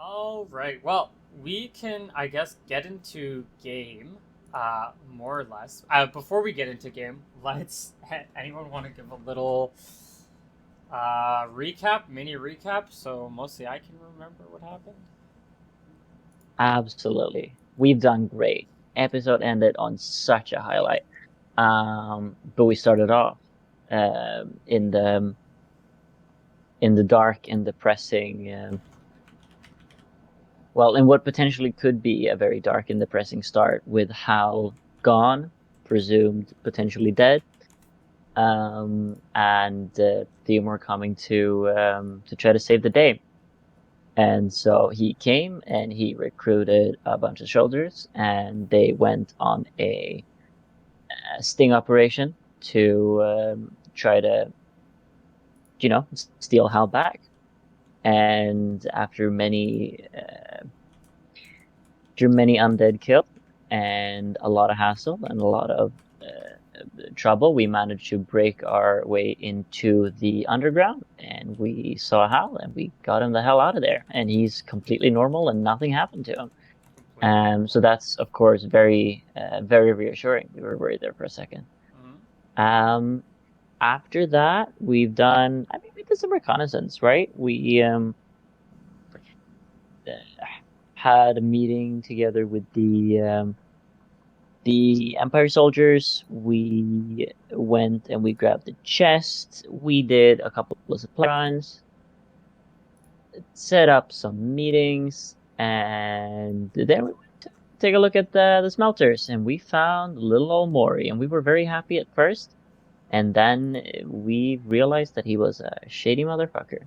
All right. Well, we can, I guess, get into game, more or less. Before we get into game, let's. Anyone want to give a little recap, mini recap, so mostly I can remember what happened? Absolutely. We've done great. Episode ended on such a highlight. But we started off in the dark and depressing, well, in what potentially could be a very dark and depressing start with Hal gone, presumed potentially dead, and Theomore coming to try to save the day. And so he came and he recruited a bunch of soldiers, and they went on a sting operation to try to, steal Hal back. And after many undead killed and a lot of hassle and a lot of trouble, we managed to break our way into the underground, and we saw Hal, and we got him the hell out of there. And he's completely normal, and nothing happened to him. Completely. So that's of course very reassuring. We were worried there for a second. Hmm. Um, After that, I mean, we did some reconnaissance, right? We uh, had a meeting together with the Empire soldiers. We went and we grabbed the chest. We did a couple of supply runs, set up some meetings, and then we went to take a look at the smelters, and we found little old Mori, and we were very happy at first. And then we realized that he was a shady motherfucker.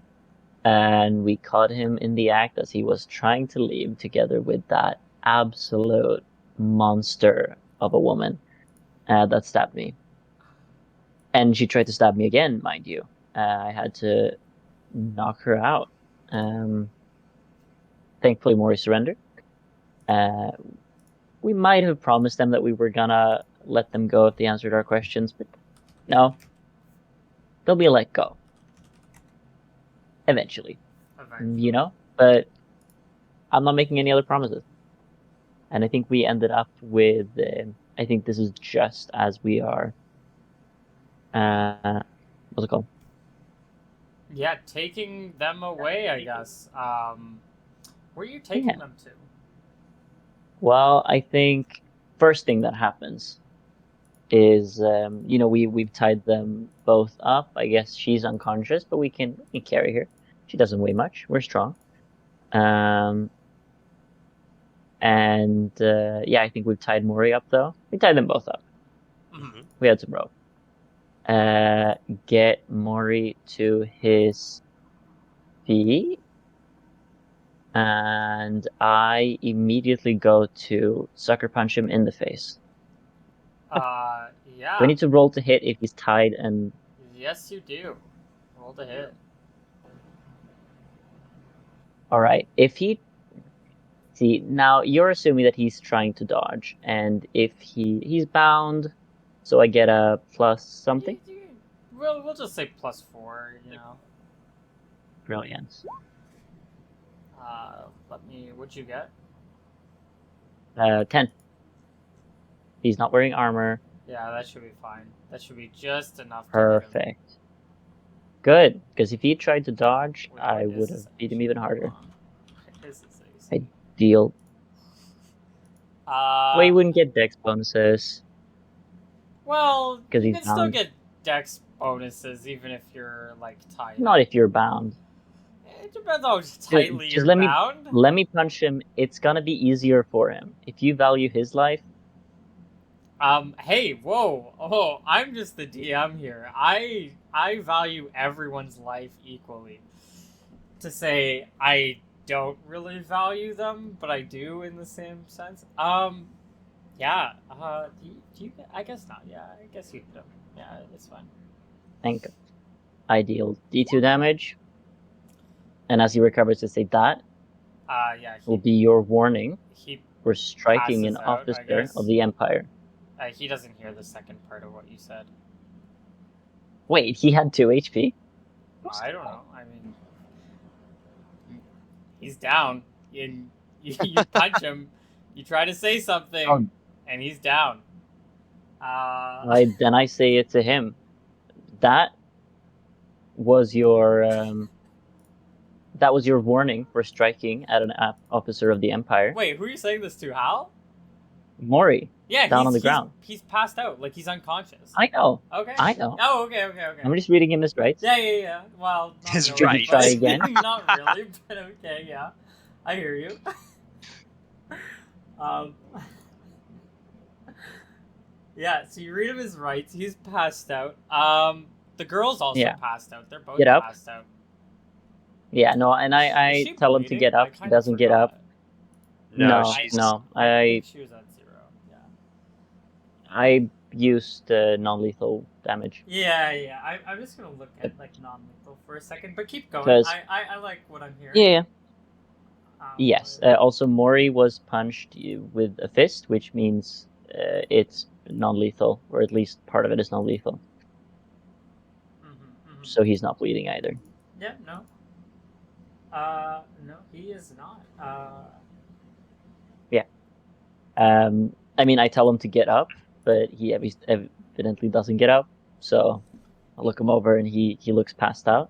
And we caught him in the act as he was trying to leave together with that absolute monster of a woman that stabbed me. And she tried to stab me again, mind you. I had to knock her out. Um, Thankfully, Mori surrendered. Uh, we might have promised them that we were gonna let them go if they answered our questions, but no, they'll be let go eventually, Eventually. But I'm not making any other promises. And I think we ended up with, I think this is just as we are, uh, what's it called? Yeah, taking them away, I guess. Where are you taking Yeah. them to? Well, I think first thing that happens is, we've tied them both up. I guess she's unconscious, but we can carry her. She doesn't weigh much. We're strong. Um, and yeah, I think we've tied Mori up though. We tied them both up. Hmm. We had some rope. Uh, get Mori to his feet, and I immediately go to sucker punch him in the face. Do I Yeah. need to roll to hit if he's tied? And Yes, you do. Roll the hit. all right, if he see now you're assuming that he's trying to dodge, and if he's bound, so I get a plus something. We'll just say +4. You know. Brilliant. Let me. What'd you get? 10. He's not wearing armor. Yeah, that should be fine. That should be just enough to hit him. Perfect. Good, because if he tried to dodge, Wait, I what is would his have beat him AC? even Hold harder. on. What is his AC? I deal. Well, he Uh, wouldn't get dex bonuses well, because you he's can still bound. get dex bonuses even if you're like tied Not up. if you're bound. It depends how Just, tightly just you're let me bound. let me punch him. It's gonna be easier for him. If you value his life, Hey, whoa, oh, I'm just the DM here. I value everyone's life equally. To say I don't really value them, but I do in the same sense. Yeah. Do you? I guess not. Yeah. I guess you hit him. Yeah, it's fine. think I deal D2 damage, and as he recovers to say that Yeah. will be your warning He for striking an passes out. I officer of guess. the Empire. He doesn't hear the second part of what you said. Wait, he had 2 HP? I don't know. I mean, he's down. and you punch him. You try to say something, and he's down. Then I say it to him. That was your warning for striking at an officer of the Empire. Wait, who are you saying this to? Hal? Mori. Yeah, down on the ground. He's passed out, like he's unconscious. I know. Okay. I know. Oh, okay. I'm just reading him his rights. Yeah. Well, not His really. rights. Try again. Not really, but okay. Yeah, I hear you. Yeah. So you read him his rights. He's passed out. The girl's also passed out. They're both passed out. Yeah. No, and I tell him to get up. He doesn't get up. No. I think she was at 0. Yeah. I used non-lethal damage. Yeah. I'm just gonna look at like non-lethal for a second, but keep going. I like what I'm hearing. Yeah. Yes. Also, Mori was punched with a fist, which means it's non-lethal, or at least part of it is non-lethal. So he's not bleeding either. Yeah. No. No, he is not. Yeah. I mean, I tell him to get up, but he evidently doesn't get up. So I look him over, and he looks passed out.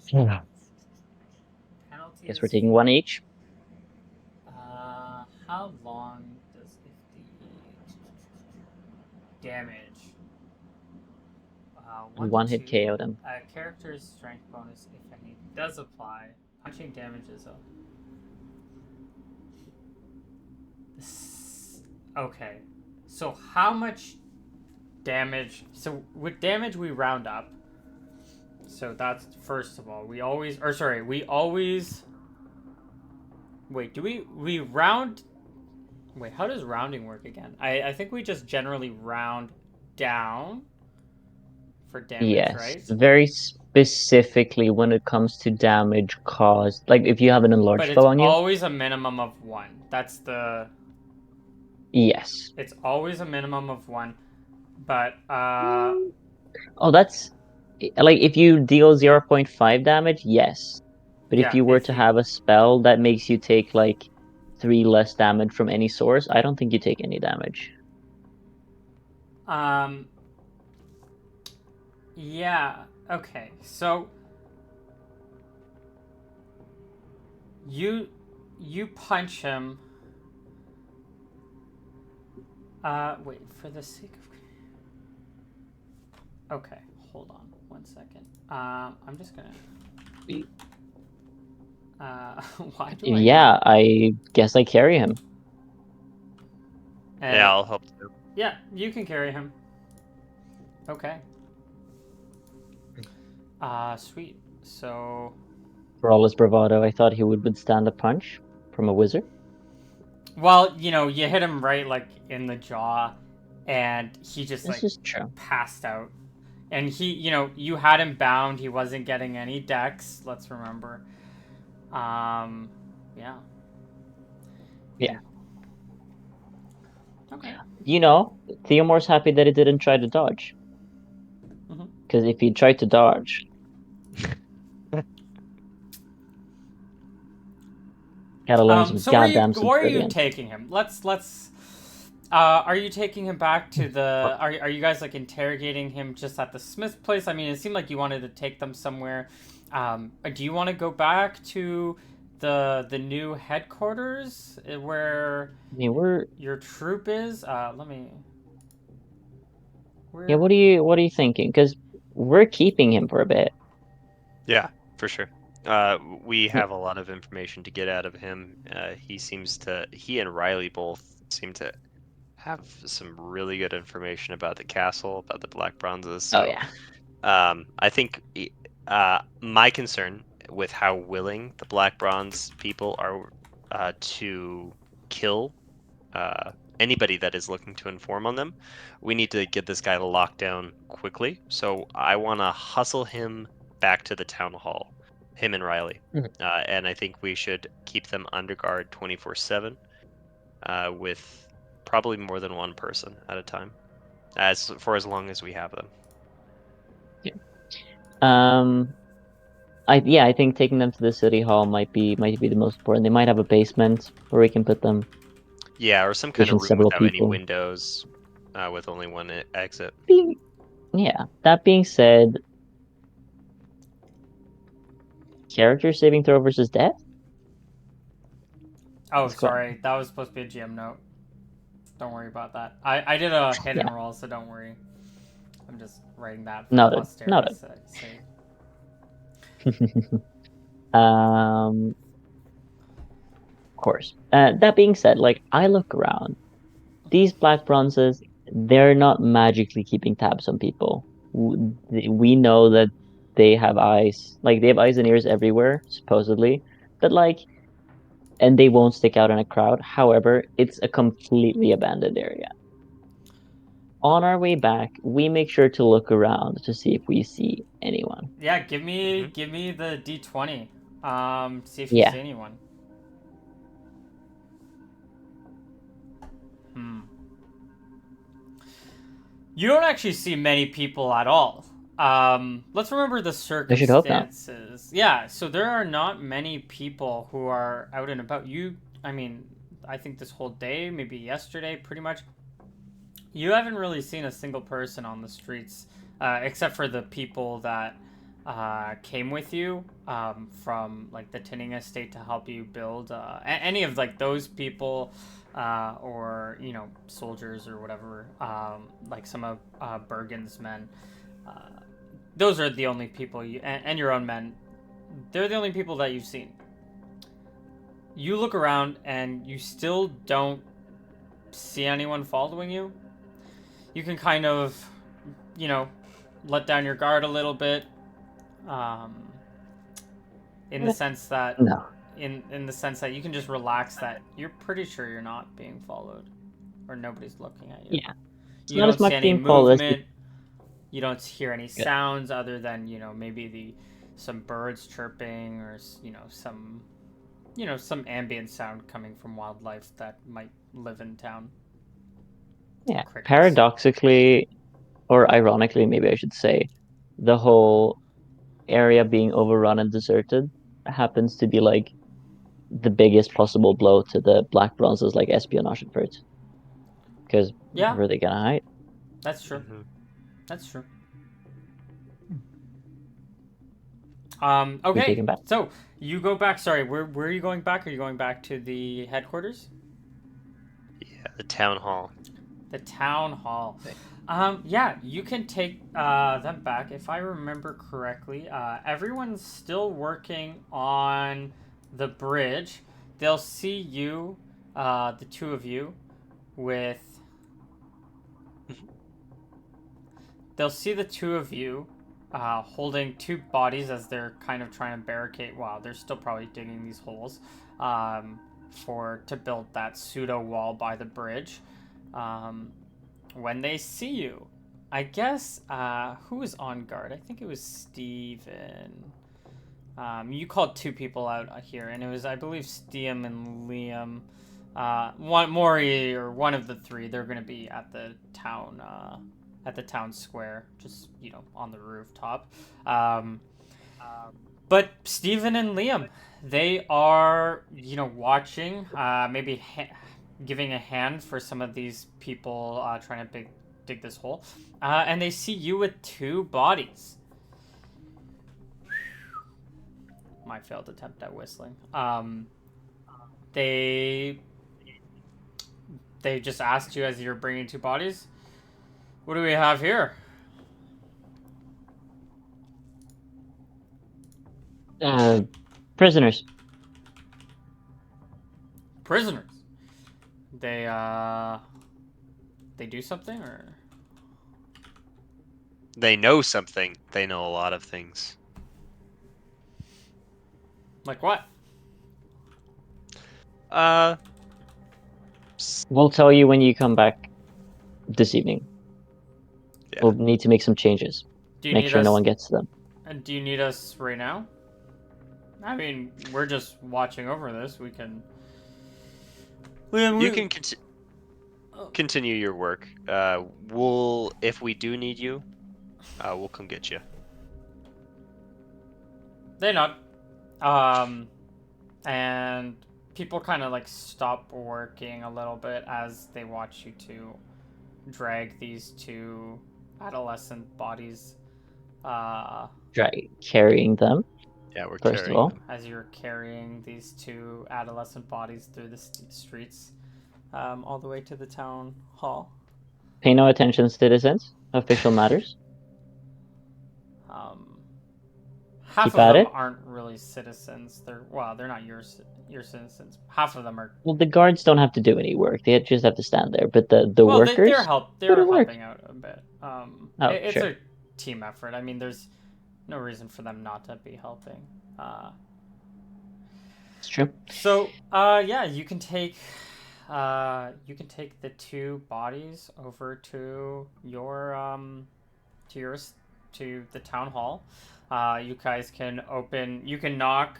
Yeah. Guess we're taking 1 each. How long does the damage? 1 hit KO'd him. Character's strength bonus, if any, does apply. Punching damage is up. Okay, so how much damage? So with damage we round up. So that's first of all. We always. Wait, do we round? Wait, how does rounding work again? I think we just generally round down for damage, right? Yes, very specifically when it comes to damage caused. Like if you have an enlarged foe on you. But it's always a minimum of 1. That's the... Yes. It's always a minimum of 1. But, Oh, that's... Like, if you deal 0.5 damage, yes. But if you were to have a spell that makes you take, like, 3 less damage from any source, I don't think you take any damage. Yeah, okay. So... You punch him... wait, for the sake of... Okay, hold on 1 second. I'm just gonna... why do I guess I carry him. Yeah, I'll help too. Yeah, you can carry him. Okay. Sweet. So... For all his bravado, I thought he would withstand a punch from a wizard. Well, you hit him right, like, in the jaw, and he just, passed out. And he, you had him bound. He wasn't getting any dex, let's remember. Yeah. Yeah. Okay. Theomore's happy that he didn't try to dodge. Because if he tried to dodge... Gotta learn some goddamn so where are you taking him? Let's are you taking him back to the... Are you guys, like, interrogating him just at the Smith place? I mean, it seemed like you wanted to take them somewhere. Do you want to go back to the new headquarters where your troop is? Let me... Yeah, what are you thinking? Because we're keeping him for a bit. Yeah, for sure. We have a lot of information to get out of him. He and Riley both seem to have some really good information about the castle, about the Black Bronzes. So, I think my concern with how willing the Black Bronze people are to kill anybody that is looking to inform on them, we need to get this guy locked down quickly. So I want to hustle him back to the town hall, him and Riley. And I think we should keep them under guard 24/7 with probably more than one person at a time, for as long as we have them. Yeah. I think taking them to the city hall might be the most important. They might have a basement where we can put them, Yeah, or some kind station of room several without any people. windows, with only one exit. Yeah. That being said, character saving throw versus death. Oh, It's quite sorry, that was supposed to be a GM note. Don't worry about that. I did a hit yeah. and roll, so don't worry. I'm just writing that for Noted. posterity's Noted. sake. Of course. That being said, like I look around, these black bronzes, they're not magically keeping tabs on people. We know that they have eyes, like they have eyes and ears everywhere, supposedly, but like, and they won't stick out in a crowd. However, it's a completely abandoned area. On our way back, we make sure to look around to see if we see anyone. Yeah, Hmm. give me the D20. See if you Yeah, see anyone. Hmm. You don't actually see many people at all. Let's remember the I should hope not. circumstances. Yeah, so there are not many people who are out and about. I mean, I think this whole day, maybe yesterday, pretty much, you haven't really seen a single person on the streets, except for the people that came with you from like the tinning estate to help you build. Any of like those people, or soldiers or whatever, like some of Bergen's men. Uh, those are the only people and your own men. They're the only people that you've seen. You look around and you still don't see anyone following you. You can kind of, you know, let down your guard a little bit, um, in the sense that No. in the sense that you can just relax that you're pretty sure you're not being followed or nobody's looking at you. Yeah, it's You not as don't see much any being followed as movement. You don't hear any good. sounds other than maybe the some birds chirping or some ambient sound coming from wildlife that might live in town. Yeah, Crickets. paradoxically, or ironically, maybe I should say, the whole area being overrun and deserted happens to be like the biggest possible blow to the Black Bronze's like espionage efforts. Because Yeah, where are they gonna hide? that's true. Hmm. That's true. We take Okay, him back. so you go back. Sorry, where are you going back? Are you going back to the headquarters? Yeah, the town hall. The town hall. Yeah, you can take them back. If I remember correctly, everyone's still working on the bridge. They'll see you, the two of you, with. Mhm. They'll see the two of you holding two bodies as they're kind of trying to barricade. Wow, they're still probably digging these holes to build that pseudo wall by the bridge. Um, when they see you, I guess who was on guard? I think it was Steven. You called two people out here, and it was, I believe, Steam and Liam. One Maury or one of the three. They're going to be at the town square, just on the rooftop. Um, but Steven and Liam, they are watching, maybe giving a hand for some of these people trying to dig this hole, and they see you with two bodies. My failed attempt at whistling. They just asked you as you're bringing two bodies. What do we have here? Uh, Prisoners. Prisoners. They they do something or They know something. They know a lot of things. like what? Uh, We'll tell you when you come back this evening. yeah. We'll need to make some changes. Do you Make need sure no us? one gets to them. And do you need us right now? I mean, we're just watching over this. We can. Liam, You we. can continue your work. If we do need you, we'll come get you. They nod. Um, and people kind of like stop working a little bit as they watch you two drag these two adolescent bodies. Carrying them, Yeah, we're first of carrying all. them. As you're carrying these two adolescent bodies through the streets, all the way to the town hall. Pay no attention, citizens. Official matters. Um, half Keep of at them it. aren't really citizens. They're not your citizens. Half of them are. Well, the guards don't have to do any work. They just have to stand there. But the Well, workers put they're in work. helping out a bit. Oh, It's sure. a team effort. I mean, there's no reason for them not to be helping. It's true. Yeah, you can take the two bodies over to your to the town hall. You guys can open. You can knock.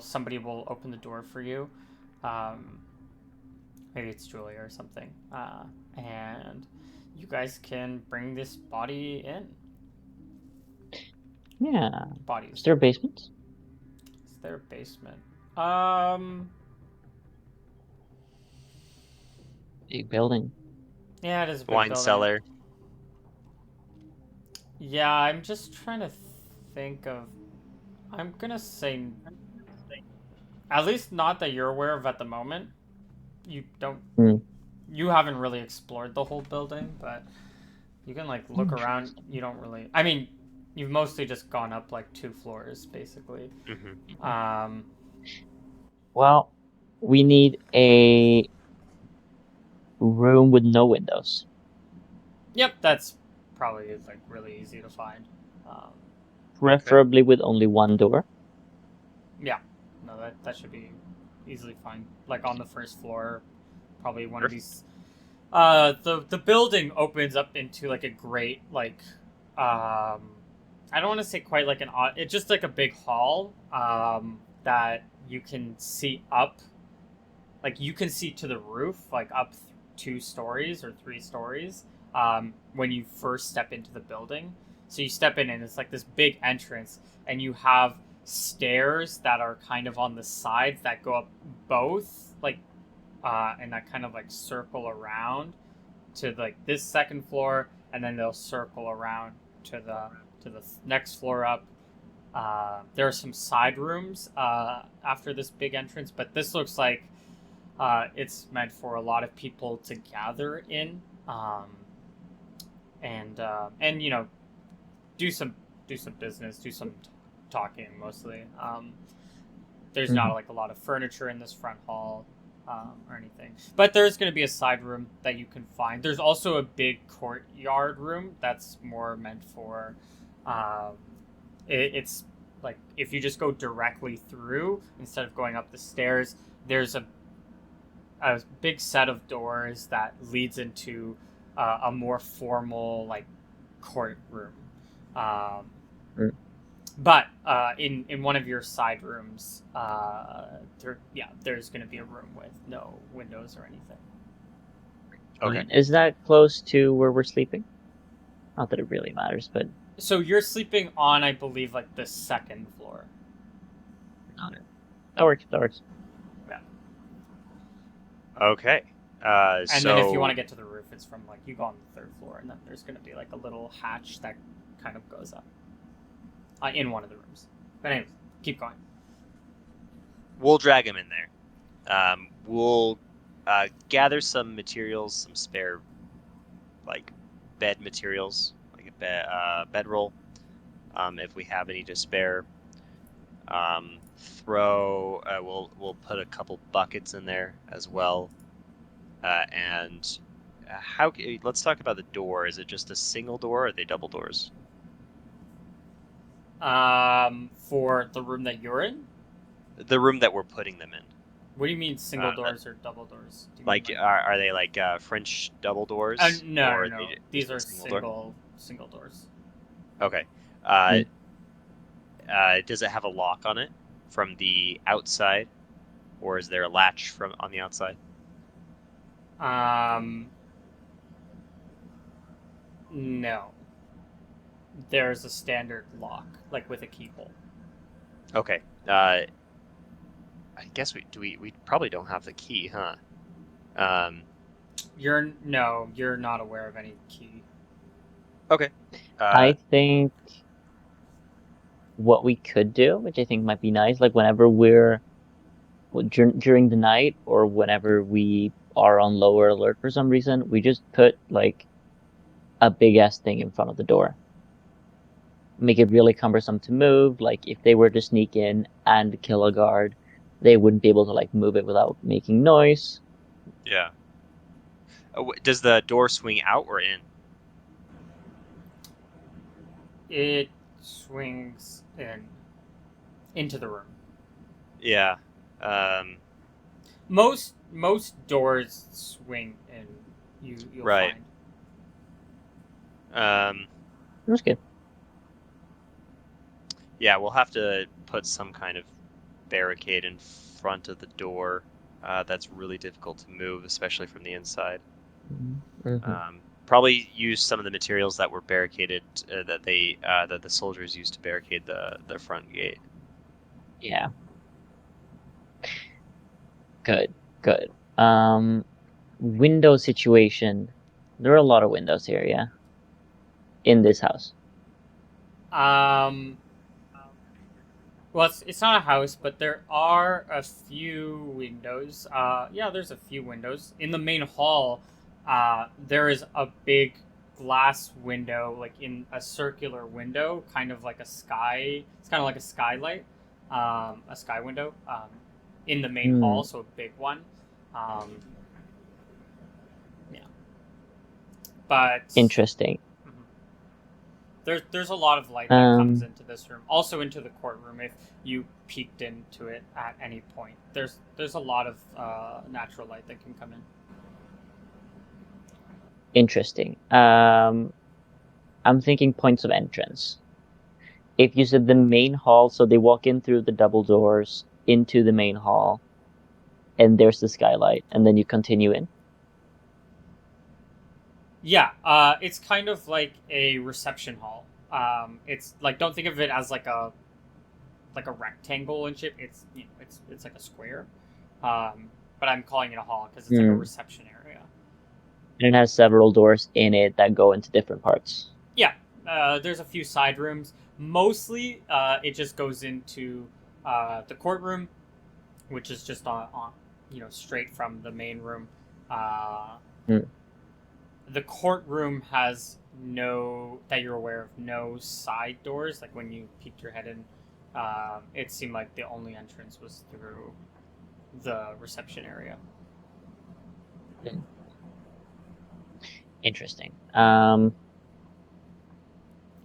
Somebody will open the door for you. Um, Maybe it's Julia or something. And you guys can bring this body in. Yeah. Is Bodies. there a basement? Is there a basement? Um. Big building. Yeah, it is a big Wine building. cellar. Yeah, I'm just trying to think of. I'm gonna say, at least not that you're aware of at the moment. You don't. Hmm. You haven't really explored the whole building, but you can like look around. You don't really. I mean, you've mostly just gone up like 2 floors, basically. Hmm. Um. Well, we need a room with no windows. Yep, that's probably like really easy to find. Um. Okay. Preferably with only one door. Yeah. No, that should be easily fine. Like on the first floor, probably one of Perfect. these. The building opens up into like a great I don't want to say quite like it's just like a big hall that you can see up, like you can see to the roof, like up 2 stories or 3 stories. When you first step into the building, so you step in and it's like this big entrance, and you have stairs that are kind of on the sides that go up both like and that kind of like circle around to like this second floor, and then they'll circle around to the next floor up. There are some side rooms after this big entrance, but this looks like it's meant for a lot of people to gather in, um, and you know do some business, do some talking mostly. There's Mm-hmm. not like a lot of furniture in this front hall or anything, but there's going to be a side room that you can find. There's also a big courtyard room that's more meant for. Um, it's like if you just go directly through instead of going up the stairs. There's a big set of doors that leads into a more formal like courtroom. Um, but in one of your side rooms, there's going to be a room with no windows or anything. Okay. Is that close to where we're sleeping? Not that it really matters, but So you're sleeping on, I believe, like the second floor. not it. That works. That works. Yeah. Okay. And then if you want to So get to the roof, it's from like you go on the third floor, and then there's going to be like a little hatch that kind of goes up in one of the rooms. But anyways, keep going. we'll drag him in there. We'll gather some materials, some spare like bed materials, like a bedroll, if we have any to spare. We'll put a couple buckets in there as well. And let's talk about the door. Is it just a single door, or are they double doors? For the room that you're in, The room that we're putting them in. what do you mean single Uh, doors or double doors? Do you like, mean are they like French double doors, no, or no, are no. they These just a are single door? single doors. Okay. Uh, Mm. does it have a lock on it from the outside, or is there a latch from on the outside? Um, no. There's a standard lock, like with a keyhole. Okay. I guess we probably don't have the key, huh? Um, You're not aware of any key. okay. I think what we could do, which I think might be nice, like whenever we're during the night or whenever we are on lower alert for some reason, we just put like a big ass thing in front of the door. Make it really cumbersome to move. Like if they were to sneak in and kill a guard, they wouldn't be able to like move it without making noise. Yeah. Does the door swing out or in? It swings into the room. Yeah. Um, Most doors swing in. You'll right. find. Um, That's good. yeah, we'll have to put some kind of barricade in front of the door. That's really difficult to move, especially from the inside. Mm-hmm. Probably use some of the materials that were barricaded that the soldiers used to barricade the front gate. Yeah, good, good. Window situation. There are a lot of windows here, yeah, in this house. Um, well, it's not a house, but there are a few windows. Yeah, there's a few windows in the main hall. There is a big glass window, like in a circular window, kind of like a sky. It's kind of like a skylight, a sky window, in the main hall. Hmm, So a big one. Um, yeah, but interesting. mhm. There's a lot of light that comes Um, into this room, also into the courtroom. If you peeked into it at any point, there's a lot of natural light that can come in. interesting. I'm thinking points of entrance. If you said the main hall, so they walk in through the double doors into the main hall, and there's the skylight, and then you continue in. Yeah, it's kind of like a reception hall. It's like, don't think of it as like a rectangle and shit. It's, it's like a square. But I'm calling it a hall because it's like a Hmm. reception area. And it has several doors in it that go into different parts. Yeah, there's a few side rooms. Mostly, it just goes into the courtroom, which is just on straight from the main room. Uh, Hmm. the courtroom has that you're aware of, no side doors. Like when you peeked your head in, it seemed like the only entrance was through the reception area. Hmm. Interesting.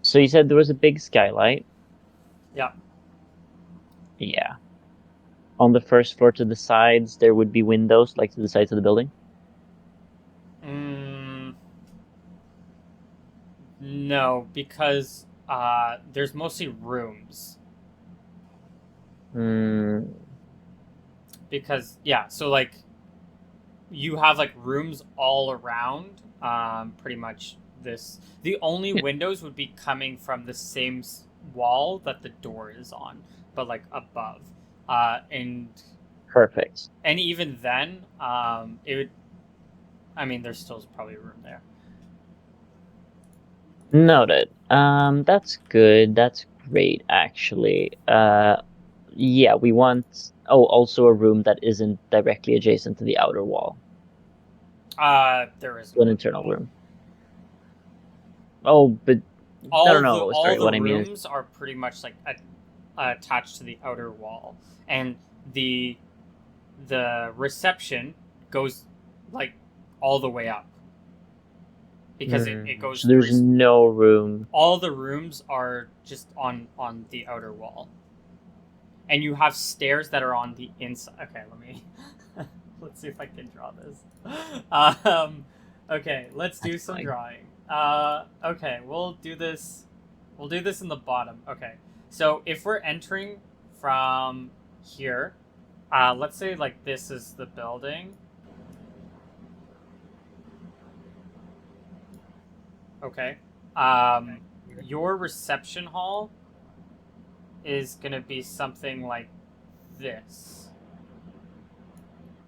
So you said there was a big skylight. Yeah. Yeah. On the first floor to the sides, there would be windows, like to the sides of the building. Mm, no, because there's mostly rooms. Hmm. Because yeah, so like you have like rooms all around. Pretty much this. The only Yeah. windows would be coming from the same wall that the door is on, but like above. And Perfect. even then, it would. I mean, there's still probably room there. Noted. That's good. That's great, actually. Yeah, we want. Oh, also a room that isn't directly adjacent to the outer wall, There isn't so an one. internal room. Oh, but no, no, no. All Sorry, the what I mean is, rooms are pretty much like attached to the outer wall, and the reception goes like all the way up because it goes so there's three. no room. All the rooms are just on the outer wall, and you have stairs that are on the inside. Okay, let me let's see if I can draw this. Um, okay, let's That's do some fine. drawing. Okay, we'll do this. We'll do this in the bottom. Okay, so if we're entering from here, let's say like this is the building. Okay. Um, your reception hall is gonna be something like this.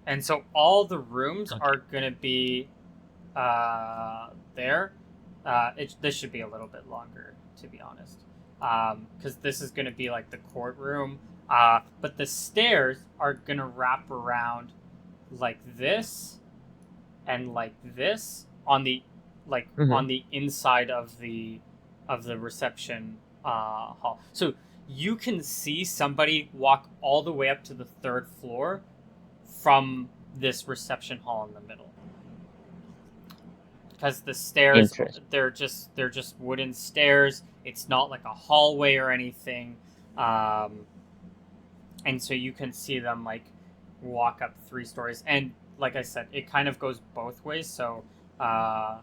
And so all the rooms Okay. are gonna be there. This should be a little bit longer, to be honest, because this is gonna be like the courtroom. But the stairs are gonna wrap around like this and like this on the Mm-hmm. on the inside of the reception hall. So you can see somebody walk all the way up to the third floor from this reception hall in the middle. Because the stairs, Interesting. they're just wooden stairs. It's not like a hallway or anything, and so you can see them like walk up 3 stories. And like I said, it kind of goes both ways. So uh,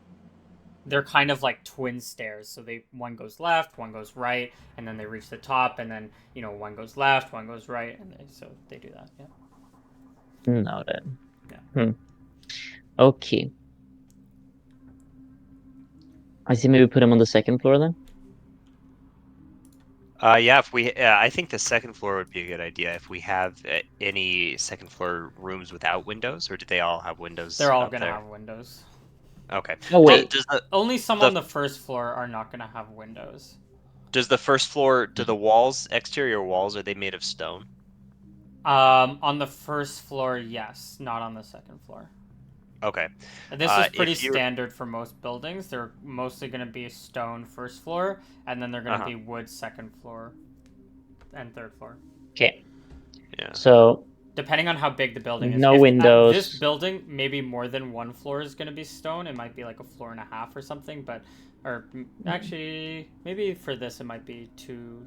they're kind of like twin stairs. So one goes left, one goes right, and then they reach the top, and then one goes left, one goes right, and so they do that. Yeah. Noted. Yeah. Hmm. Okay. I see. Maybe put him on the second floor then. Yeah, I think the second floor would be a good idea if we have any second floor rooms without windows, or do they all have windows They're all up gonna there? have windows. Okay. Oh Does, wait. does the Only some the on the first floor are not gonna have windows. does the first floor, do the walls, exterior walls, are they made of stone? On the first floor, yes, not on the second floor. Okay. This is pretty If you're standard for most buildings. They're mostly going to be stone first floor, and then they're going to uh-huh. be wood second floor and third floor. Okay. Yeah. So Depending on how big the building is. no If this windows. building, maybe more than one floor is going to be stone. It might be like a floor and a half or something, or actually, maybe for this it might be two,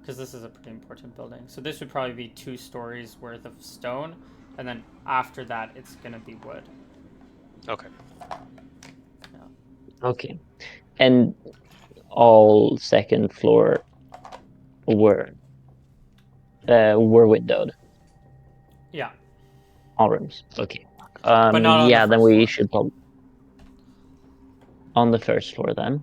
because this is a pretty important building. So this would probably be 2 stories worth of stone, and then after that, it's going to be wood. Okay. Okay. And all second floor were windowed. Yeah, All rooms. Okay. but not on the Yeah, then first we floor. should probably on the first floor then.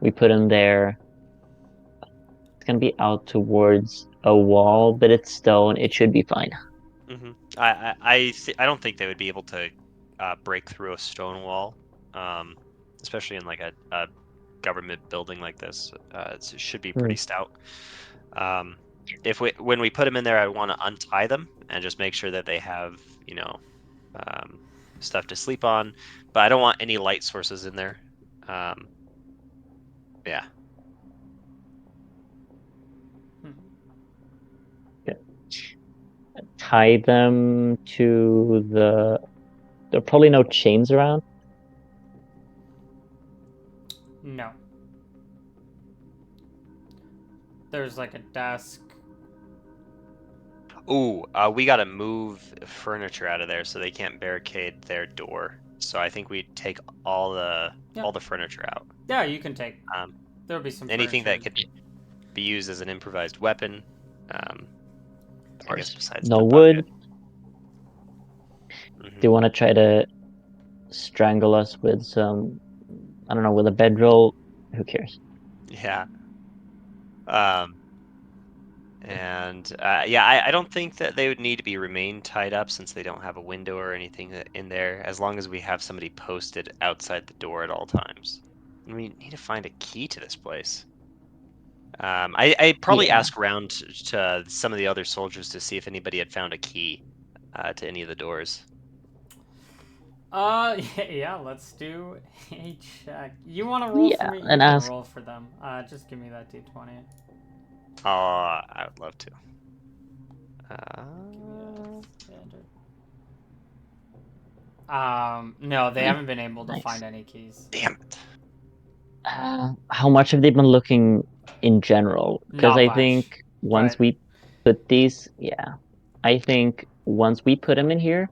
We put him there. It's gonna be out towards a wall, but it's stone. It should be fine. Mm-hmm. I don't think they would be able to break through a stone wall, um, especially in like a government building like this. It should be Hmm. pretty stout. Um, when we put them in there, I want to untie them and just make sure that they have um, stuff to sleep on, but I don't want any light sources in there. Um, yeah. Hmm. Yeah. Tie them to the. There are probably no chains around. No. There's like a desk. Ooh, we gotta move furniture out of there so they can't barricade their door. So I think we take all the Yeah. all the furniture out. Yeah, you can take. Um, There'll be some anything that furniture. could be used as an improvised weapon. Um, Of I guess course. besides No the wood. bucket. Do you want to try to strangle us with some? I don't know, with a bedroll? Who cares? Yeah. Um, and yeah, I don't think that they would need to be remain tied up since they don't have a window or anything in there, as long as we have somebody posted outside the door at all times. And we need to find a key to this place. I probably Yeah. ask around to some of the other soldiers to see if anybody had found a key to any of the doors. Yeah, let's do a check. You want to roll for Yeah, me? You and can ask. roll for them. Just give me that d20. Oh, I would love to. Give me a standard. No, they haven't been able to Nice. find any keys. Damn it. How much have they been looking in general? Because Not I much, think once but we put these, yeah, I think once we put them in here,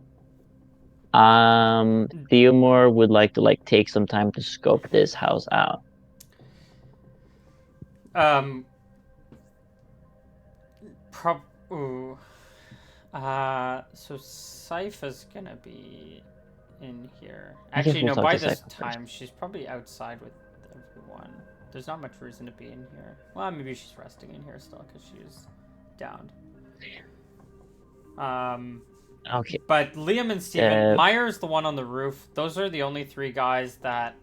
Theomore would like to take some time to scope this house out. um, prob. Ooh. So Sypha's gonna be in here. I guess Actually, we'll no. talk By to this Cypher first. time, she's probably outside with everyone. There's not much reason to be in here. Well, maybe she's resting in here still because she's downed. Okay. But Liam and Steven, Meyer's the one on the roof. Those are the only three guys that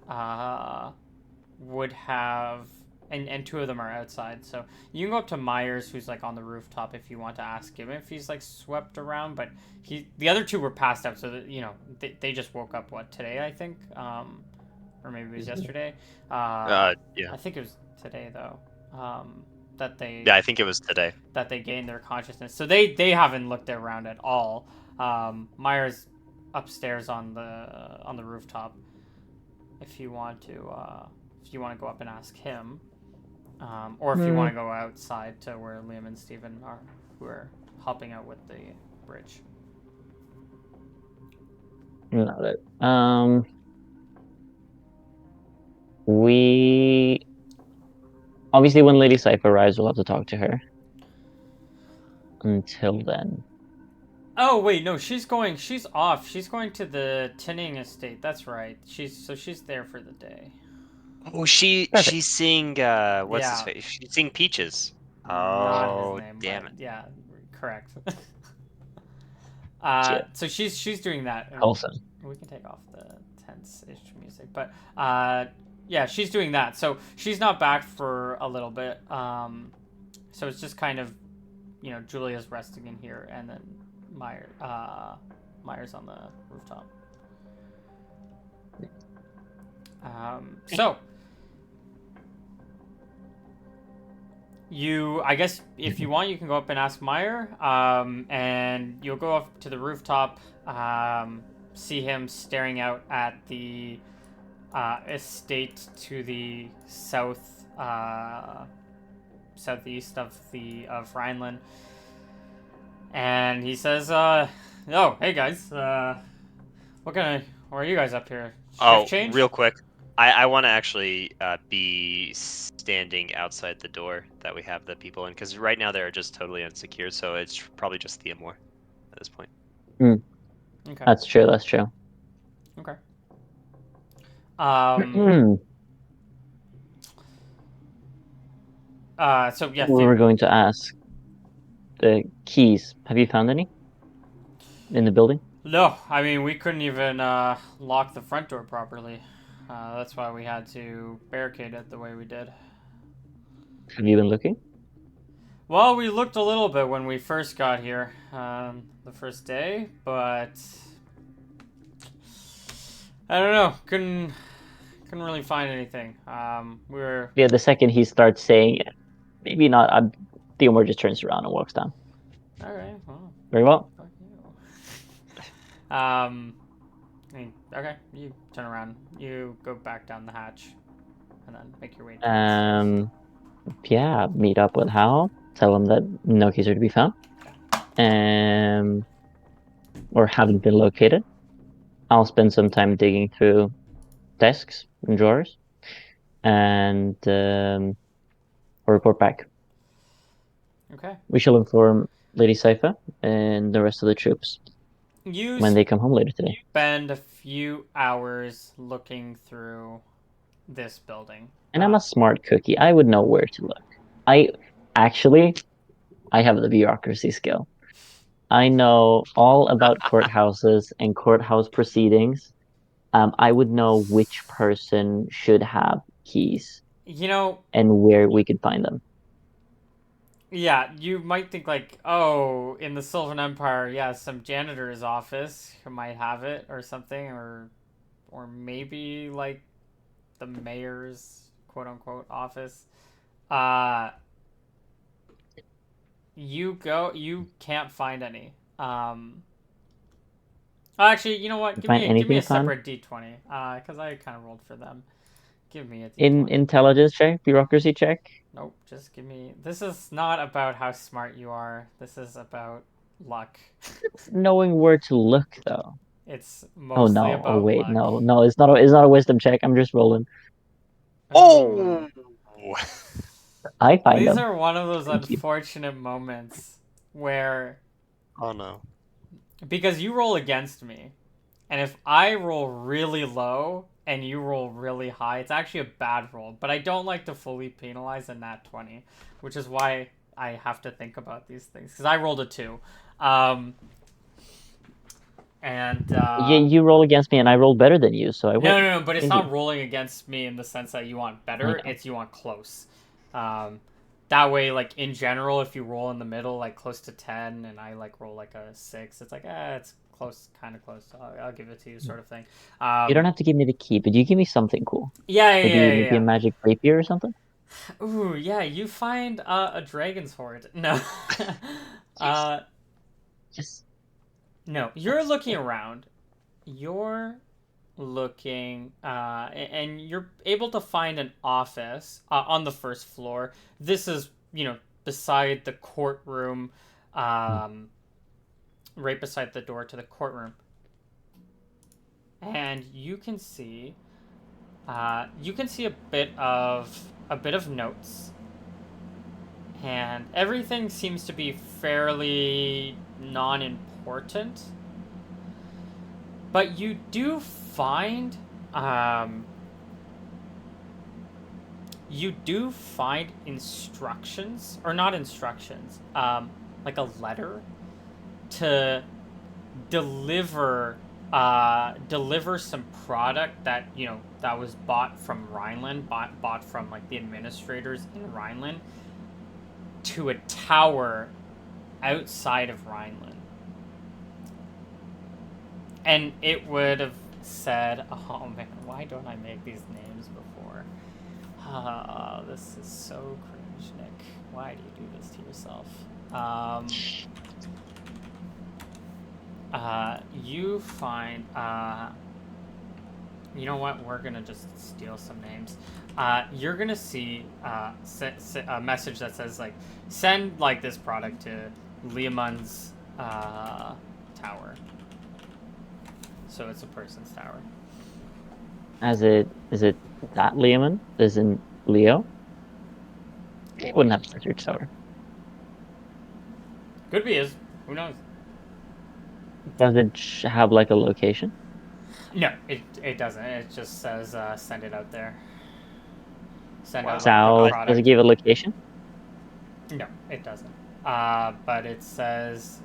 would have, and two of them are outside. So you can go up to Myers, who's like on the rooftop, if you want to ask him if he's like swept around. But the other two were passed out, so that, they just woke up today, I think, or maybe it was yesterday. Yeah. I think it was today though. That they Yeah, I think it was today. that they gained their consciousness. So they haven't looked around at all. Myers upstairs on the rooftop. If you want to go up and ask him, or if you want to go outside to where Liam and Steven are, who are helping out with the bridge. Got it. We obviously, when Lady Slifer arrives, we'll have to talk to her. Until then. Oh wait, no, she's off. She's going to the tinning estate. That's right. She's there for the day. Oh, Perfect. she's seeing what's his face? She's seeing Peaches. Not his Oh, name, damn but it. yeah, correct. Shit. So she's doing that. Awesome. We can take off the tense-ish music, but yeah, she's doing that. So she's not back for a little bit. So it's just kind of, Julia's resting in here, and then Myers on the rooftop. So I guess if you want, you can go up and ask Meyer, and you'll go up to the rooftop, see him staring out at the estate to the southeast of Rhineland, and he says, "Oh, hey guys, what are you guys up here? Shift change?" Real quick. I want to actually be standing outside the door that we have the people in, because right now they're just totally unsecured, so it's probably just Theomore at this point. Okay. That's true. Okay. So yeah, we were going to ask the keys. Have you found any in the building? No, I mean, we couldn't even lock the front door properly. That's why we had to barricade it the way we did. Have you been looking? Well, we looked a little bit when we first got here, the first day, but I don't know. Couldn't really find anything. Yeah, the second he starts saying it, maybe not. Theomore just turns around and walks down. All right. Well. Very well. Fuck you. Okay, you turn around. You go back down the hatch, and then make your way downstairs. Yeah, meet up with Hal. Tell him that no keys are to be found. Or haven't been located. I'll spend some time digging through desks and drawers, and I'll report back. Okay. We shall inform Lady Saifa and the rest of the troops when they come home later today. Spend a few hours looking through this building. And I'm a smart cookie. I would know where to look. I have the bureaucracy skill. I know all about courthouses and courthouse proceedings. I would know which person should have keys. And where we could find them. Yeah, you might think like, oh, in the Sylvan Empire, yeah, some janitor's office might have it or something, or maybe like the mayor's quote unquote office. You can't find any. Actually, you know what? Give me a separate D20. Because I kind of rolled for them. Give me a D20. Intelligence check, bureaucracy check. Nope, just give me. This is not about how smart you are. This is about luck. It's knowing where to look, though. It's mostly about Oh wait, luck. no, it's not a wisdom check. I'm just rolling. Oh! I find These them. are one of those unfortunate moments where. Oh no. Because you roll against me, and if I roll really low and you roll really high, it's actually a bad roll. But I don't like to fully penalize a nat 20, which is why I have to think about these things. Because I rolled a 2. Um, and You roll against me, and I roll better than you, so I win. no, but it's Easy. not rolling against me in the sense that you want I better. know. It's you want close. Um, that way, like in general, if you roll in the middle, like close to 10, and I like roll like a 6, it's like it's close, kind of close. So I'll give it to you, sort of thing. You don't have to give me the key, but you give me something cool. Maybe a Yeah. magic rapier or something. Ooh, yeah. You find a dragon's hoard. No, Yes. uh, Yes. no. You're That's looking around. You're looking and you're able to find an office on the first floor. This is, beside the courtroom, um, right beside the door to the courtroom. And you can see a bit of notes, and everything seems to be fairly non-important, but you do find um, instructions, or not instructions, like a letter to deliver some product that was bought from Rhineland, bought from like the administrators in Rhineland, to a tower outside of Rhineland. And it would have said, oh man, why don't I make these names before? This is so cringe, Nick. Why do you do this to yourself? You find, you know what? We're gonna just steal some names. You're gonna see a message that says like, send like this product to Leomund's tower. So it's a person's tower. Is it that Leomund? Is in Leo? He wouldn't have a wizard tower. Could be his. Who knows? Does it have like a location? No, it doesn't. It just says send it out there. Send out like the South. Does it product. give a location? No, it doesn't. But it says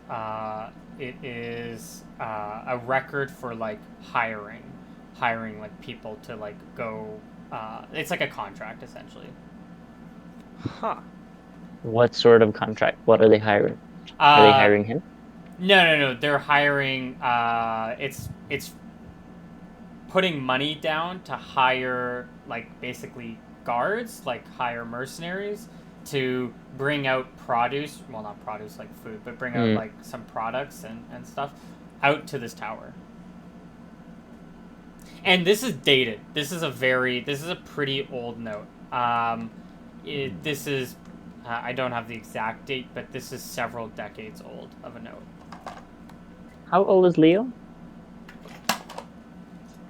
it is a record for like hiring like people to like go. It's like a contract essentially. Huh. What sort of contract? What are they hiring? Are they Uh, hiring him? no. They're hiring. It's putting money down to hire like basically guards, like hire mercenaries to bring out produce. Well, not produce like food, but bring out like some products and stuff out to this tower. And this is dated. This is a pretty old note. This is I don't have the exact date, but this is several decades old of a note. How old is Leo?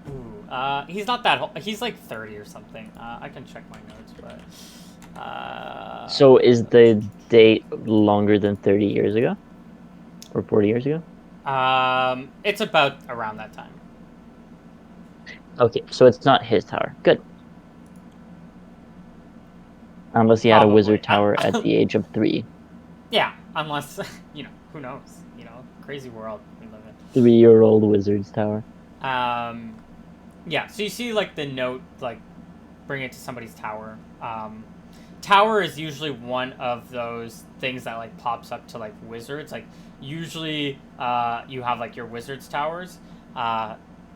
Ooh, he's not that old. He's like 30 or something. I can check my notes, but So is the date longer than 30 years ago? Or 40 years ago? it's about around that time. Okay, so it's not his tower. Good. Unless he had a Probably. wizard tower at the age of 3. Yeah, unless who knows? Crazy world we live 3-year-old wizard's tower. in. Yeah. So you see, like the note, like bring it to somebody's tower. Tower is usually one of those things that like pops up to like wizards. Like usually, you have like your wizards towers.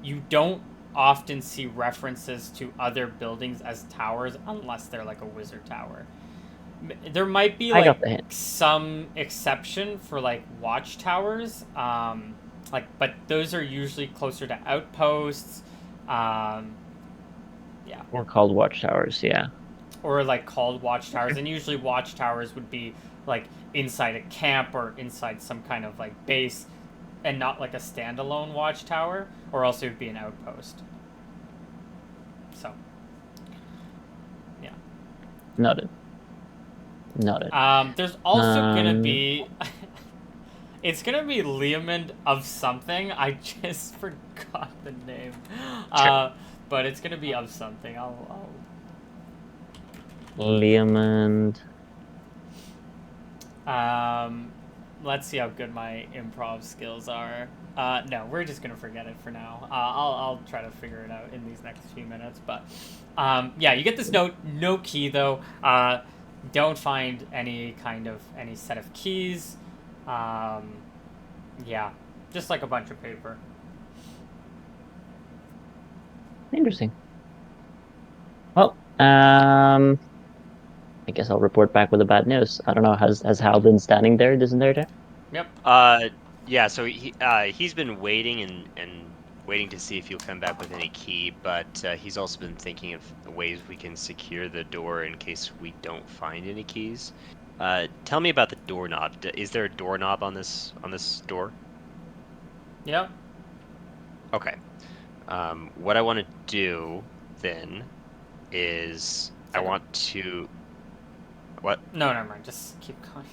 You don't often see references to other buildings as towers unless they're like a wizard tower. There might be I got like the hint. some exception for like watchtowers, but those are usually closer to outposts, yeah, Or called watchtowers, yeah. or like called watchtowers, and usually watchtowers would be like inside a camp or inside some kind of like base, and not like a standalone watchtower, or else it would be an outpost. So, yeah. Noted. There's also gonna be. It's gonna be Leomund of something. I just forgot the name. Sure. but it's gonna be of something. I'll Leomund. let's see how good my improv skills are. No, we're just gonna forget it for now. I'll try to figure it out in these next few minutes. But yeah, you get this note. No key though. Don't find any set of keys. Um, yeah, just like a bunch of paper. Interesting. Well, I guess I'll report back with the bad news. I don't know. Has Hal been standing there, isn't there? Yep. Yeah, so he's been waiting and waiting to see if you'll come back with any key, but he's also been thinking of ways we can secure the door in case we don't find any keys. Tell me about the doorknob. Is there a doorknob on this door? Yep. Okay. What I want to do then is It's I like a want to what? no, never mind. Just keep going.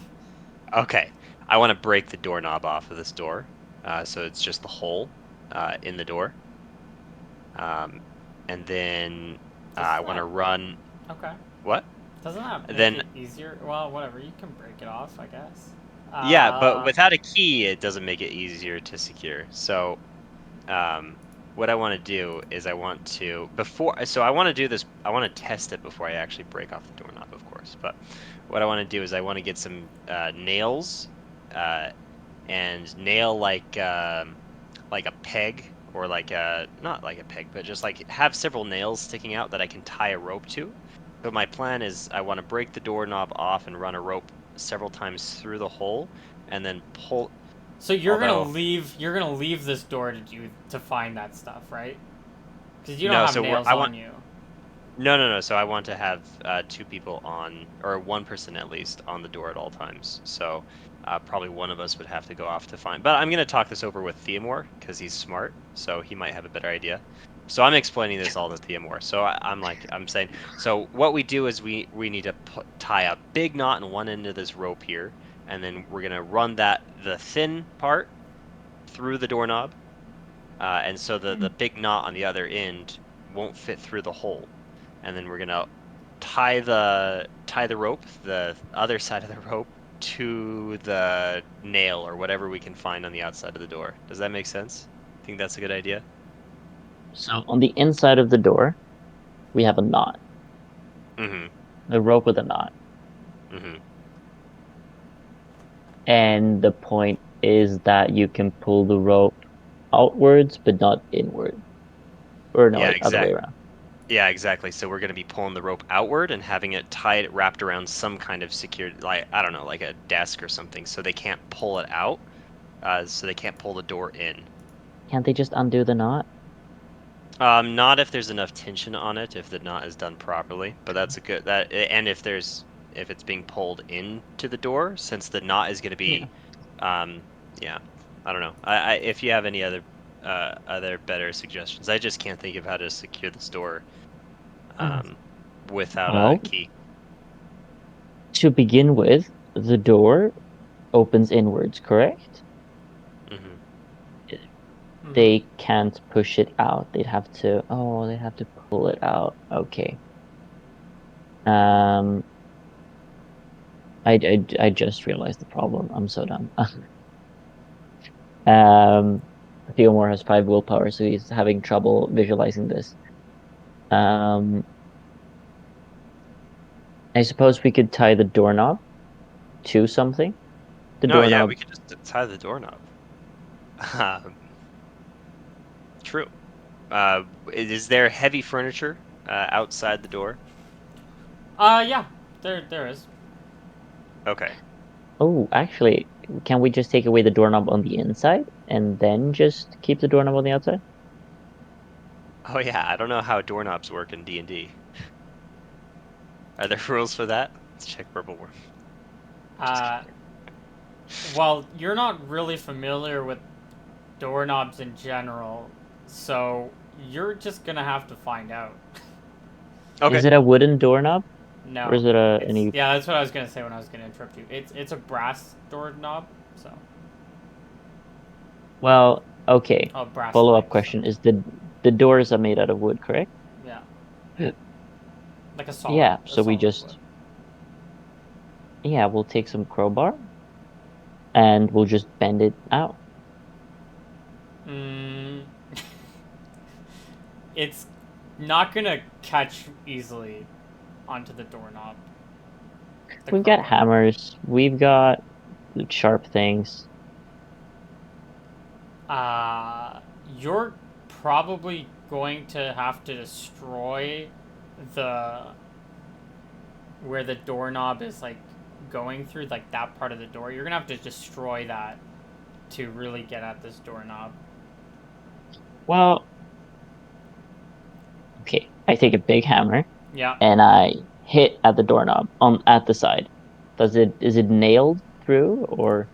Okay. I want to break the doorknob off of this door. So it's just the hole in the door. Um, and then I Doesn't want to that run. okay? What? Doesn't that make Then it easier? Well, whatever. You can break it off, I guess. yeah, but Uh, without a key, it doesn't make it easier to secure. So um, what I want to do is I want to before. So I want to do this. I want to test it before I actually break off the doorknob, of course. But what I want to do is I want to get some nails uh, and nail like a peg or like a not like a peg, but just like have several nails sticking out that I can tie a rope to. So my plan is I want to break the doorknob off and run a rope several times through the hole and then pull. so you're gonna Although leave. You're gonna leave this door to do to find that stuff, right? Because you don't no, have so nails I want on you. no. So I want to have two people on, or one person at least, on the door at all times. So probably one of us would have to go off to find. But I'm going to talk this over with Theomore because he's smart, so he might have a better idea. So I'm explaining this all to Theomore. So I'm saying, so what we do is we need to tie a big knot in one end of this rope here, and then we're going to run the thin part through the doorknob, and so the big knot on the other end won't fit through the hole, and then we're gonna tie the rope, the other side of the rope, to the nail or whatever we can find on the outside of the door. Does that make sense? Think that's a good idea? So on the inside of the door, we have a knot, Mm-hmm. a rope with a knot, Mm-hmm. and the point is that you can pull the rope outwards but not inward, or no, Yeah, wait, other way exact. around. Yeah, exactly. So we're gonna be pulling the rope outward and having it tied wrapped around some kind of secured, like I don't know, like a desk or something, so they can't pull it out. So they can't pull the door in. Can't they just undo the knot? Not if there's enough tension on it, if the knot is done properly. But that's a good and if it's being pulled into the door, since the knot is going to Yeah. be, um, yeah, I don't know. If you have any other better suggestions, I just can't think of how to secure this door, um, without a Well, key. to begin with, the door opens inwards, correct? Hmm. Mm-hmm. They can't push it out. They'd have to pull it out. Okay. Um, I just realized the problem. I'm so dumb. Um, Theomore has 5 willpower, so he's having trouble visualizing this. Um, I suppose we could tie the doorknob to something. The No, yeah, doorknob, we could just tie the doorknob. Um, true. Is there heavy furniture outside the door? Yeah. There is. Okay. oh, actually, can we just take away the doorknob on the inside and then just keep the doorknob on the outside? Oh yeah, I don't know how doorknobs work in D&D. Are there rules for that? Let's check Purple Worm. Just Uh, kidding. well, you're not really familiar with doorknobs in general, so you're just gonna have to find out. Is Okay. it a wooden doorknob or No, is it a it's any? yeah. That's what I was gonna say when I was gonna interrupt you. It's a brass doorknob, so Well, okay. oh, brass Follow-up line. So question: Is the the doors are made out of wood, correct? Yeah, Yeah. like a solid. Yeah, A so we solid just we'll take some crowbar and we'll just bend it out. wood. It's not gonna catch easily onto the doorknob. The We've got crowbar. hammers, we've got sharp things. Uh, you're probably going to have to destroy the where the doorknob is like going through, like that part of the door. You're gonna have to destroy that to really get at this doorknob. Well, okay, I take a big hammer Yeah. and I hit at the doorknob on at the side. Is it nailed through or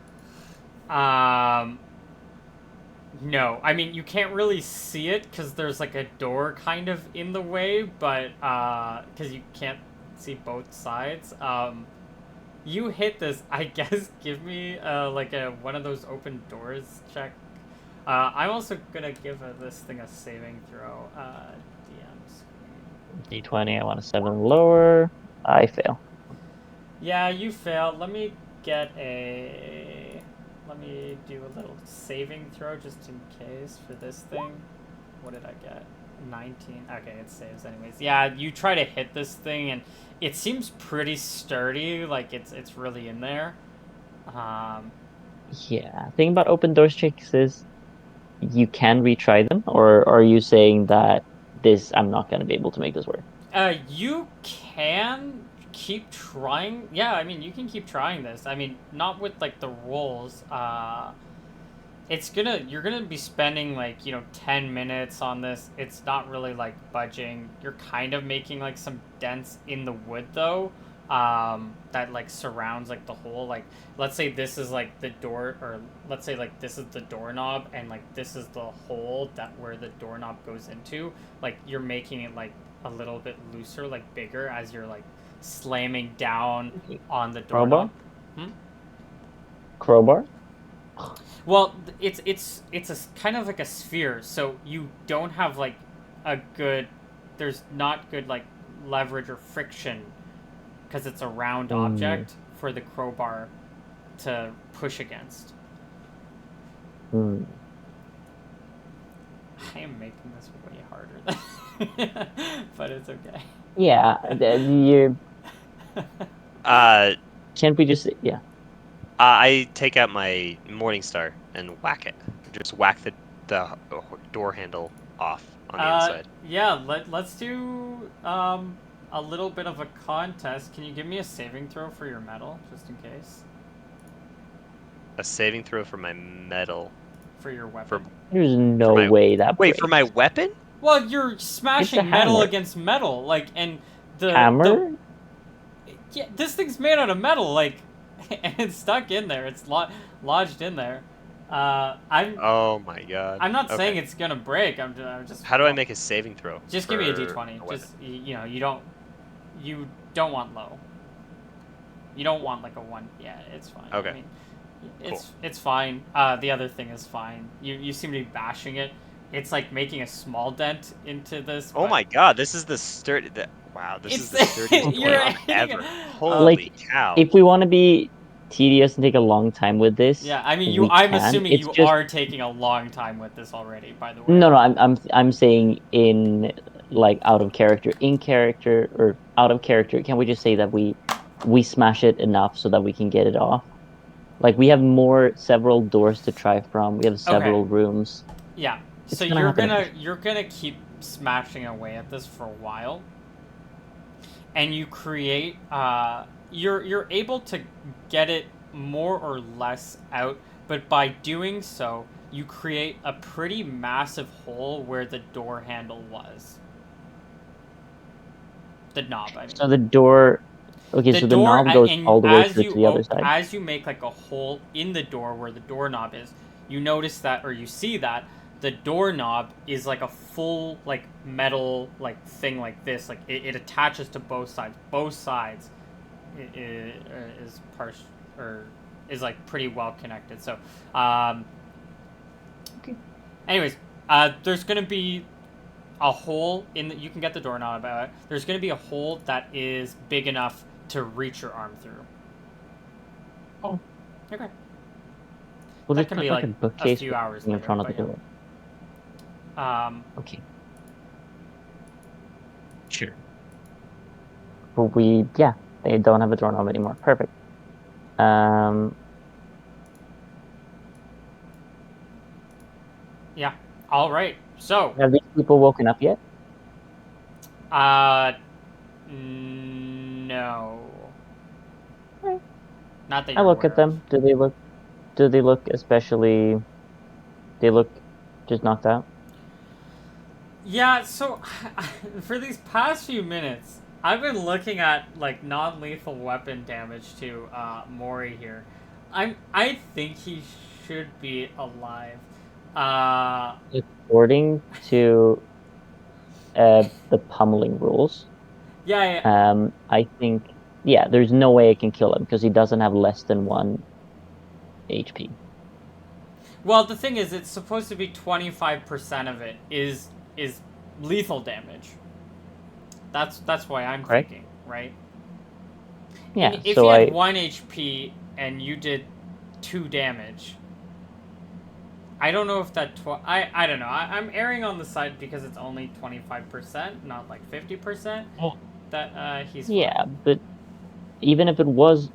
Um. No, I mean you can't really see it because there's like a door kind of in the way, but because you can't see both sides. You hit this. I guess give me like a one of those open doors check. I'm also gonna give this thing a saving throw. DM screen. D20? I want a 7 lower. I fail. Yeah, you failed. Let me get a. Let me do a little saving throw just in case for this thing. What did I get? 19. Okay, it saves anyways. Yeah, you try to hit this thing and it seems pretty sturdy. Like it's really in there. Um, Yeah. Thing about open doors checks is you can retry them, or are you saying that this I'm not gonna be able to make this work? You can keep trying. Yeah, I mean, you can keep trying this. I mean, not with like the rolls. You're gonna be spending like 10 minutes on this. It's not really like budging. You're kind of making like some dents in the wood though. That like surrounds like the hole. Like let's say this is like the door, or let's say like this is the doorknob, and like this is the hole that where the doorknob goes into. Like you're making it like a little bit looser, like bigger as you're like slamming down on the Crowbar? doorknob. Hmm? Crowbar? Well, it's a kind of like a sphere, so you don't have like a good. There's not good like leverage or friction because it's a round Hmm. object for the crowbar to push against. Hmm. I am making this way harder, but it's okay. Yeah, you Uh, can't we just yeah. I take out my Morning Star and whack it. Just whack the door handle off on the inside. Yeah. Let's do a little bit of a contest. Can you give me a saving throw for your metal, just in case, A saving throw for my metal. for your For weapon? There's for no my way that wait for my breaks. weapon. Well, you're It's a smashing metal hammer. against metal, like, and the Hammer? yeah, this thing's made out of metal, like, and it's stuck in there. It's lodged in there. Uh, I'm Oh my god. I'm not saying Okay. it's gonna break. I'm just How do I well, make a saving throw just give me a for d20. a weapon? Just you don't want low. You don't want like a one. Yeah, it's fine. I Okay. mean, Cool. it's fine. The other thing is fine. You seem to be bashing it. It's like making a small dent into this, Oh but my god, this is the sturdy. Wow, this is it's the sturdiest you're doorknob hitting. ever. Uh, Holy Like cow. if we want to be tedious and take a long time with this, yeah, I mean, we I'm can. assuming It's you just are taking a long time with this already. By the way. no, no. I'm saying in like out of character, in character, or out of character. Can we just say that we smash it enough so that we can get it off? Like we have several doors to try from. We have Okay. several rooms. Yeah. It's So gonna you're happen gonna eventually. you're gonna keep smashing away at this for a while, and you create. You're able to get it more or less out, but by doing so, you create a pretty massive hole where the door handle was. The knob, I mean. So the door. Okay, The so the door, knob goes and all the way through to the other side. as you make like a hole in the door where the doorknob is, you notice that, or you see that the doorknob is like a full like metal like thing like this. Like it attaches to both sides. Both sides is part or is like pretty well connected. So, um, Okay. anyways, there's gonna be a hole in the, you can get the doorknob out. There's going to be a hole that is big enough to reach your arm through. Oh. Okay. We'll That just can put be like a like a bookcase few hours in later, front of the but yeah. door. Okay. Sure. But they don't have a doorknob anymore. Perfect. Yeah. All right. So, Have these people woken up yet? uh, no, Eh, not that I you're look at aware of. them. Do they look especially? They look just knocked out. Yeah. So, for these past few minutes, I've been looking at like non-lethal weapon damage to Mori here. I think he should be alive. Uh, According to the pummeling rules, yeah, yeah. I think there's no way I can kill him because he doesn't have less than 1 HP. Well, the thing is, it's supposed to be 25% of it is lethal damage. That's why I'm Correct? thinking, right? And Yeah. if So he had I 1 HP and you did 2 damage, I don't know if that. I don't know. I'm erring on the side because it's only 25%, not like 50%. well, That he's fine. yeah, but even if it was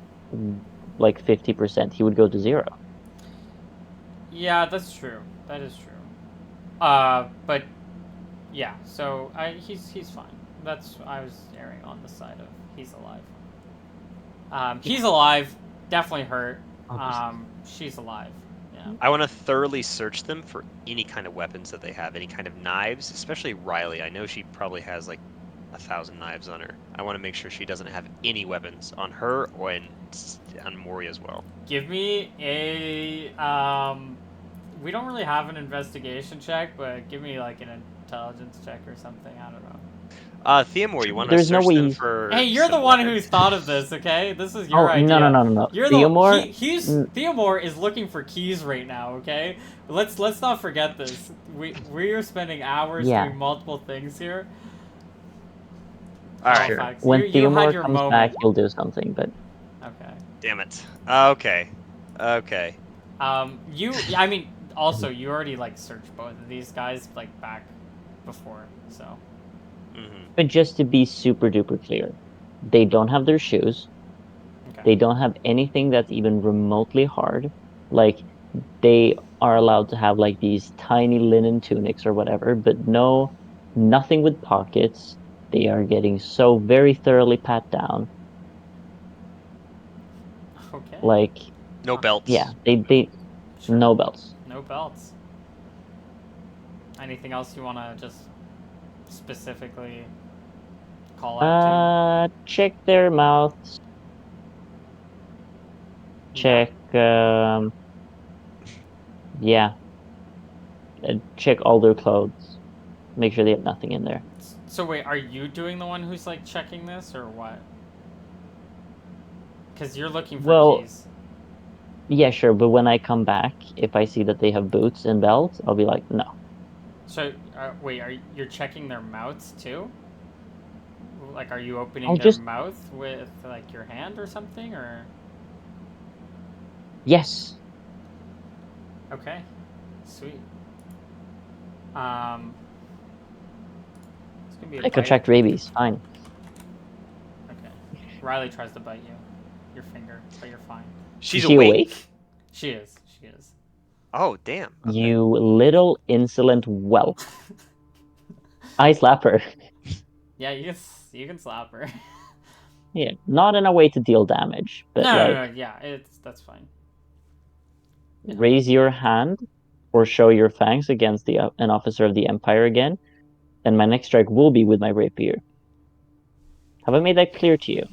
like 50%, he would go to zero. Yeah, that's true. That is true. But yeah. So he's fine. That's I was erring on the side of he's alive. Yeah, He's alive. Definitely hurt. obviously. She's alive. Yeah. I want to thoroughly search them for any kind of weapons that they have, any kind of knives, especially Riley. I know she probably has like 1,000 knives on her. I want to make sure she doesn't have any weapons on her or on Mori as well. Give me a We don't really have an investigation check, but give me like an intelligence check or something. I don't know. Theomore, you want to There's no search way them he's. Hey, for you're the some one who's weapons? thought of this. Okay, this is your Oh, no, no, idea. no, no, no. You're the Theomore. he's Theomore is looking for keys right now. Okay, let's not forget this. We're spending hours Yeah, doing multiple things here. All right, sure. Halifax, When you had Theomore your comes back, moment. he'll do something, but Okay. damn it. Okay, okay. I mean, also, you already, like, searched both of these guys, like, back before, so. Mm-hmm. but just to be super duper clear, they don't have their shoes. Okay. They don't have anything that's even remotely hard. Like they are allowed to have like these tiny linen tunics or whatever, but nothing with pockets. They are getting so very thoroughly pat down. Okay. Like, No yeah, belts. they Sure. no belts. No belts. Anything else you want to just specifically call out to? Check their mouths. Yeah. Check yeah, check all their clothes. Make sure they have nothing in there. So wait, are you doing the one who's, like, checking this, or what? Because you're looking for Well, keys. yeah, sure, but when I come back, if I see that they have boots and belts, I'll be like, no. So, wait, you're checking their mouths, too? Like, are you opening I'll their just mouth with, like, your hand or something, or? yes. Okay. Sweet. Um, it's gonna be a I bite. contract rabies. Fine. Okay. Riley tries to bite you, your finger, but you're fine. Is She's she awake? awake? She is. She is. Oh, damn. Okay. You little insolent whelp. I slap her. Yeah, you can slap her. Yeah, not in a way to deal damage, but No, like no, no. Yeah, that's fine. Yeah. raise your hand or show your fangs against an officer of the Empire again, then my next strike will be with my rapier. Have I made that clear to you?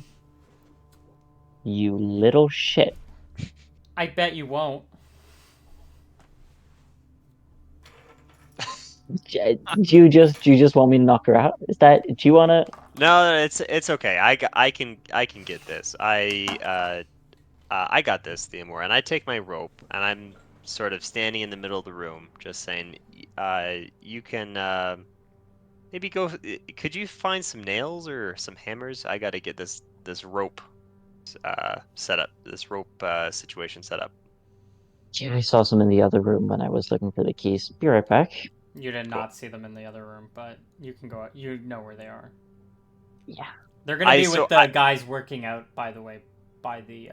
You little shit. I bet you won't. Do you just want me to knock her out? Do you wanna No, it's okay. I can get this. I got this, Theomore, and I take my rope and I'm sort of standing in the middle of the room, just saying, you can maybe go. Could you find some nails or some hammers? I gotta get this rope set up. This rope situation set up. Yeah, I saw some in the other room when I was looking for the keys. Be right back. You did Cool. not see them in the other room, but you can go. You know where they are. Yeah. They're gonna I be so with the guys working out. By the way, by the.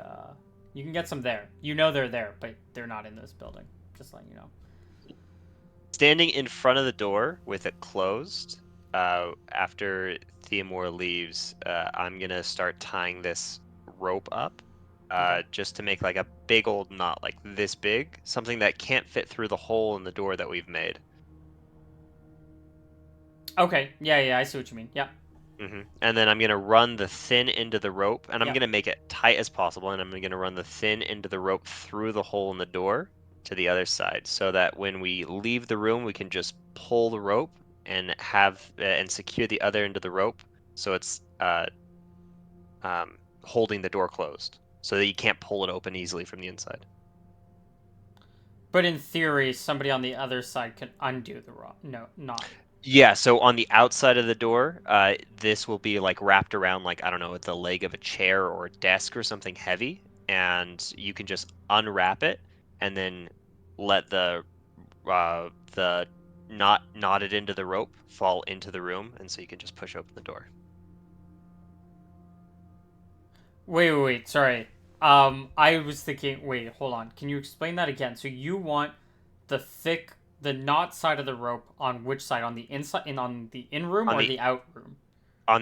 You can get some there. You know they're there, but they're not in this building. Just letting you know. standing in front of the door with it closed. After Theomore leaves, I'm gonna start tying this rope up, Okay. just to make like a big old knot, like this big, something that can't fit through the hole in the door that we've made. Okay. Yeah, yeah. I see what you mean. Yeah. And then I'm gonna run the thin end of the rope, and I'm Yeah. gonna make it tight as possible, and I'm gonna run the thin end of the rope through the hole in the door to the other side, so that when we leave the room, we can just pull the rope and have and secure the other end of the rope, so it's holding the door closed, so that you can't pull it open easily from the inside. But in theory, somebody on the other side can undo the rock. No, not. Yeah, so on the outside of the door, this will be like wrapped around like I don't know, the leg of a chair or a desk or something heavy, and you can just unwrap it and then let the knot knotted into the rope fall into the room, and so you can just push open the door. Wait. Sorry. I was thinking. Wait, hold on. Can you explain that again? So you want the knot side of the rope on which side? On the inside, on the in room On or the the out room?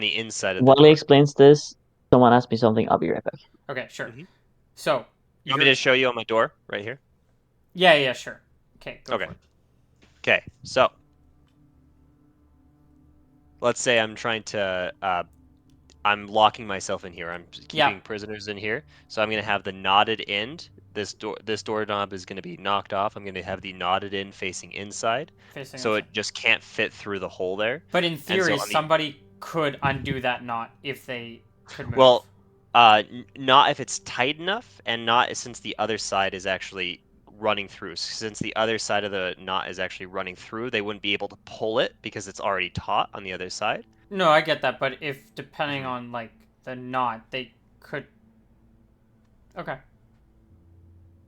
inside of the While he door. explains this, someone asked me something. I'll be right back. Okay, sure. You So want me you're. to show you on my door right here? Yeah, yeah, sure. Okay, go Okay. for it. Okay. So let's say I'm trying to I'm locking myself in here. I'm Yeah, keeping prisoners in here. So I'm going to have the knotted end. This doorknob is going to be knocked off. I'm going to have the knotted end facing inside. facing So inside. it just can't fit through the hole there. But in And so theory, on the somebody could undo that knot if they could move. well, not if it's tight enough, and not since the other side is actually running through. Since the other side of the knot is actually running through, they wouldn't be able to pull it because it's already taut on the other side. No, I get that, but if depending hmm on like the knot, they could. Okay.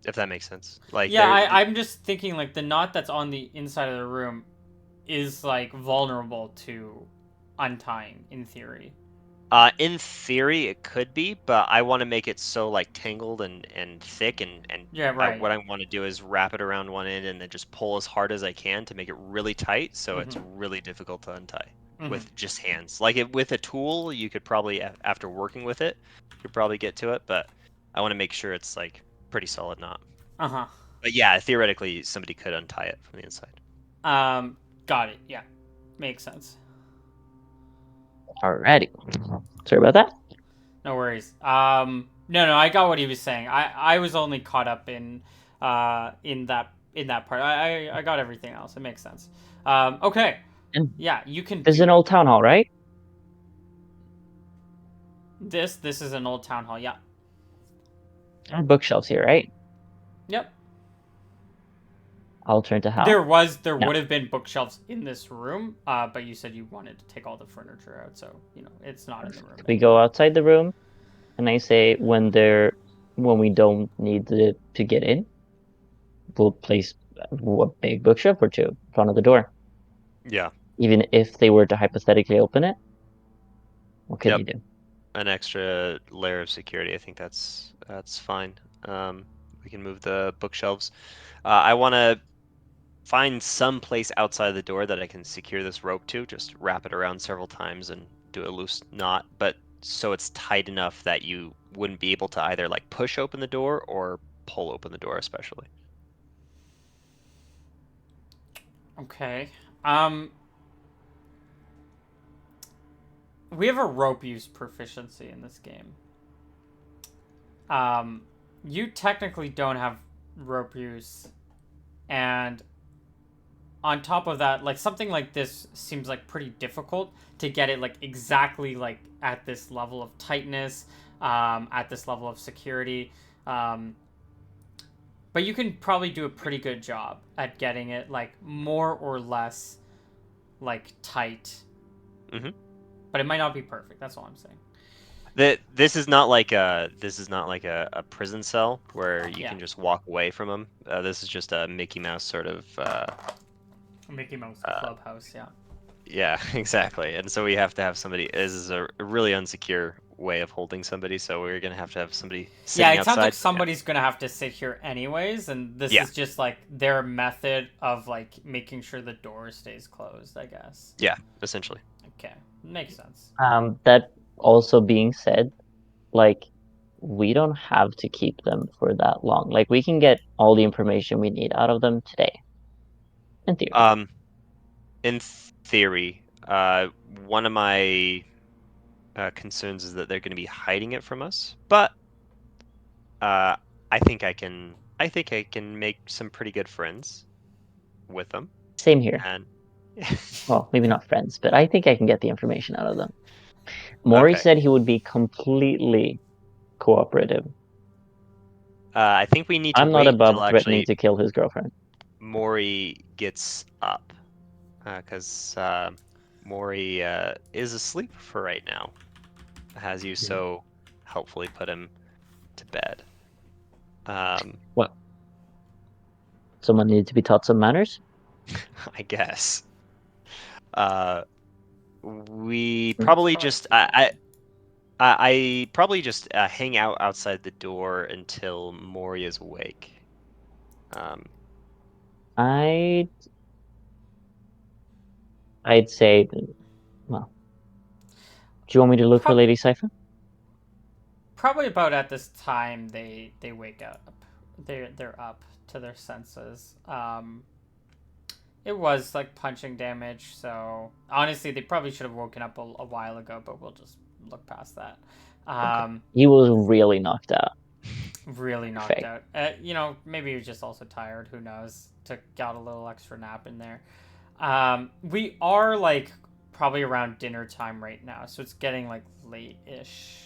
If that makes sense. Like Yeah, they're I'm just thinking like the knot that's on the inside of the room is like vulnerable to untying in theory. In theory, it could be, but I want to make it so like tangled and thick, and Yeah, right. what I want to do is wrap it around one end and then just pull as hard as I can to make it really tight, so it's Mhm. really difficult to untie Mhm. with just hands. Like with a tool, you could probably after working with it, you could probably get to it, but I want to make sure it's like pretty solid knot. Uh huh. But yeah, theoretically, somebody could untie it from the inside. Um. Got it. Yeah. Makes sense. Alrighty. Sorry about that. No worries. No. I got what he was saying. I was only caught up in that part. I got everything else. It makes sense. Okay. And Yeah, you can this is do an old town hall, right? this. This is an old town hall. Yeah. And bookshelves here, right? Yep. I'll turn to Hal. There Now, would have been bookshelves in this room, but you said you wanted to take all the furniture out, so it's not in the room we anymore. go outside the room, and I say when we don't need to get in, we'll place a big bookshelf or two in front of the door. Yeah. Even if they were to hypothetically open it, what can Yep. they do? An extra layer of security. I think that's fine. Um, we can move the bookshelves. I want to find some place outside the door that I can secure this rope to. Just wrap it around several times and do a loose knot, but so it's tight enough that you wouldn't be able to either like push open the door or pull open the door, especially. Okay. Um, we have a rope use proficiency in this game. Um, you technically don't have rope use, and on top of that, like something like this seems like pretty difficult to get it like exactly like at this level of tightness, at this level of security. Um, but you can probably do a pretty good job at getting it like more or less like tight Mhm. But it might not be perfect. That's all I'm saying. This is not like a prison cell where you Yeah. can just walk away from them. This is just a Mickey Mouse sort of. Mickey Mouse Uh, Clubhouse, yeah. yeah, exactly. And so we have to have somebody. This is a really unsecure way of holding somebody, so we're gonna have somebody Yeah, sitting it sounds like outside. Yeah. somebody's gonna have to sit here anyways, and this Yeah. is just like their method of like making sure the door stays closed, I guess. Yeah. Essentially. Okay, makes sense. That also being said, like, we don't have to keep them for that long. Like, we can get all the information we need out of them today. In theory. In theory, one of my concerns is that they're going to be hiding it from us, but uh, I think I can. I think I can make some pretty good friends with them, Same here. and Well, maybe not friends, but I think I can get the information out of them. Maury okay. said he would be completely cooperative. I think we need to I'm not wait above until threatening actually to kill his girlfriend. Maury gets up, because Maury is asleep for right now. As you so helpfully put him to bed. What? Someone needed to be taught some manners? I guess. Uh, we Hmm. probably just I probably just hang out outside the door until Mori is awake. Um, I'd say, well, do you want me to look for Pro- Lady Sypha? Probably about at this time they wake up. They're up to their senses. It was like punching damage, so honestly they probably should have woken up a while ago, but we'll just look past that. Okay. Um, He was really knocked out. really knocked Faye. out. Maybe he was just also tired. Who knows? Got a little extra nap in there. We are like probably around dinner time right now, so it's getting like late-ish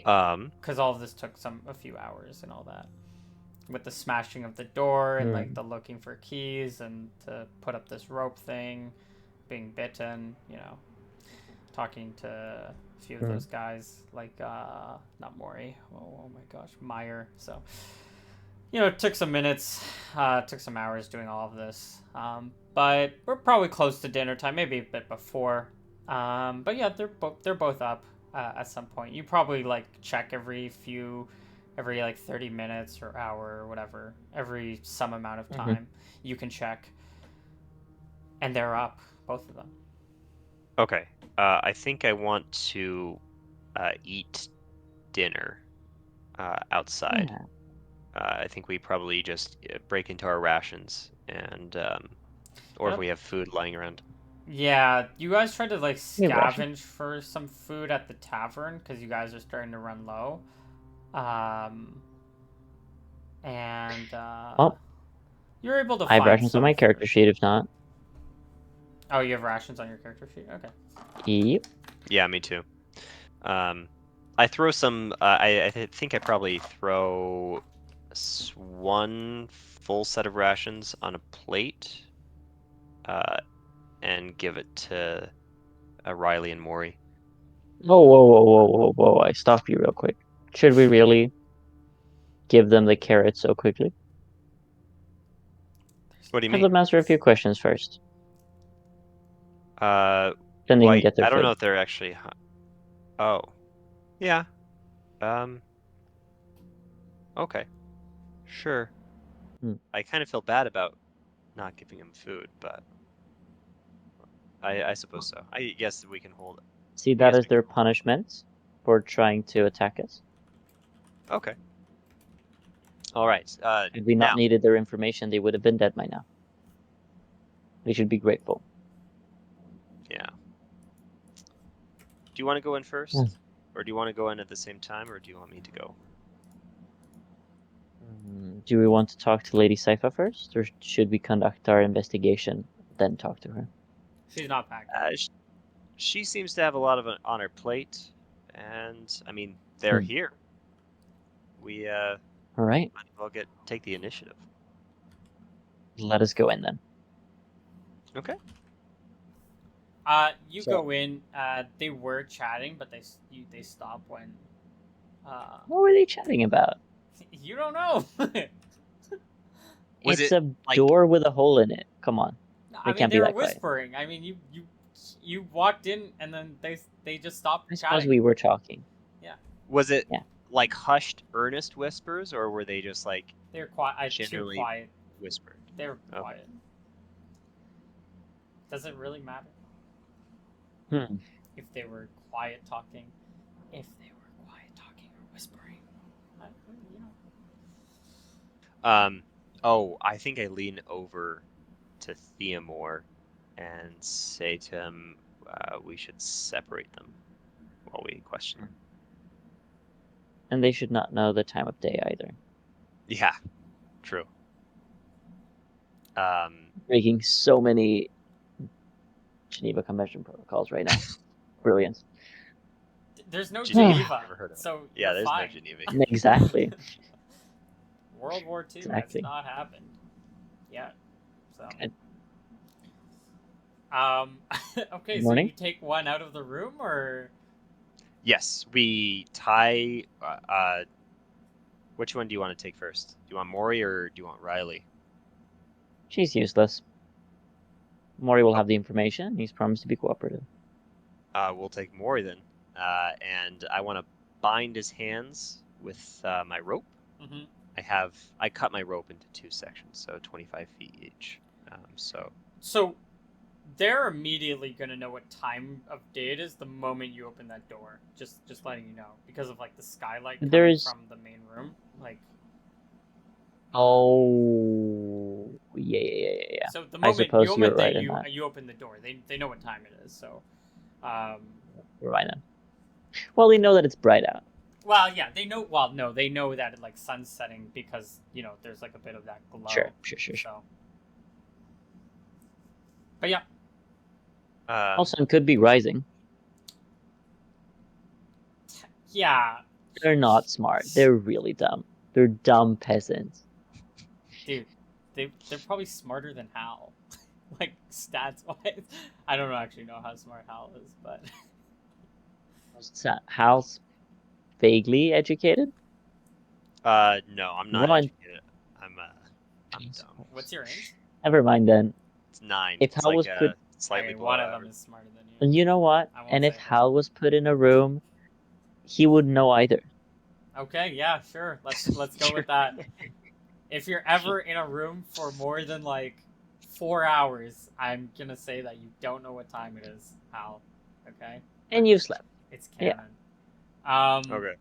um, because all of this took a few hours and all that with the smashing of the door and like Hmm. the looking for keys and to put up this rope thing, being bitten, talking to a few of Hmm. those guys like not Maury. Oh my gosh, Meyer. So it took some minutes, took some hours doing all of this. But we're probably close to dinner time, maybe a bit before. But yeah, they're both up at some point. You probably like check every like 30 minutes or hour or whatever, every some amount of Mhm. time you can check, and they're up, both of them. okay. I think I want to eat dinner outside. Yeah. I think we probably just break into our rations and or if Yep. we have food lying around. Yeah, you guys tried to like We have rations. scavenge for some food at the tavern because you guys are starting to run low. Um, and Well, you're able to I have find rations on some my food. character sheet, if not. Oh, you have rations on your character sheet? Okay. Yep. Yeah, me too. Um, I throw some. Think I probably throw one full set of rations on a plate, uh, and give it to Riley and Maury. Whoa, whoa, whoa, whoa, whoa, whoa. I stop you real quick. Should we really give them the carrot so quickly? What do you Have mean? them answer a few questions first. Then they can Why? get their I don't know food. if they're actually. Oh, yeah. Um, okay, sure. Hmm. I kind of feel bad about not giving him food, but I suppose so. I guess we can hold it. See I that guess as we can their hold it. punishment for trying to attack us. Okay. All right. Had we not Now, needed their information, they would have been dead by now. They should be grateful. yeah. Do you want to go in Hmm. first? Or do you want to go in at the same time, or do you want me to go? Do we want to talk to Lady Sypha first, or should we conduct our investigation, then talk to her? She's not back yet. She seems to have a lot of on her plate, and I mean, they're Hmm. here. We All right, might as well take the initiative. let us go in then. Okay. You So, go in. They were chatting, but they stop when. what were they chatting about? You don't know. Was It's it a like door with a hole in it. Come on, I they mean, can't they be were that quiet. whispering. I mean, you walked in and then they just stopped I suppose chatting. we were talking. Yeah, was it Yeah. like hushed, earnest whispers, or were they just like they're quiet. Too generally quiet. whispered? They're Okay. quiet. Does it really matter Hmm. if they were quiet talking? If they were quiet talking or whispering, I, you know. Um. Oh, I think I lean over to Theomore and say to him, we should separate them while we question them. And they should not know the time of day either. Yeah, true. Um, Breaking so many Geneva Convention protocols right now. Brilliant. There's no Geneva. Geneva, Never heard of it. so Yeah, you're there's no fine. Geneva. Exactly. World War II has Exactly. not happened yet, so. Good Um, okay, so you morning. take one out of the room, or Yes, we tie. Which one do you want to take first? Do you want Maury or do you want Riley? She's useless. Mori will Oh, have the information. He's promised to be cooperative. we'll take Maury then. And I want to bind his hands with my rope. mm-hmm. I cut my rope into two sections, so 25 feet each. So So they're immediately gonna know what time of day it is the moment you open that door. Just letting you know because of like the skylight coming There's from the main room. Like, oh yeah. so the I moment suppose you're right in you that. you open the door, they know what time it is. So, um, You're right then. Well, they know that it's bright out. well, yeah, they know. Well, no, they know that like sun's setting because there's like a bit of that glow. Sure. So, but yeah, um, Also, it could be rising. yeah, They're not smart. They're really dumb. They're dumb peasants. dude, they're probably smarter than Hal, like stats wise. I don't actually know how smart Hal is, but Hal's vaguely educated. no, I'm not Run. educated. I'm dumb. what's your age? Never mind then. It's 9. If It's Hal like was put, slightly Okay, below one of them average. is smarter than you. and you know what? I won't And if say who. Hal was put in a room, he wouldn't know either. Okay, yeah, sure. Let's go with that. If you're ever in a room for more than like 4 hours, I'm gonna say that you don't know what time it is, Hal. Okay, And you slept. it's Yeah. canon. Um. Okay.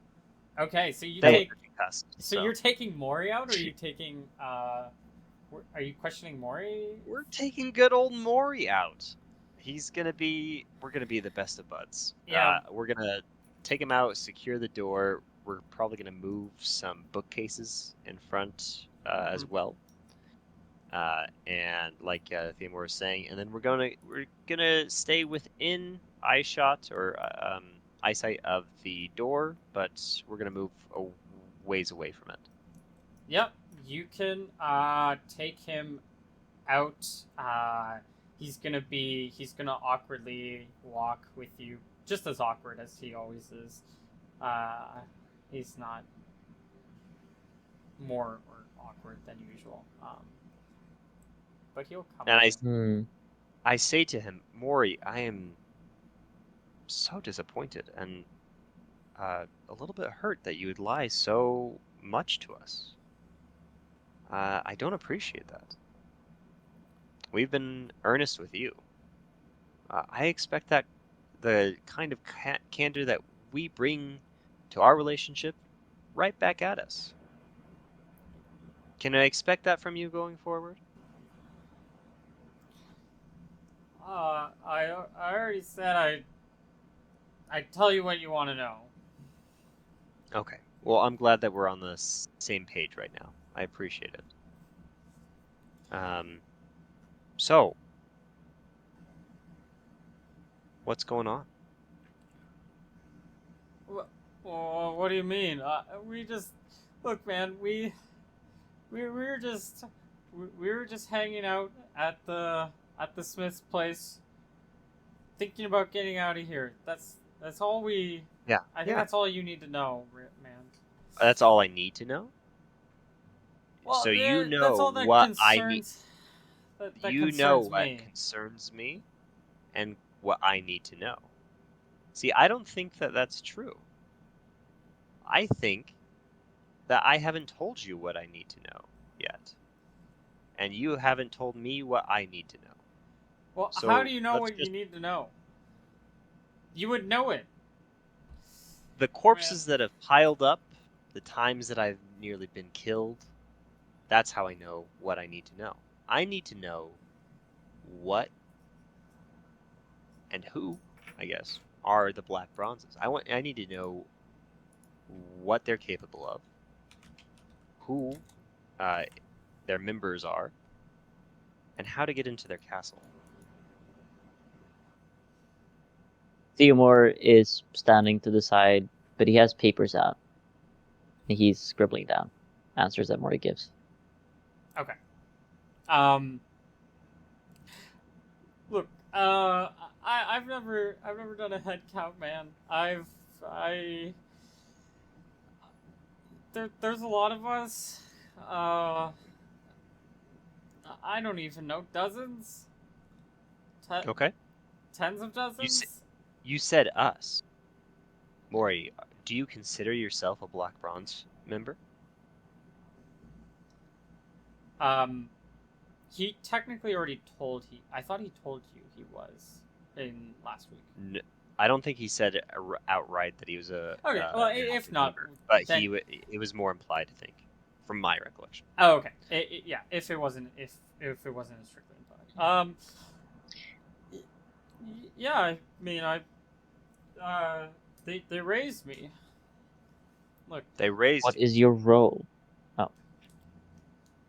Okay, so you That was take. a test. So you're taking Mori out, or are you taking? Are you questioning Mori? We're taking good old Maury out. We're gonna be the best of buds. Yeah. We're gonna take him out, secure the door. We're probably gonna move some bookcases in front as Mhm. well. And like Theodore was saying, and then we're gonna stay within eyeshot or eyesight of the door, but we're gonna move a ways away from it. Yep. You can take him out. He's gonna awkwardly walk with you, just as awkward as he always is. Uh, he's not more or awkward than usual. But he'll come And with you. I say to him, Maury, I am so disappointed and a little bit hurt that you would lie so much to us. I don't appreciate that. We've been earnest with you. I expect that the kind of candor that we bring to our relationship right back at us. Can I expect that from you going forward? I already said I tell you what you want to know. Okay. Well, I'm glad that we're on the same page right now. I appreciate it. Um, so what's going on? What do you mean? We just look, man. We were just we were just hanging out at the Smith's place. thinking about getting out of here. That's all we. Yeah, I think yeah. that's all you need to know, man. That's all I need to know. Well, So you that's know all that what I need. concerns. That You know concerns what me. concerns me and what I need to know. See, I don't think that that's true. I think that I haven't told you what I need to know yet, and you haven't told me what I need to know. Well, how do So you know let's what you just need to know? You would know it, the man. corpses that have piled up, the times that I've nearly been killed, that's how I know what I need to know. I need to know what and who, I guess, are the Black Bronzes. I need to know what they're capable of, who uh, their members are, and how to get into their castle. Theomore is standing to the side, but he has papers out. He's scribbling down answers that Mori gives. Okay. Um. Look. I've never done a head count, man. I. There's a lot of us. Uh. I don't even know. Dozens. Ten, Okay. tens of You s- dozens. you said us. Mori, do you consider yourself a Black Bronze member? Um. He technically already told he. I thought he told you he was in last week. N I don't think he said it outright that he was Okay. Well, an if active not, member, but then it was more implied, I think, from my recollection. oh, okay. Yeah. If it wasn't a strictly implied. Yeah. I mean, uh, they raised me. Look. They raised What you. is your role? Oh,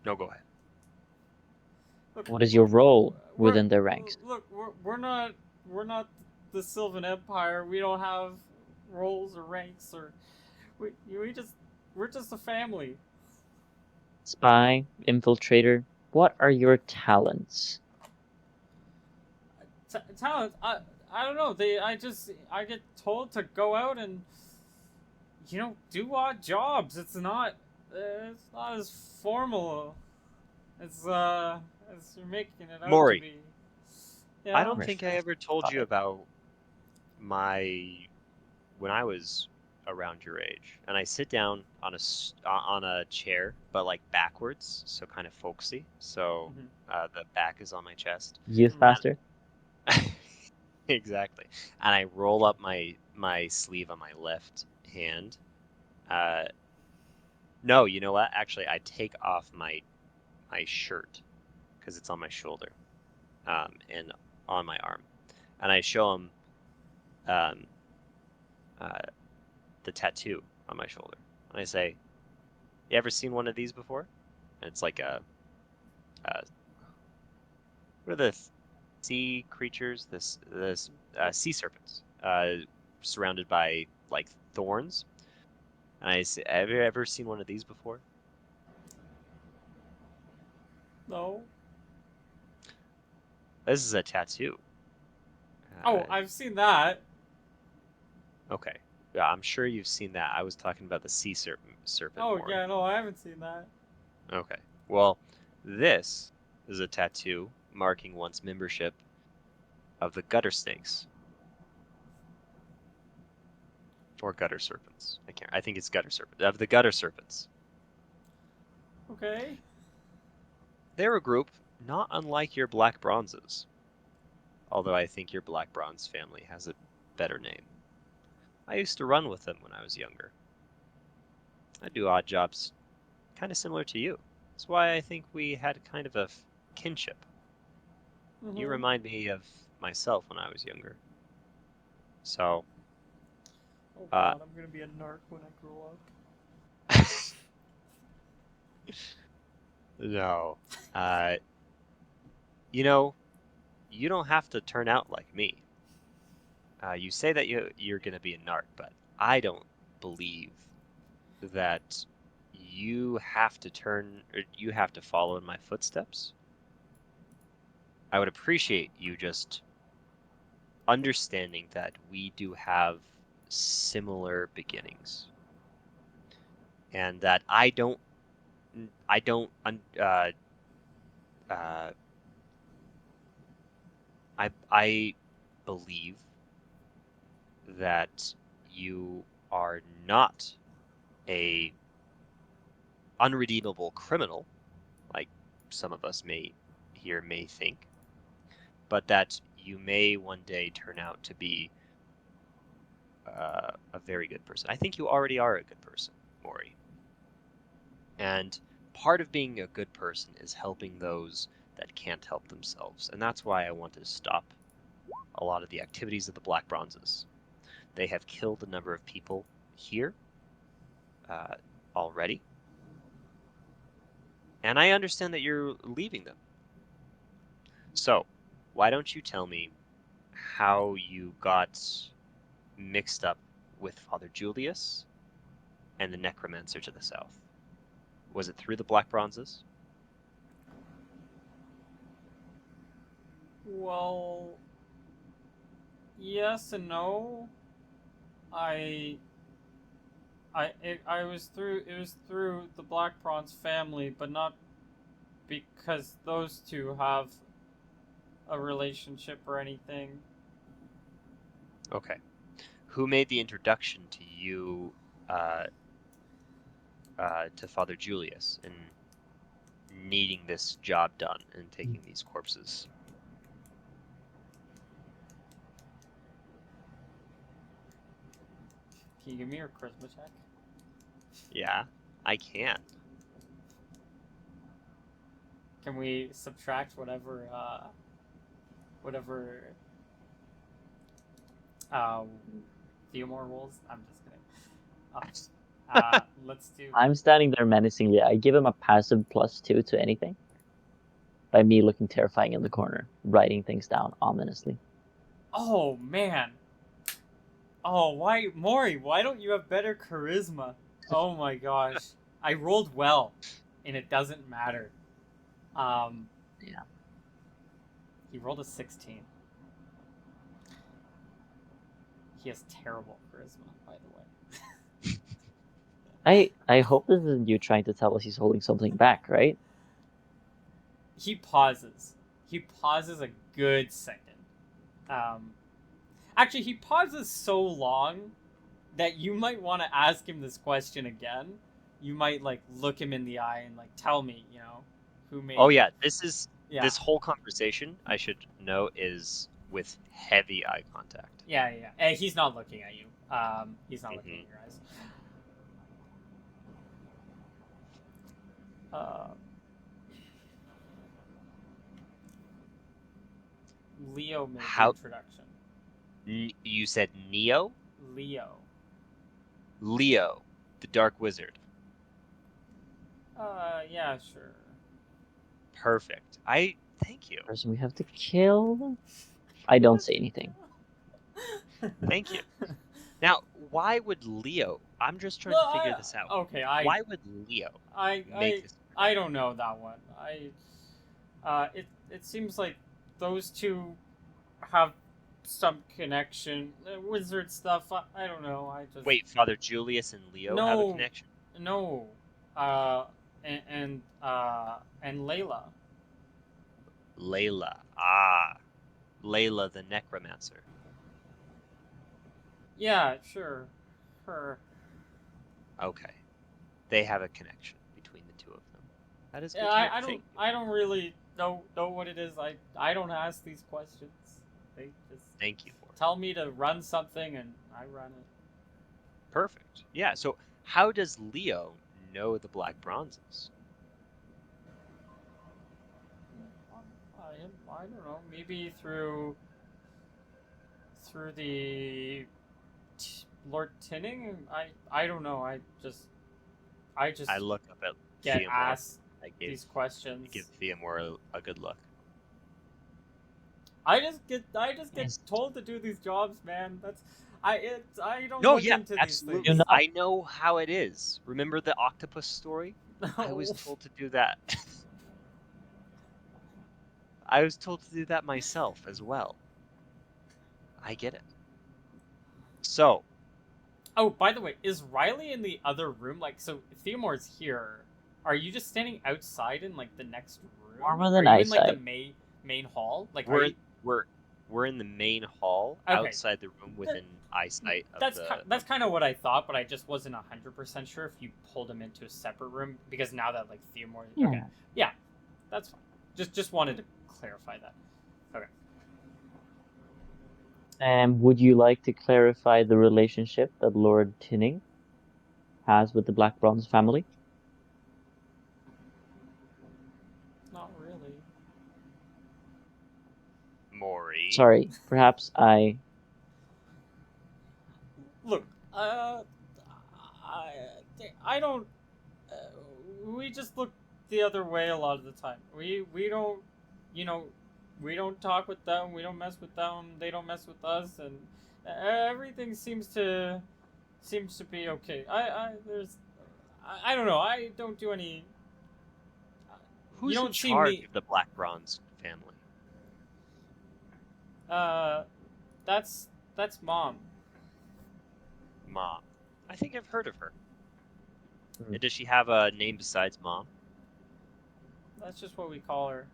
No, go ahead. Look. what is your role We're within the ranks? look. We're not the Sylvan Empire. We don't have roles or ranks or we just we're just a family. Spy, infiltrator. What are your talents? Talent. I don't know. I get told to go out and do odd jobs. It's not as formal as as you're making it out to Maury, be. I Yeah. don't think I Refresh. ever told Got you it. about my when I was around your age, and I sit down on on a chair, but like backwards, so kind of folksy. So Mhm. the back is on my chest, Youth Mhm. faster. and exactly, and I roll up my sleeve on my left hand. Uh, no, you know what? Actually, I take off my shirt because it's on my shoulder, and on my arm, and I show him um, uh, the tattoo on my shoulder, and I say, "You ever seen one of these before?" And it's like a what are the sea creatures? This sea serpents, surrounded by like thorns. And I say, "Have you ever seen one of these before?" No. This is a tattoo. Oh, Uh, I've seen that. okay, yeah, I'm sure you've seen that. I was talking about the serpent, Oh Mori. yeah, no, I haven't seen that. Okay, well, this is a tattoo marking one's membership of the gutter snakes or gutter serpents. I can't. I think it's gutter serpent of the gutter serpents. Okay. They're a group not unlike your black bronzes, although I think your black bronze family has a better name. I used to run with them when I was younger. I do odd jobs kind of similar to you. That's why I think we had kind of a kinship. You Mhm. remind me of myself when I was younger. So, Oh uh, god, I'm gonna be a narc when I grow up. no. Uh, you know, you don't have to turn out like me. You say that you're gonna be a narc, but I don't believe that you have to follow in my footsteps. I would appreciate you just understanding that we do have similar beginnings, and that I believe that you are not a unredeemable criminal, like some of us may think, but that you may one day turn out to be a very good person. I think you already are a good person, Maury. And part of being a good person is helping those that can't help themselves. And that's why I want to stop a lot of the activities of the Black Bronzes. They have killed a number of people here already. And I understand that you're leaving them. So, why don't you tell me how you got mixed up with Father Julius and the necromancer to the south? Was it through the Black Bronzes? Well, yes and no. I I was through it was through the Black Bronze family, but not because those two have a relationship or anything. Okay. Who made the introduction to you to Father Julius and needing this job done and taking these corpses? Can you give me your charisma check? Yeah, I can. Can we subtract whatever uh Theomore rolls? I'm just kidding. Let's do. I'm standing there menacingly. I give him a passive +2 to anything by me looking terrifying in the corner, writing things down ominously. Oh man. Oh, why, Maury? Why don't you have better charisma? Oh my gosh, I rolled well, and it doesn't matter. Um, Yeah. he rolled a 16. He has terrible charisma, by the way. I hope this isn't you trying to tell us he's holding something back, right? He pauses. He pauses a good second. Um, Actually, he pauses so long that you might want to ask him this question again. You might like look him in the eye and like tell me, who made. Oh yeah, Yeah, this whole conversation, I should know, is with heavy eye contact. yeah. And he's not looking at you. He's not looking Mm-hmm. in your eyes. Uh, Leo made the How introduction. you said Neo? Leo. Leo, the Dark Wizard. Yeah, sure. Perfect. I thank you. Person we have to kill. I don't say anything. Thank you. Now, why would Leo? I'm just No, trying to figure this out. okay. Why would Leo I, make I, this I introduction? don't know that one. It seems like those two have some connection. Wizard stuff. I don't know. I just Wait, Father Julius and Leo have a no, connection? no. Uh, and Layla. Layla. Ah, Layla the Necromancer. Yeah, sure, her. Okay. They have a connection between the two of them. That is Yeah, good to hear. Thank you. I don't really know what it is. I don't ask these questions. They just Thank you, Maury. tell me to run something and I run it. Perfect. Yeah, so how does Leo know the Black Bronzes? I don't know. Maybe through the Lord Tinning. I don't know. I just I look up at get Theomore. asked I these give questions. Theomore a good look. I just get Yes. told to do these jobs, man. I don't No, look yeah, into these absolutely. things. I know how it is. Remember the octopus story? I was No. told to do that. I was told to do that myself as well. I get it. So, Oh, by the way, is Riley in the other room? Like, so Theomore's here. Are you just standing outside in like the next room? More Are than you in like the eyesight. main hall? Like, are we're you we're in the main hall, okay? outside the room That, within eyesight of that's the that's kind of what I thought, but I just wasn't 100% sure if you pulled him into a separate room because now that like Theomore, okay, Yeah. yeah, that's fine. Just wanted to clarify that. Okay. And would you like to clarify the relationship that Lord Tinning has with the Black Bronze family? Not really. Maury. Sorry, perhaps I. Look, I I don't. Uh, we just look the other way a lot of the time. We don't, you know, we don't talk with them. We don't mess with them. They don't mess with us, and everything seems to be okay. I don't know. I don't do any. You Who's in don't see charge me. of the Black Bronze family? Uh, that's mom. Mom. I think I've heard of her. Hmm. And does she have a name besides Mom? That's just what we call her.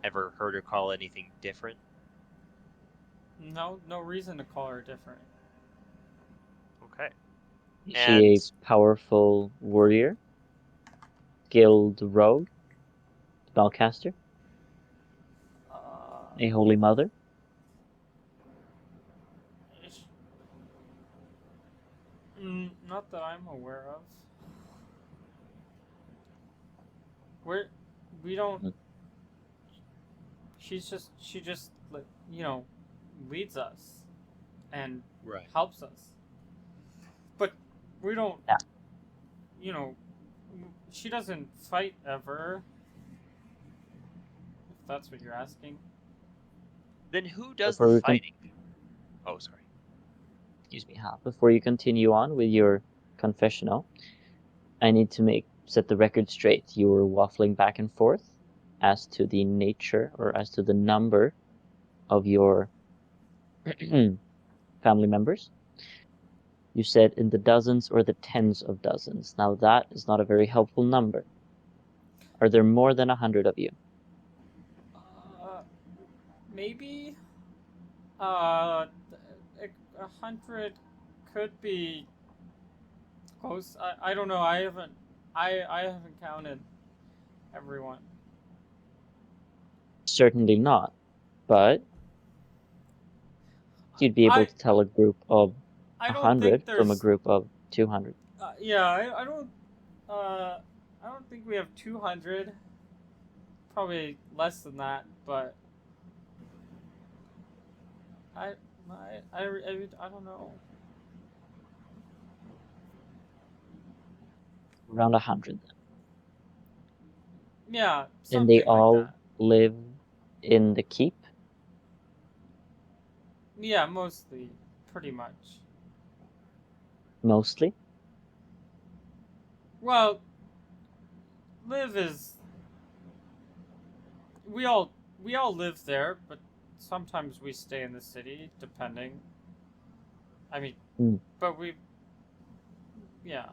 Ever heard her call anything different? No, no reason to call her different. Okay. Is she And a powerful warrior, skilled rogue, spellcaster, Uh, a holy mother? not that I'm aware of. We're we don't. Mm. She just you know leads us and right. helps us, but we don't. Yeah. You know, she doesn't fight ever. If that's what you're asking. Then who does the Before we can, fighting? Oh, sorry. excuse me, before you continue on with your confessional, I need to set the record straight. You were waffling back and forth as to the nature or as to the number of your family members. You said in the dozens or the tens of dozens. Now that is not a very helpful number. Are there more than 100 of you? Uh, maybe. Uh, 100 could be close. I don't know. I haven't counted everyone. Certainly not. But you'd be able I to tell a group of I don't think 100 from a there's. group of 200. Yeah, I don't. Uh, I don't think we have 200. Probably less than that, but I I don't know. Around 100. Yeah, And they something like all that. live in the keep, Yeah, mostly, pretty much. mostly. Well, live is we all we all live there, but sometimes we stay in the city, depending. I mean, Mm. but we yeah.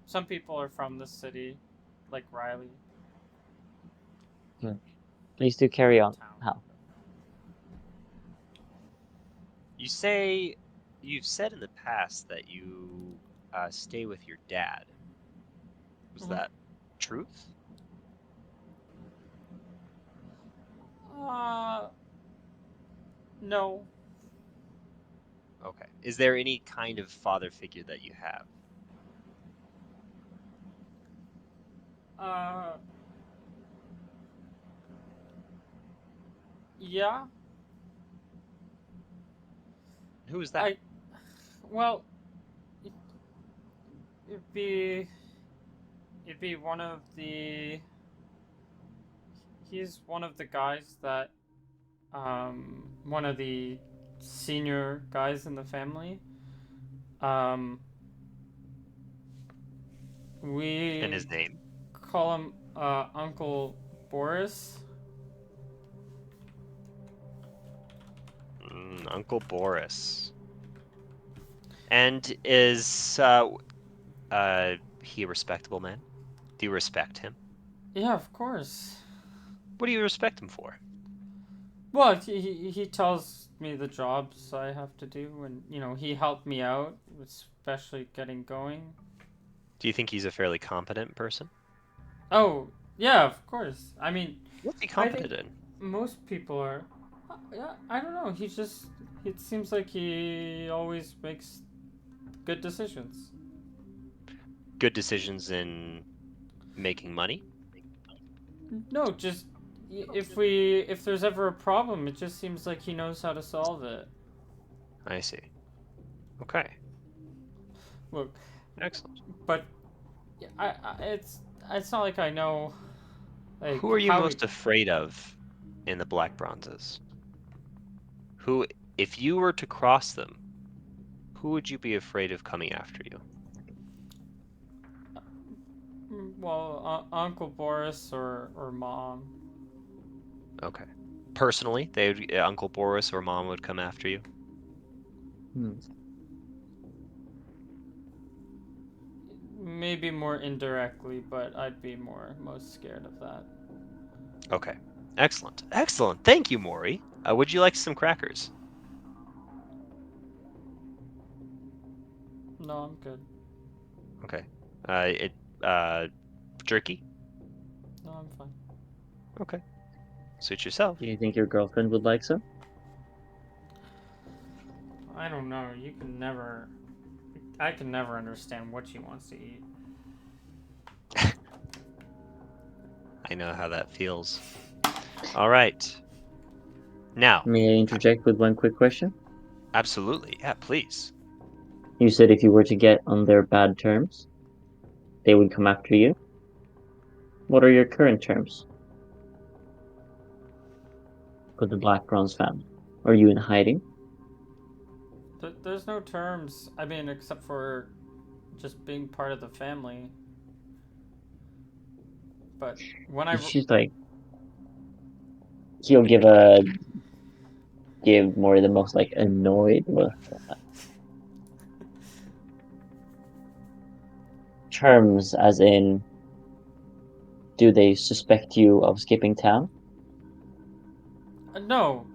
Some people are from the city, like Riley, Mm. Please do carry or on. town. How? You say you've said in the past that you stay with your dad. Was Mm-hmm. that truth? Uh, no. Okay. Is there any kind of father figure that you have? Uh, yeah. Who is that? I well, it, it'd be it'd be one of the. He's one of the guys that one of the senior guys in the family. Um, And we his name? call him Uncle Boris. Uncle Boris. And is he a respectable man? Do you respect him? Yeah, of course. What do you respect him for? Well, he tells me the jobs I have to do, and he helped me out, especially getting going. Do you think he's a fairly competent person? Oh, yeah, of course. I mean, What's he I think competent in? most people are. Yeah, I don't know. It seems like he always makes good decisions. Good decisions in making money? No, just if there's ever a problem, it just seems like he knows how to solve it. I see. Okay. Look, Excellent. but it's not like I know Who like are you how he. most afraid of in the Black Bronzes? Who, if you were to cross them, who would you be afraid of coming after you? Well, Uncle Boris or Mom. Okay. Personally, Uncle Boris or Mom would come after you. Hmm. Maybe more indirectly, but I'd be most scared of that. Okay. Excellent. Excellent. Thank you, Maury. Would you like some crackers? No, I'm good. Okay. It jerky? No, I'm fine. Okay. Suit yourself. Do you think your girlfriend would like some? I don't know. I can never understand what she wants to eat. I know how that feels. All right. Now, May I interject with one quick question? absolutely. Yeah, please. You said if you were to get on their bad terms, they would come after you. What are your current terms with the Black Bronze family? Are you in hiding? There's no terms. I mean, except for just being part of the family. But when I She's like, he'll give more the most like annoyed look. Terms as in, do they suspect you of skipping town? no,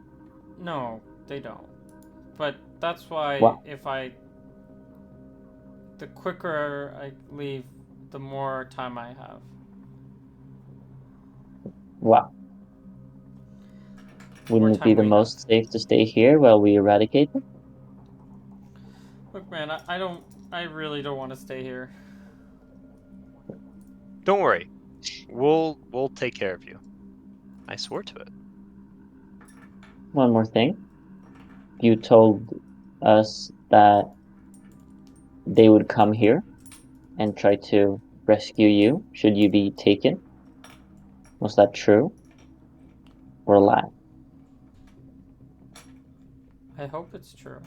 no, they don't. But that's why Wow, if I the quicker I leave, the more time I have. wow. More Wouldn't it be time the we have. most safe to stay here while we eradicate them? Look, man, I really don't want to stay here. Don't worry. We'll take care of you. I swore to it. One more thing. You told us that they would come here and try to rescue you should you be taken. Was that true or a lie? I hope it's true.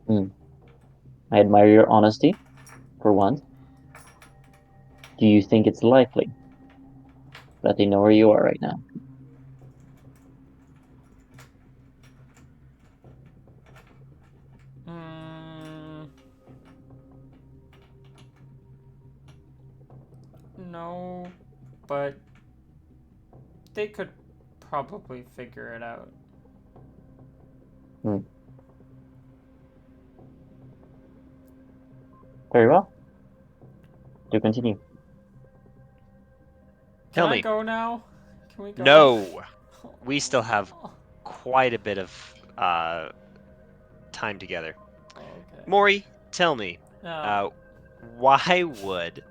Hmm. I admire your honesty, for one. Do you think it's likely that they know where you are right now? Mm, no, but they could probably figure it out. Hmm. Very well. Do continue. Can Tell I me. go now? Can we go? No, we still have quite a bit of time together. Okay. Maury, tell me, Yeah. uh, why would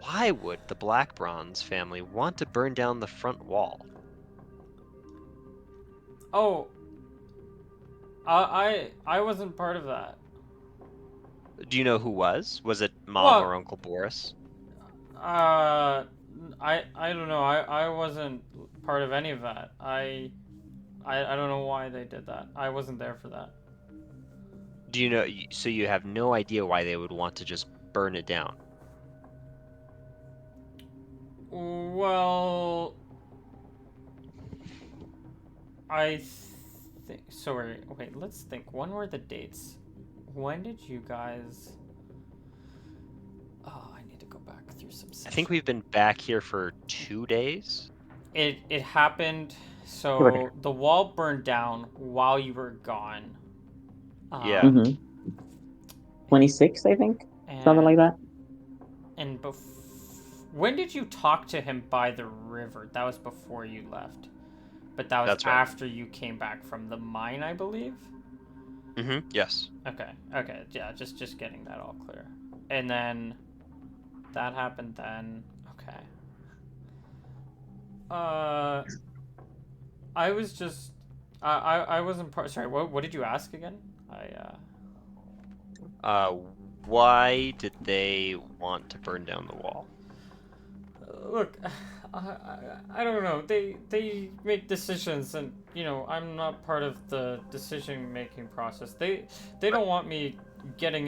why would the Black Bronze family want to burn down the front wall? Oh, I wasn't part of that. Do you know who was? Was it Mom Well, or Uncle Boris? uh, I don't know. I wasn't part of any of that. I don't know why they did that. I wasn't there for that. Do you know? So you have no idea why they would want to just burn it down. Well, I think. Sorry, wait. Let's think. When were the dates? When did you guys? Oh, I need to go back through some I think session. we've been back here for 2 days. It happened. Give or take. So the wall burned down while you were gone. Yeah. Um, Mm-hmm. 26, I think, something like and that. and when did you talk to him by the river? That was before you left, but that was That's right. after you came back from the mine, I believe. Yes. Okay, okay, yeah, just getting that all clear. And then that happened then. Okay. Uh, I was just, I wasn't part. Sorry, what did you ask again? Uh, why did they want to burn down the wall? Look, I don't know. They make decisions, and I'm not part of the decision making process. They Right. don't want me getting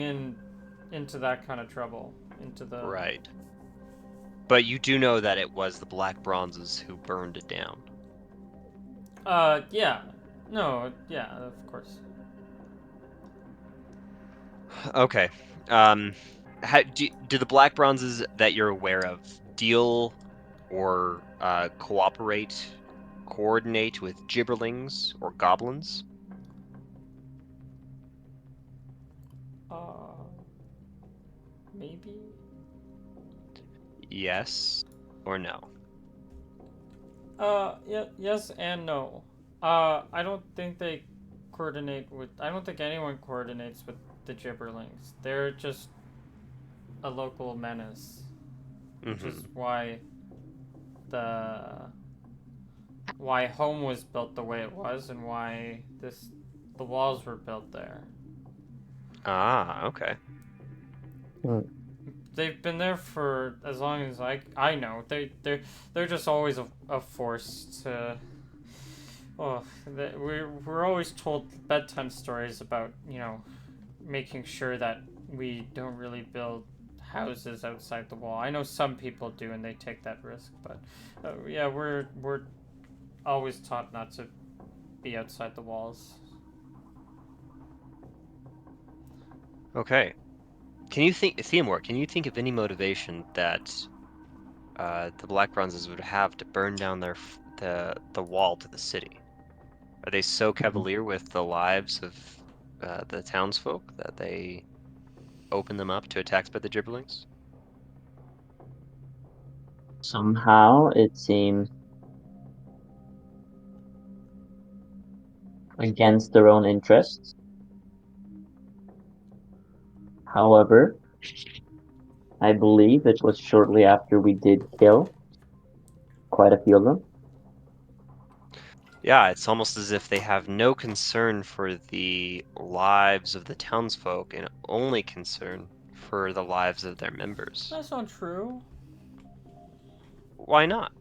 into that kind of trouble, into the. Right. But you do know that it was the Black Bronzes who burned it down. Yeah, no, yeah, of course. Okay. Do the Black Bronzes that you're aware of deal or cooperate, coordinate with gibberlings or goblins? Uh, Maybe. Yes or no? Yeah, yes and no. I don't think they coordinate with. I don't think anyone coordinates with the gibberlings. They're just a local menace, which is Mm-hmm. the why home was built the way it was and why the walls were built there. Ah, okay. Mm. They've been there for as long as I know. They're just always a force to. Oh, we're always told bedtime stories about making sure that we don't really build houses outside the wall. I know some people do and they take that risk, but yeah, we're always taught not to be outside the walls. Okay. Can you think, Theomore, can you think of any motivation that the Black Bronzes would have to burn down the wall to the city? Are they so Mhm. cavalier with the lives of the townsfolk that they open them up to attacks by the Gibberlings? Somehow it seems against their own interests. However, I believe it was shortly after we did kill quite a few of them. Yeah, it's almost as if they have no concern for the lives of the townsfolk and only concern for the lives of their members. That's not true. Why not?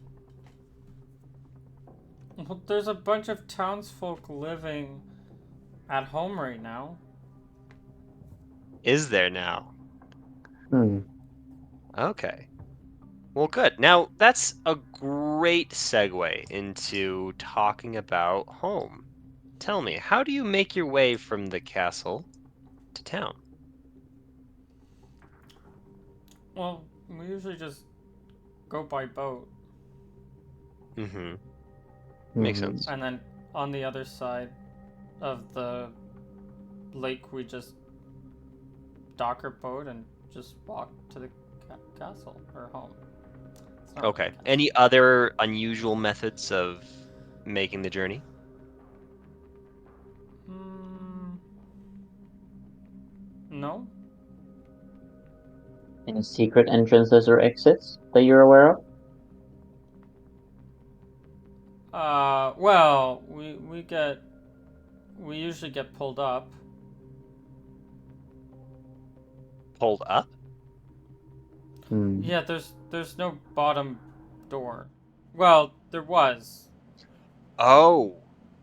Well, there's a bunch of townsfolk living at home right now. Is there now? Hmm. Okay. Well, good. Now, that's a great segue into talking about home. Tell me, how do you make your way from the castle to town? Well, we usually just go by boat, Mm-hmm. Makes Hmm. sense. and then on the other side of the lake, we just dock our boat and just walk to the castle or home. It's not really Okay. a castle. Any other unusual methods of making the journey? Hmm. No. Any secret entrances or exits that you're aware of? Well, we usually get pulled up. Pulled up? Hmm. Yeah, there's no bottom door. Well, there was. Oh,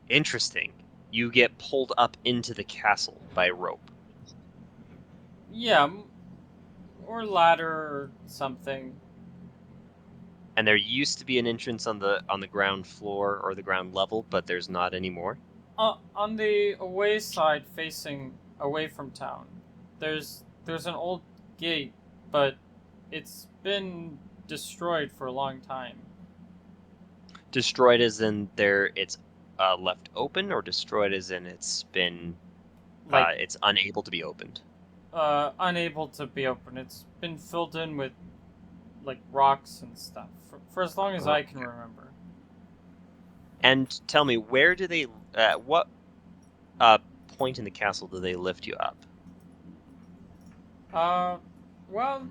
interesting. You get pulled up into the castle by rope. Yeah, or ladder or something. And there used to be an entrance on the ground floor or the ground level, but there's not anymore. On the away side, facing away from town, there's an old gate, but it's been destroyed for a long time. Destroyed as in it's left open, or destroyed as in it's been Like it's unable to be opened. unable to be opened. It's been filled in with like rocks and stuff for as long as I can Okay. remember. And tell me, where do they what point in the castle do they lift you up? Uh, well,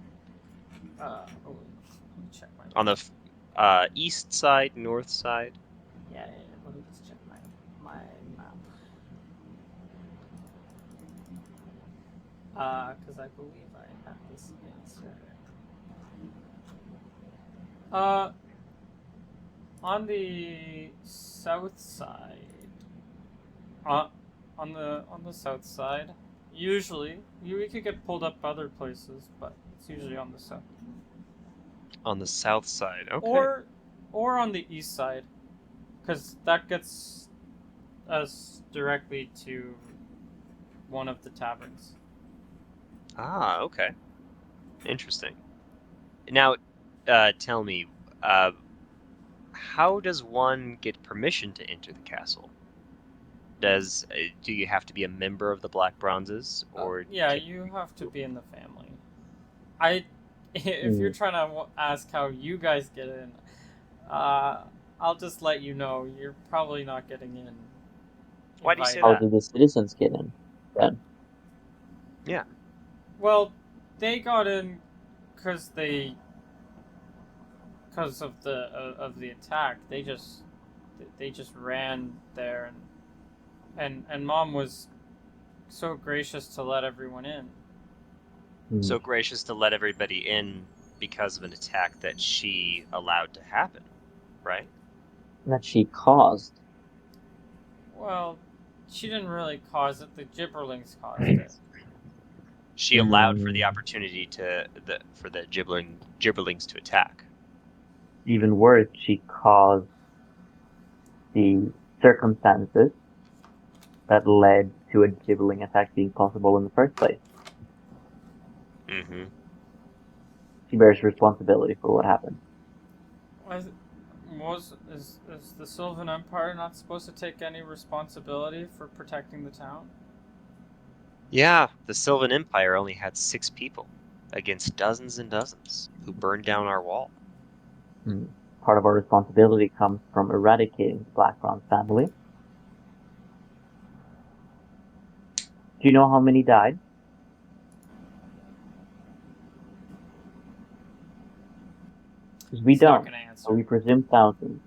oh, let me check my On map. the east side, north side? Yeah, let me just check my map. Because I believe I have this answer. Uh, on the south side. Uh, on the south side. Usually, we could get pulled up other places, but it's usually on the south. On the south side. Okay. Or on the east side, because that gets us directly to one of the taverns. Ah, okay. Interesting. Now, tell me, how does one get permission to enter the castle? Do you have to be a member of the Black Bronzes, or Yeah, can you you? have to be in the family. I, if you're Mm. trying to ask how you guys get in, uh, I'll just let you know you're probably not getting in. Why do you say How Invited. that? do the citizens get in then? Yeah. Well, they got in because of the attack. They just ran there, and mom was so gracious to let everyone in. Mm. So gracious to let everybody in because of an attack that she allowed to happen, right? That she caused. Well, she didn't really cause it. The gibberlings caused it. She allowed for the Mm. opportunity for the gibberlings to attack. Even worse, she caused the circumstances that led to a gibberling attack being possible in the first place. Mm-hmm. She bears responsibility for what happened. Was is the Sylvan Empire not supposed to take any responsibility for protecting the town? Yeah, the Sylvan Empire only had 6 people against dozens and dozens who burned down our wall. Mm. Part of our responsibility comes from eradicating the Black Bronze family. Do you know how many died? Because we He's not don't, gonna so answer. we presume thousands.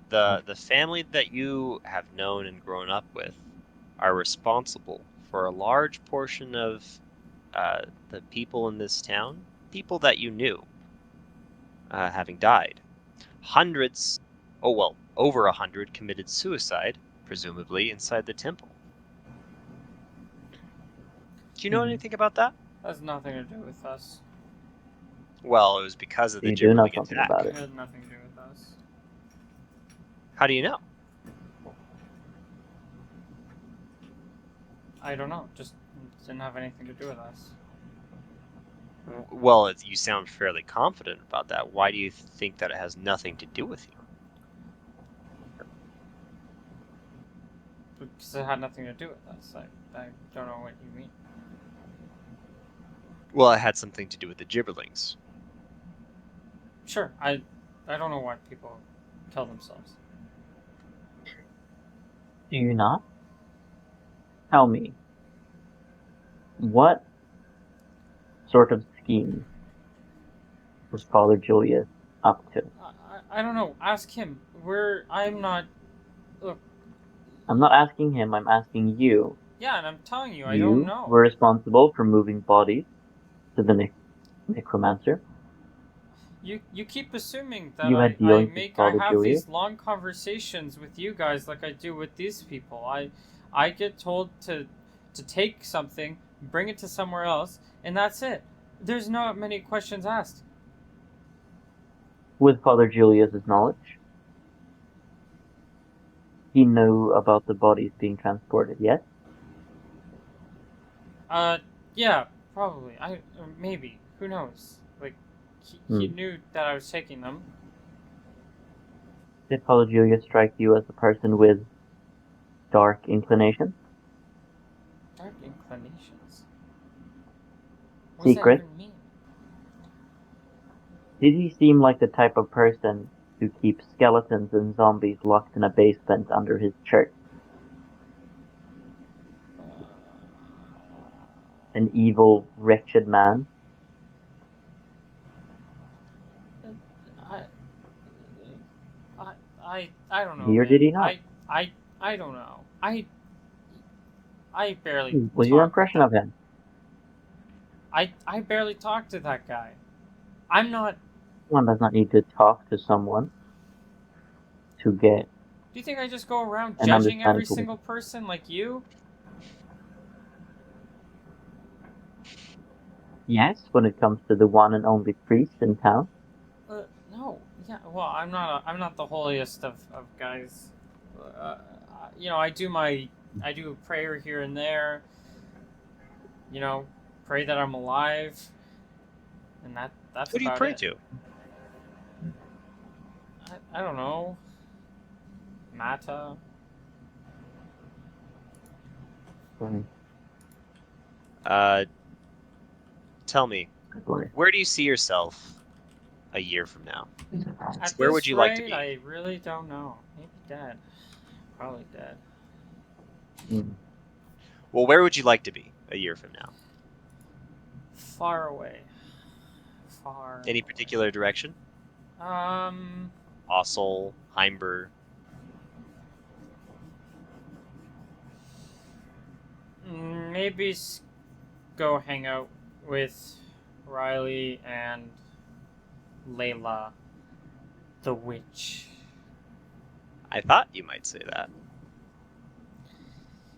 The family that you have known and grown up with are responsible for a large portion of the people in this town, people that you knew, having died. Hundreds, oh well, over 100 committed suicide, presumably inside the temple. Do you know Mm. anything about that? Has nothing to do with us. Well, it was because of So the you do know gibberling something about attack. it. It had nothing to do with us. How do you know? I don't know. Just didn't have anything to do with us. Well, you sound fairly confident about that. Why do you think that it has nothing to do with you? Because it had nothing to do with us. I don't know what you mean. Well, it had something to do with the gibberlings. Sure, I don't know why people kill themselves. Do you not? Tell me, what sort of scheme was Father Julius up to? I don't know. Ask him. I'm not. Look, I'm not asking him, I'm asking you. yeah, and I'm telling you, I don't You know. were responsible for moving bodies to the necromancer. You keep assuming that You had I dealings with make I Father have Julius. these long conversations with you guys like I do with these people. I get told to take something, bring it to somewhere else, and that's it. There's not many questions asked. With Father Julius's knowledge, he knew about the bodies being transported, yes? Yeah, probably. Maybe. Who knows? Like, he Hmm. knew that I was taking them. Did Father Julius strike you as a person with dark inclinations? Dark inclinations. What does that Secret? even mean? Did he seem like the type of person who keeps skeletons and zombies locked in a basement under his church? An evil, wretched man? I, I don't Did know, he or did man. he not? I don't know. I barely Was your talk with impression that. of him? I barely talk to that guy. I'm not. One does not need to talk to someone to get Do you think I just go around an judging understanding every for single person like you? yes, when it comes to the one and only priest in town. No. Yeah. Well, I'm not the holiest of guys. You know, I do a prayer here and there. You know, pray that I'm alive, and that's Who do you about pray it. to? I don't know. Mata. Right. Uh, Tell me, Good Lord. where do you see yourself a year from now? At Where would this you like to rate, be? I really don't know. Maybe dead. Probably dead. Mm. Well, where would you like to be a year from now? Far away. Far Any away. particular direction? Um, Ossel, Heimber. maybe go hang out with Riley and Layla, the witch. I thought you might say that.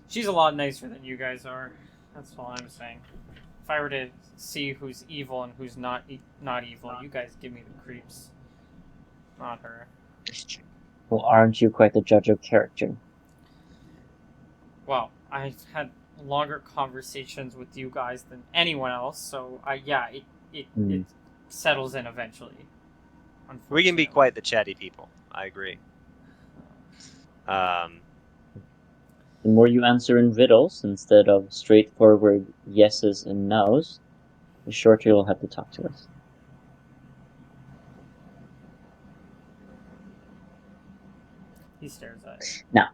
She's a lot nicer than you guys are. That's all I'm saying. If I were to see who's evil and who's not evil, you guys give me the creeps, not her. Well, aren't you quite the judge of character? Well, I've had longer conversations with you guys than anyone else, so yeah, it Mm. settles in eventually. We can be Unfortunately. quite the chatty people. I agree. Um, The more you answer in riddles instead of straightforward yeses and nos, the shorter you'll have to talk to us. He stares at you. Now,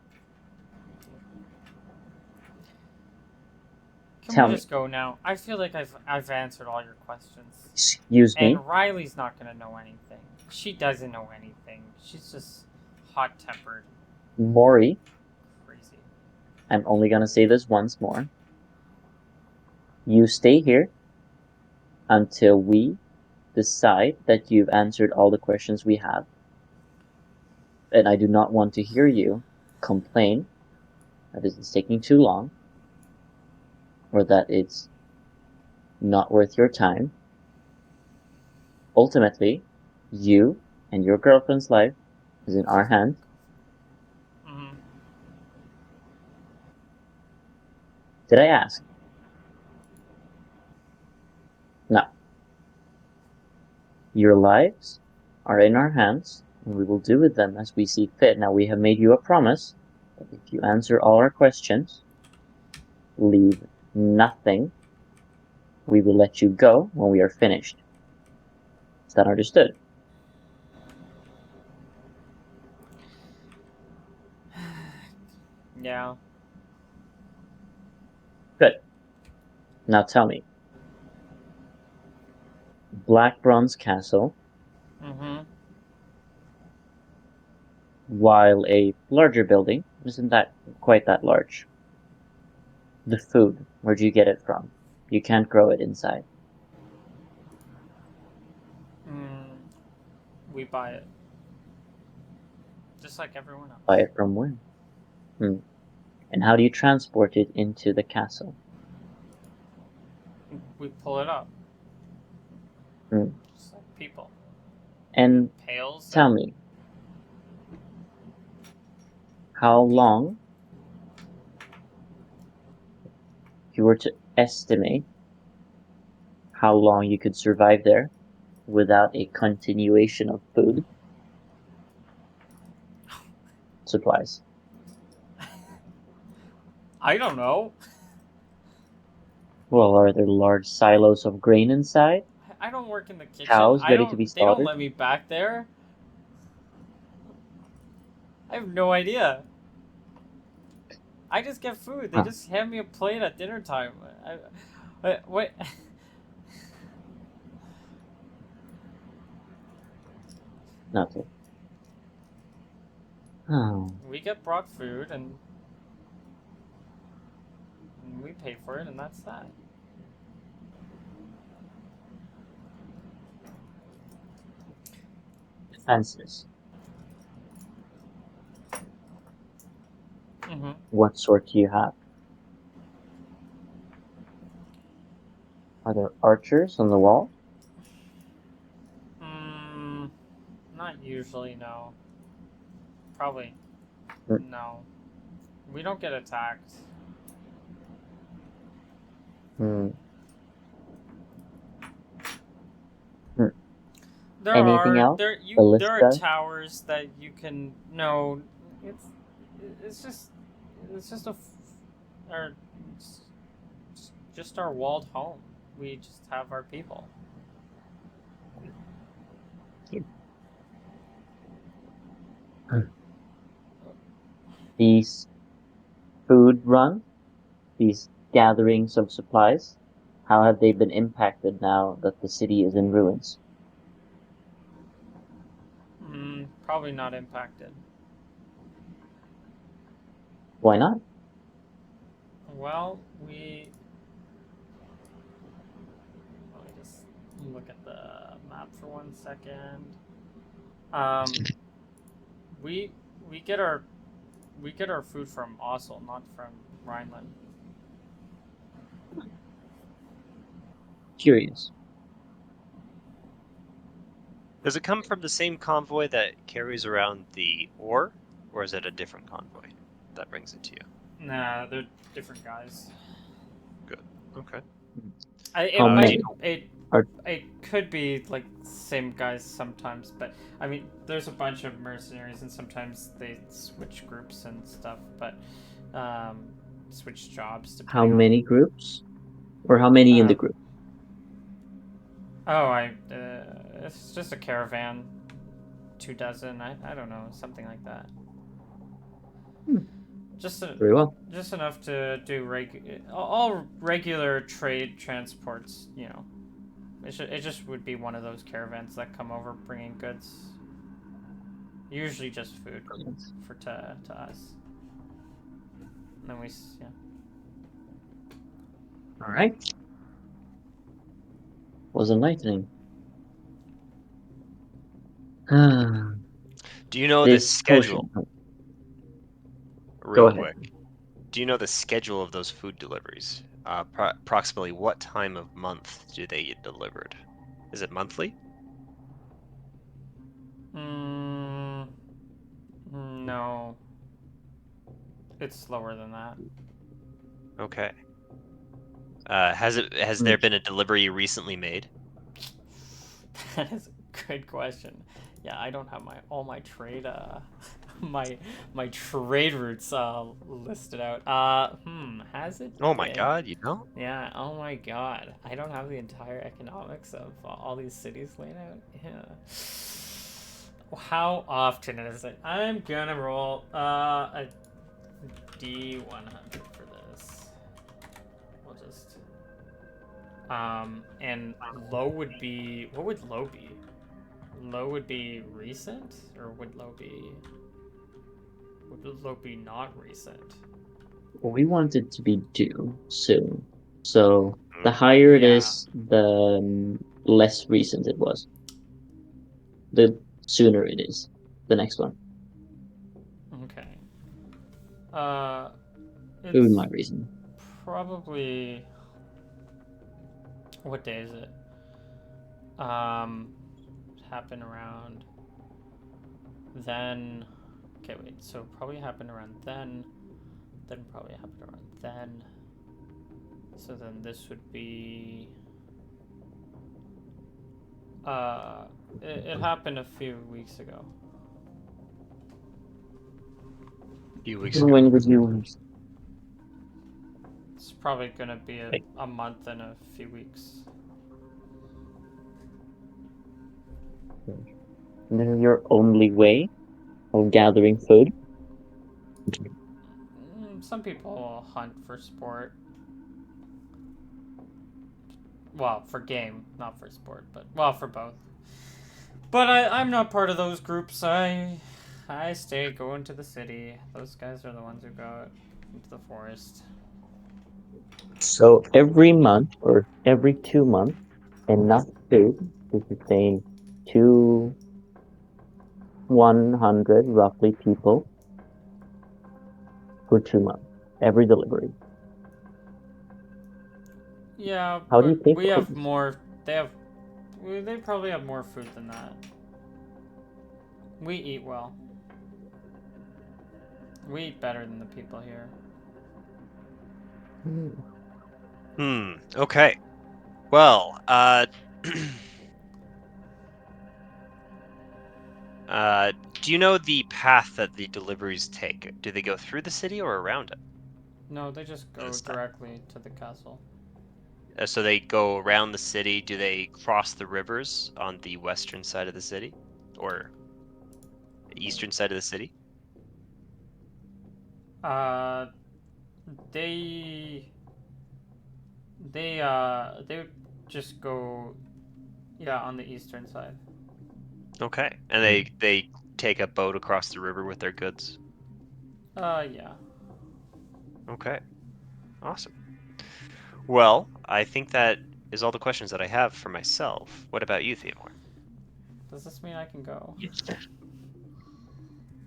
Can we tell me, just go now? I feel like I've answered all your questions. excuse me, And Riley's not gonna know anything. She doesn't know anything. She's just hot tempered, Maury, crazy. I'm only gonna say this once more. You stay here until we decide that you've answered all the questions we have. And I do not want to hear you complain that this is taking too long or that it's not worth your time. Ultimately, you and your girlfriend's life is in our hands. Mm-hmm. Did I ask? No. Your lives are in our hands, and we will do with them as we see fit. Now, we have made you a promise that if you answer all our questions, leave nothing, we will let you go when we are finished. Is that understood? Yeah. Good. Now tell me, Black Bronze Castle, Mm-hmm. while a larger building, isn't that quite that large? The food, where'd you get it from? You can't grow it inside. Mm, we buy it. Just like everyone Buy else. it from where? Hmm. And how do you transport it into the castle? We pull it up. Just like people. And Pails. tell me, how long, if you were to estimate how long you could survive there without a continuation of food supplies? I don't know. Well, are there large silos of grain inside? I don't work in the kitchen. Cows ready to be They don't slaughtered? let me back there. I have no idea. I just get food. They Huh, just hand me a plate at dinner time. Wait. nothing. Oh, We get brought food and we pay for it, and that's that. defenses. Mm-hmm. What sort do you have? Are there archers on the wall? Not usually. No. Probably Hmm, no. We don't get attacked. hmm, hmm. There Anything are else? The there are does? towers that you can no. It's it's just it's just a or it's just our walled home. We just have our people. These food runs, these gatherings of supplies, how have they been impacted now that the city is in ruins? Probably not impacted. Why not? Well, we let me just look at the map for 1 second. Um, we we get our we get our food from Oslo, not from Rhineland. Curious. Does it come from the same convoy that carries around the ore, or is it a different convoy that brings it to you? Nah, they're different guys. Good. Okay. How It Do you might many know? are it could be like same guys sometimes, but I mean, there's a bunch of mercenaries, and sometimes they switch groups and stuff, but um, switch jobs how depending on. many groups? Or how many in the Uh, group? it's just a caravan, 2 dozen. I don't know, something like that. Hmm, Just a, very well. just enough to do all regular trade transports. It just would be one of those caravans that come over bringing goods. Usually just food Brilliant. for to us. And then yeah. All right. Was enlightening. Do you know the This schedule, potion. Oh, go real ahead. quick? Do you know the schedule of those food deliveries? Approximately what time of month do they get delivered? Is it monthly? Mm, no, it's slower than that. Okay. Has Hmm, there been a delivery recently made? That is a good question. Yeah, I don't have my trade my my trade routes listed out. Has it Oh my been? God, you know? Yeah, oh my god. I don't have the entire economics of all these cities laid out. Yeah. How often is it? I'm gonna roll a D100 for this. We'll just and low would be, what would low be? Low would be recent, or would low be not recent? we want it to be due soon. So the Mm, higher it Yeah. is, the less recent it was. The sooner it is. The next one. Okay. Uh, It would be it's my reason. probably, what day is it? Um, happen around then. Okay, wait. So probably happened around then. Then probably happened around then. So then this would be. It happened a few weeks ago. A few weeks ago. When would you? It's probably gonna be Like, a month and a few weeks. this is your only way of gathering food? Some people hunt for sport. Well, for game, not for sport, but well, for both. But I'm not part of those groups. I stay going to the city. Those guys are the ones who go into the forest. So every month or every 2 months, enough food to sustain 100 roughly people for 2 months. Every delivery. Yeah, How do you but pay we for have this? more. They have. They probably have more food than that. We eat well. We eat better than the people here. Okay. Well, do you know the path that the deliveries take? Do they go through the city or around it No, they just go this time? directly to the castle. So they go around the city. Do they cross the rivers on the western side of the city or eastern side of the city? Uh, they they would just go, yeah, on the eastern side. Okay. And they take a boat across the river with their goods. Yeah. Okay. Awesome. Well, I think that is all the questions that I have for myself. What about you, Theodore? Does this mean I can go? Yes.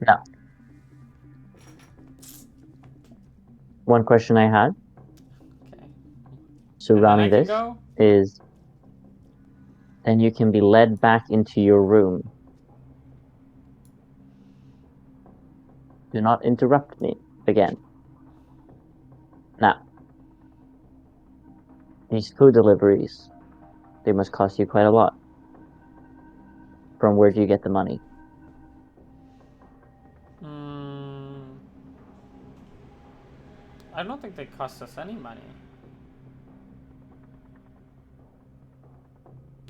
Now, one question I had Okay. And then I surrounding can this go? is then you can be led back into your room. Do not interrupt me again. Now, these food deliveries, they must cost you quite a lot. From where do you get the money? Mm, I don't think they cost us any money.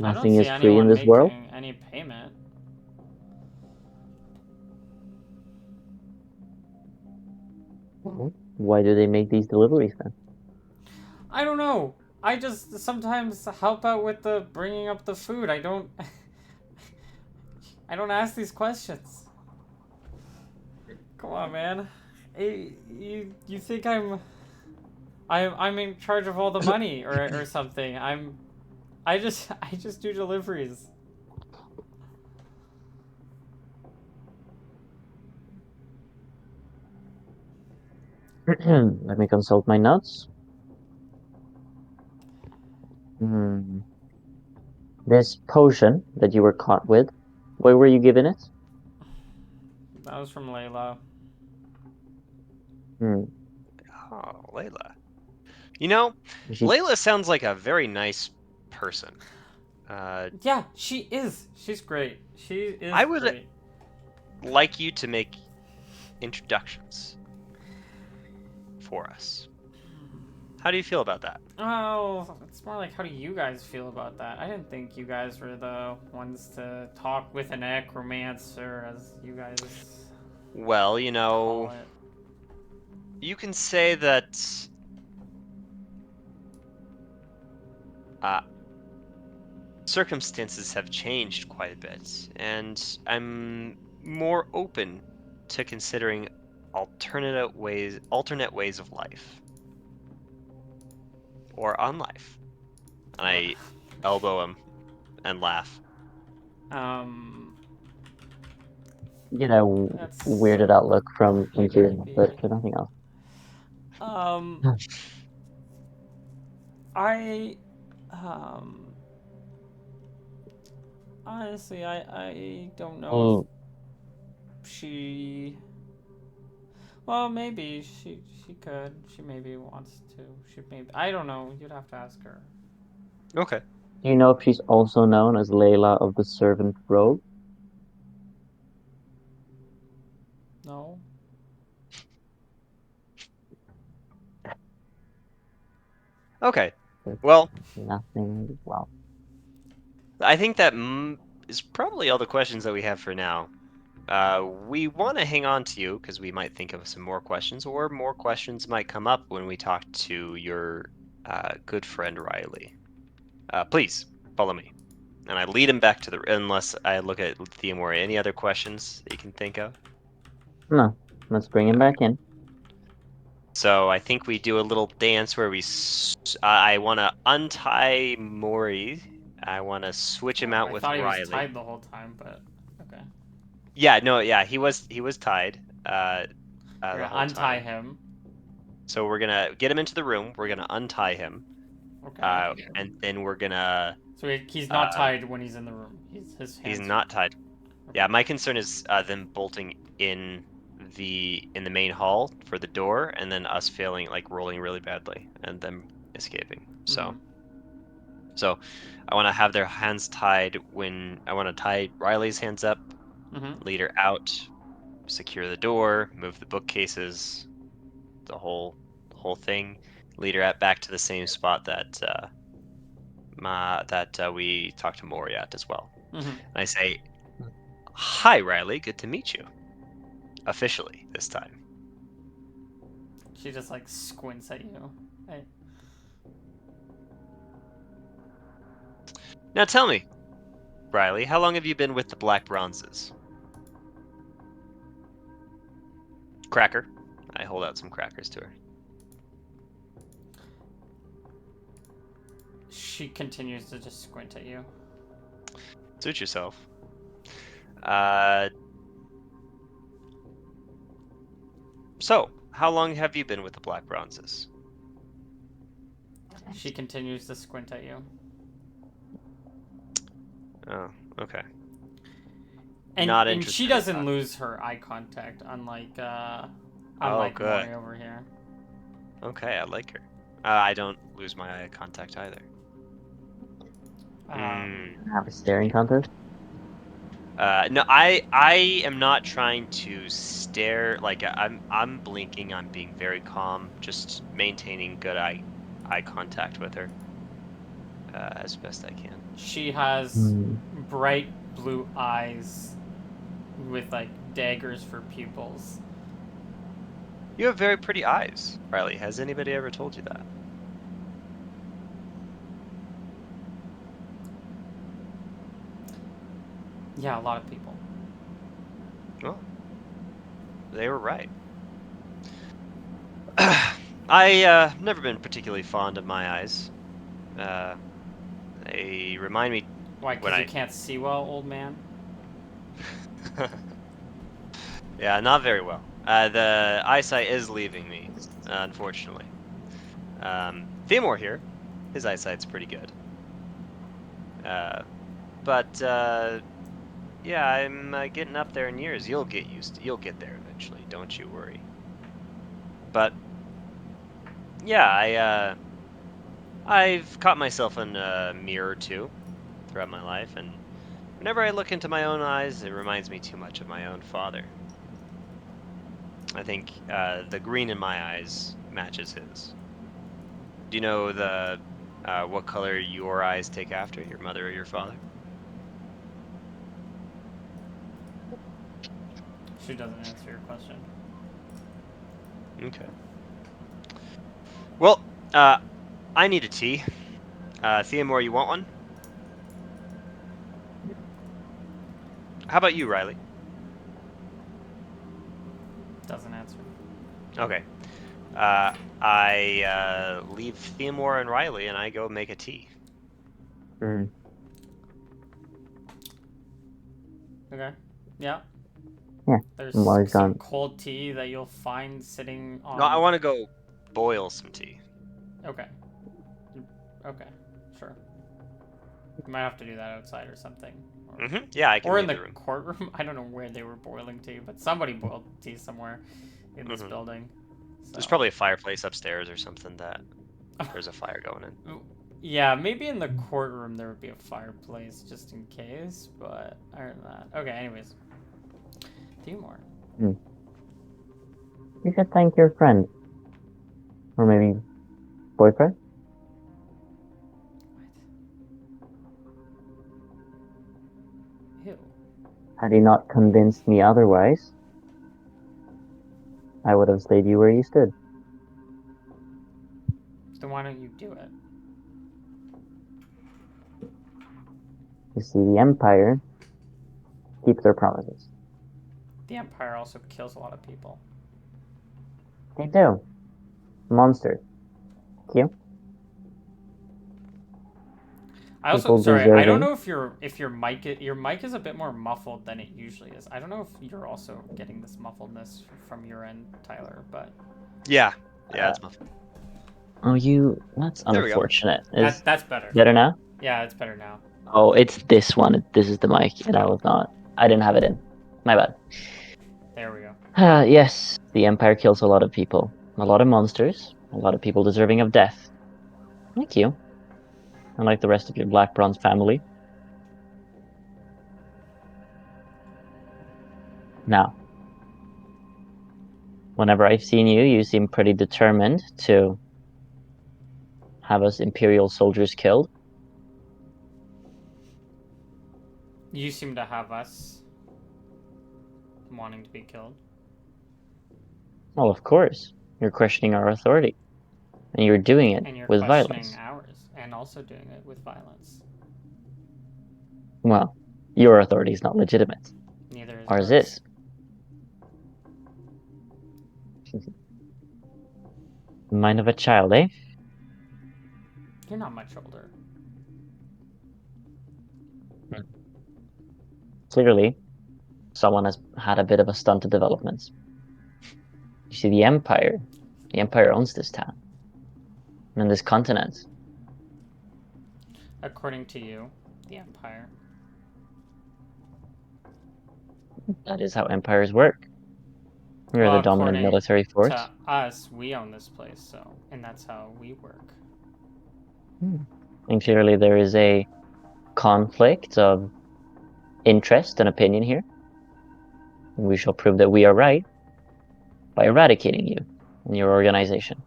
I don't Nothing see is free in anyone this world. making any payment. Why do they make these deliveries then? I don't know. I just sometimes help out with the bringing up the food. I don't. I don't ask these questions. Come on, man. Hey, you think I'm in charge of all the money or something? I just do deliveries. Let me consult my notes. Hmm. This potion that you were caught with, where were you given it? That was from Layla. Hmm. Oh, Layla. You know, She, Layla sounds like a very nice person. Yeah, she is. She's great. She is I would great. like you to make introductions for us. How do you feel about that? Oh, it's more like how do you guys feel about that? I didn't think you guys were the ones to talk with an necromancer, as you guys Well, call it. you can say that uh, circumstances have changed quite a bit, and I'm more open to considering alternate ways of life or on life. And Uh, I elbow him and laugh. Um, that's weirded out look from Kieran, creepy. but nothing else. Um, I, um, Honestly, I don't know Oh, if she. Well, maybe she could. She maybe wants to. She maybe. I don't know. You'd have to ask her. Okay. do you know if she's also known as Layla of the Servant Road? No. Okay. That's Well, nothing. Well, I think that is probably all the questions that we have for now. We want to hang on to you because we might think of some more questions, or more questions might come up when we talk to your good friend Riley. Please follow me. And I lead him back to the. Unless I look at Theomore. Any other questions that you can think of? no. Let's bring him back in. So I think we do a little dance where I want to untie Maury. I want to switch him Oh, out I with thought he was Riley. tied the whole time, but okay. Yeah, no, yeah, he was tied You're the gonna whole untie time. him. So we're gonna get him into the room. We're gonna untie him, Okay. and then we're gonna. So he's not Uh, tied when he's in the room. His he's hands are. not tied. Okay. Yeah, my concern is them bolting in the main hall for the door, and then us failing, like rolling really badly, and them escaping. Mm-hmm. So I want to have their hands tied when I want to tie Riley's hands up, Mm-hmm. lead her out, secure the door, move the bookcases, the whole thing, lead her back to the same spot that we talked to Maury at as well. Mm-hmm. And I say, "Hi, Riley. Good to meet you. Officially this time." She just like squints at you. I, Now tell me, Riley, how long have you been with the Black Bronzes? Cracker. I hold out some crackers to her. she continues to just squint at you. Suit yourself. Uh, so, how long have you been with the Black Bronzes? She continues to squint at you. Oh, okay. And Not she interested in doesn't talking. lose her eye contact, unlike Oh, unlike good. Mori over here. Okay, I like her. I don't lose my eye contact either. Hmm. Have a staring contest. No, I am not trying to stare. Like I'm blinking. I'm being very calm, just maintaining good eye contact with her as best I can. She has Hmm. bright blue eyes with like daggers for pupils. You have very pretty eyes, Riley. Has anybody ever told you that? Yeah, a lot of people. Well, they were right. I never been particularly fond of my eyes. Uh, they remind me Why? when Because you I. can't see well, old man. Yeah, not very well. The eyesight is leaving me, unfortunately. Theomore here, his eyesight's pretty good. Uh, but yeah, I'm getting up there in years. You'll get there eventually. Don't you worry. But yeah, I've caught myself in a mirror or two throughout my life, and whenever I look into my own eyes, it reminds me too much of my own father. I think the green in my eyes matches his. Do you know the what color your eyes take after, your mother or your father? She doesn't answer your question. Okay. Well, uh, I need a tea. Theomore, you want one? How about you, Riley? Doesn't answer. Okay. Uh, I leave Theomore and Riley, and I go make a tea. Hmm. Okay. Yeah. Yeah. There's While he's some gone. cold tea that you'll find sitting No, I on. want to go boil some tea. Okay. Okay. Sure. You might have to do that outside or something. Yeah, I can Or in leave the the room. courtroom. I don't know where they were boiling tea, but somebody boiled tea somewhere in this building. There's So probably a fireplace upstairs or something that there's a fire going in. yeah, maybe in the courtroom there would be a fireplace just in case, but other than that. Okay, anyways. Do more. You should thank your friend. Or maybe boyfriend? Ew. Had he not convinced me otherwise, I would have stayed you where you stood. Then why don't you do it? You see, the Empire keeps their promises. The Empire also kills a lot of people. They do. Monsters. You? I also People sorry, I don't deserving. know if your mic is a bit more muffled than it usually is. I don't know if you're also getting this muffledness from your end, Tyler, but Yeah, Uh, it's muffled. That's There we go. unfortunate. Is that's better. better now? Yeah, it's better now. Oh, it's this one. This is the mic, and I didn't have it in. My bad. There we go. Yes, the Empire kills a lot of people. A lot of monsters. A lot of people deserving of death. Thank you. Unlike the rest of your Black Bronze family. Now, whenever I've seen you, you seem pretty determined to have us Imperial soldiers killed. You seem to have us wanting to be killed. Well, of course. You're questioning our authority. And you're doing it And you're with questioning violence. ours and also doing it with violence. Well, your authority is not legitimate. Neither is Ours yours. is. Mind of a child, eh? You're not much older. Clearly, someone has had a bit of a stunted development. You see, the Empire owns this town and this continent. According to you, the Empire. That is how empires work. We are the Well, dominant according military force. to us, we own this place, so and that's how we work. And clearly, there is a conflict of interest and opinion here. And we shall prove that we are right by eradicating you and your organization.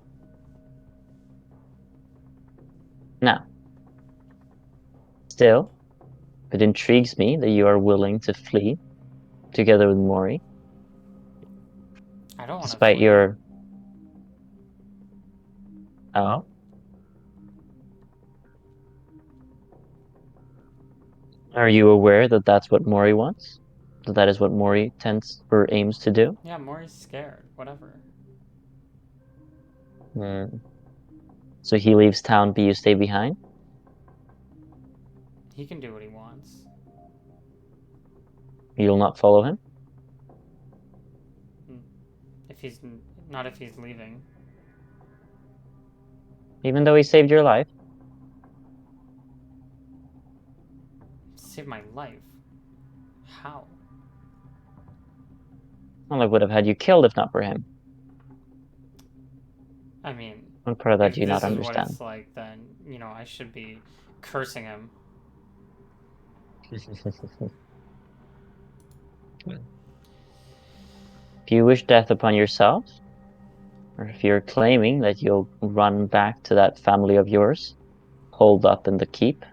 Now, still, it intrigues me that you are willing to flee together with Mori, I don't want to despite flee. your. Oh, are you aware that that's what Mori wants? That is what Mori tends or aims to do? Yeah, Mori's scared. Whatever. Hmm. So he leaves town, but you stay behind? He can do what he wants. You'll not follow him? Hmm. If he's not if he's leaving. Even though he saved your life? Save my life. How? Well, I would have had you killed if not for him. I mean, What part of that if do you not this is what understand? it's like, then I should be cursing him. If you wish death upon yourself, or if you're claiming that you'll run back to that family of yours, holed up in the keep,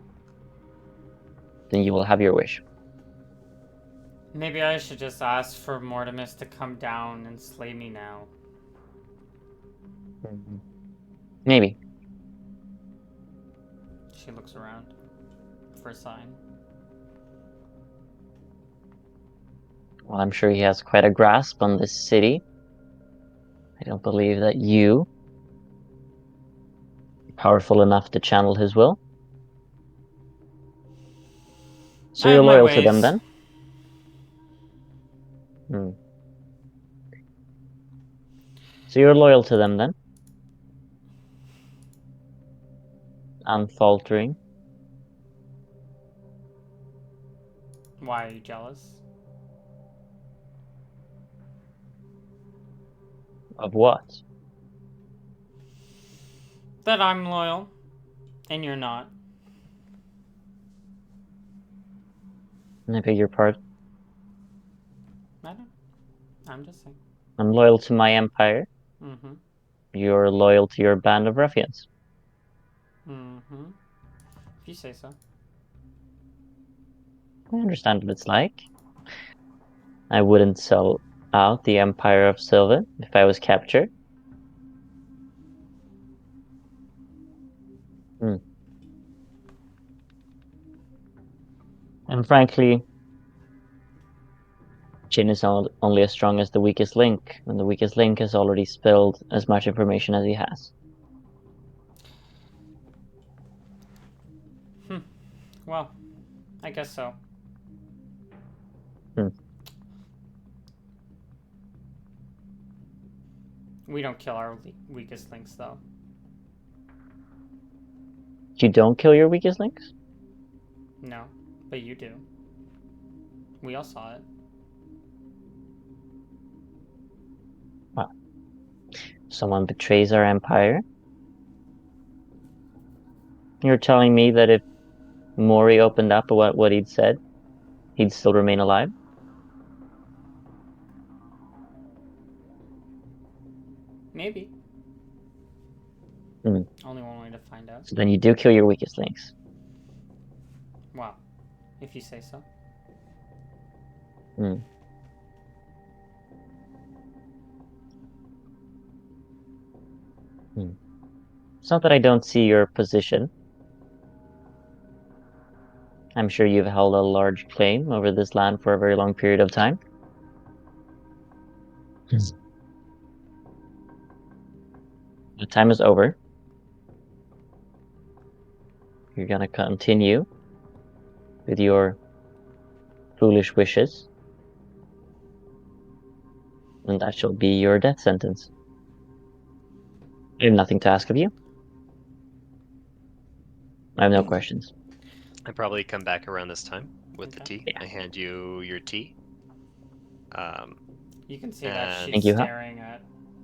then you will have your wish. Maybe I should just ask for Mortimus to come down and slay me now. Maybe. She looks around for a sign. Well, I'm sure he has quite a grasp on this city. I don't believe that you are powerful enough to channel his will. So I have you're my loyal to them ways. then? Hmm. So you're loyal to them then? Unfaltering. Why are you jealous? Of what? That I'm loyal, and you're not. I beg your pardon. I don't. I'm just saying. I'm loyal to my empire. Mm-hmm. You're loyal to your band of ruffians. Mm-hmm. If you say so. I understand what it's like. I wouldn't sell out the Empire of Sylvan if I was captured. Hmm. And frankly, Chin is only as strong as the weakest link, and the weakest link has already spilled as much information as he has. Well, I guess so. Hmm. We don't kill our weakest links, though. You don't kill your weakest links? No, but you do. We all saw it. Well, someone betrays our empire. You're telling me that if Mori opened up about what he'd said, he'd still remain alive? Maybe. Hmm. Only one way to find out. So then you do kill your weakest links. Wow. If you say so. Hmm. Hmm. It's not that I don't see your position. I'm sure you've held a large claim over this land for a very long period of time. The time is over. You're gonna continue with your foolish wishes, and that shall be your death sentence. I have nothing to ask of you. I have no questions. I probably come back around this time with the Okay. tea. Yeah. I hand you your tea. Um, You can see that and she's Thank you, huh? staring at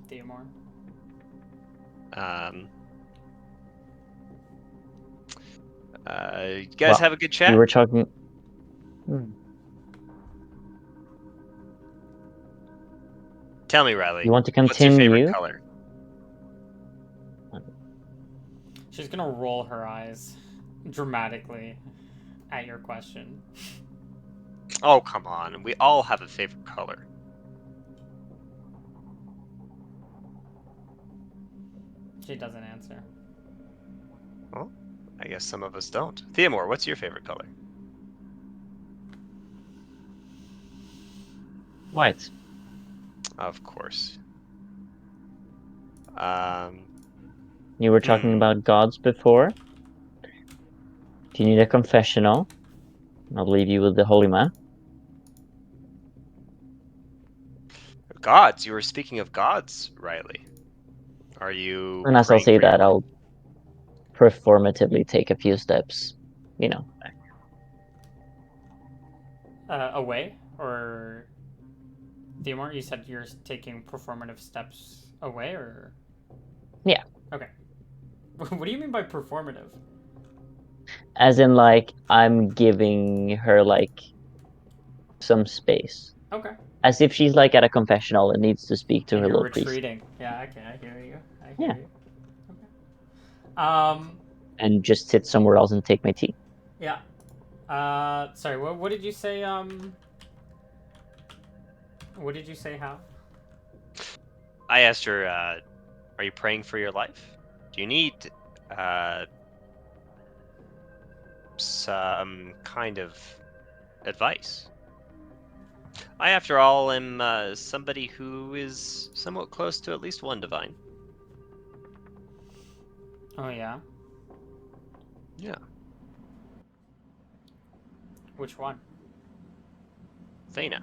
Theomore. um, you guys Well, have a good you chat. were talking. Hmm. Tell me, Riley, You want to what's your favorite continue? color? She's gonna roll her eyes dramatically at your question. Oh, come on. We all have a favorite color. She doesn't answer. Well, I guess some of us don't. Theomore, what's your favorite color? White. Of course. Um, You were talking hmm. about gods before. Do you need a confessional? I'll leave you with the holy man. Gods. You were speaking of gods, Riley. Are you And as I'll praying say for your that, life? I'll performatively take a few steps. You know. Away? Or. Theomore, you said you're taking performative steps away, or. Yeah. Okay. What do you mean by performative? As in, like, I'm giving her like some space, Okay. as if she's like at a confessional and needs to speak to And her you're little priest. retreating. Yeah, okay, I hear you. I hear Yeah, you. Okay. and just sit somewhere else and take my tea. Yeah. Sorry, what did you say, what did you say, how? I asked her, are you praying for your life? Do you need uh, some kind of advice? I, after all, am somebody who is somewhat close to at least one divine. Oh, yeah? Yeah, Which one? Thena.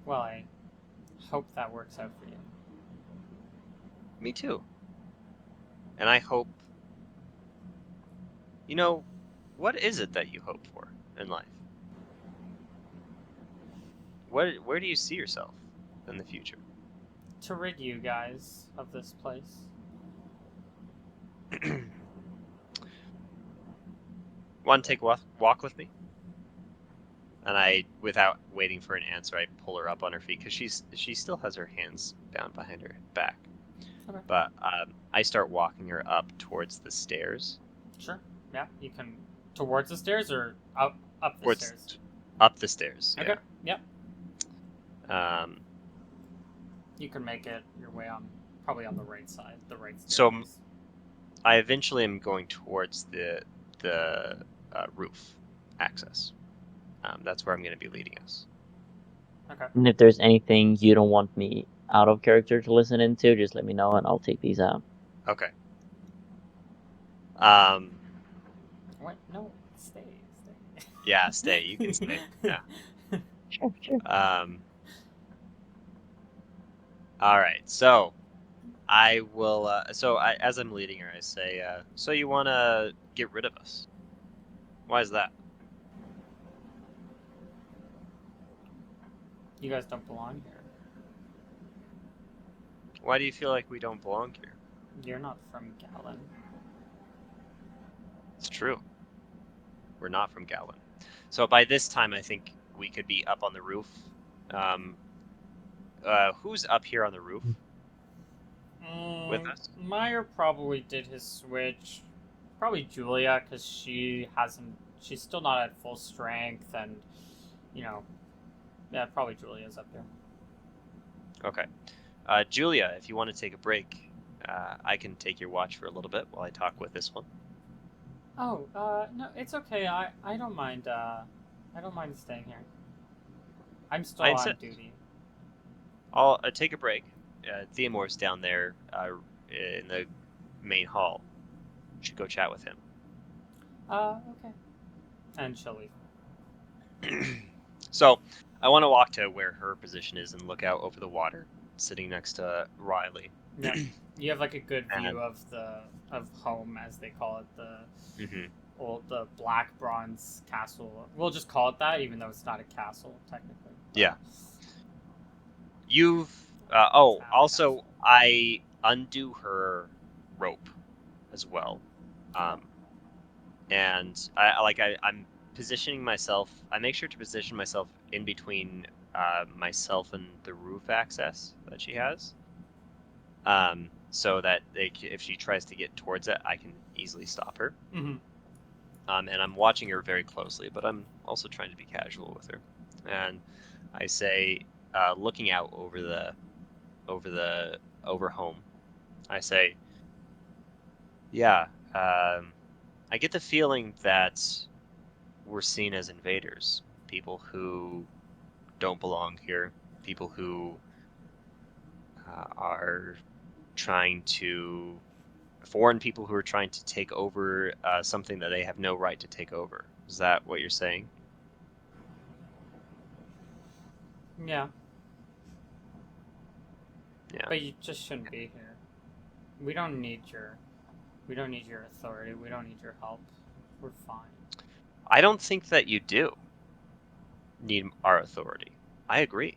Well, I hope that works out for you. Me too. And I hope, you know, What is it that you hope for in life? Where do you see yourself in the future? To rid you guys of this place. Want to take a walk with me? And I, without waiting for an answer, I pull her up on her feet because she still has her hands bound behind her back. Okay. But I start walking her up towards the stairs. Sure. Yeah, you can towards the stairs or up the Towards stairs. up the stairs. Okay. Yeah. Yep. Um. You can make it your way on probably on the right side, the right So staircase. I eventually am going towards the roof access. That's where I'm going to be leading us. Okay. And if there's anything you don't want me out of character to listen into, just let me know and I'll take these out. Okay. Um. Wait, no, stay. Yeah. Stay. You can stay. Yeah. Sure, sure. All right. So I will. As I'm leading her, I say, "So you want to get rid of us? Why is that? You guys don't belong here. Why do you feel like we don't belong here?" You're not from Gallon. It's true. We're not from Gallon. So by this time, I think we could be up on the roof. Um, who's up here on the roof with us? Meyer probably did his switch. Probably Julia, because she hasn't. She's still not at full strength, and you know, yeah, probably Julia's up there. Okay. Julia, if you want to take a break, I can take your watch for a little bit while I talk with this one. Oh, no, it's okay. I don't mind. I don't mind staying here. I'm still I on insist. duty. I'll take a break. Theomor's down there in the main hall. Should go chat with him. Okay. And she'll leave. So I want to walk to where her position is and look out over the water, sitting next to Riley. Yep. You have like a good view And of home, as they call it, mhm, the black bronze castle. We'll just call it that, even though it's not a castle technically. But yeah, you've. it's half Also, castle. I undo her rope as well. Okay. And I'm positioning myself. I make sure to position myself in between myself and the roof access that she has, so that if she tries to get towards it, I can easily stop her. Mm-hmm. And I'm watching her very closely, but I'm also trying to be casual with her. And I say, looking out over home, I say, yeah. I get the feeling that we're seen as invaders, people who don't belong here, people who are trying to foreign people who are trying to take over something that they have no right to take over. Is that what you're saying? Yeah, Yeah. but you just shouldn't be here. We don't need your authority. We don't need your help. We're fine. I don't think that you do need our authority. I agree.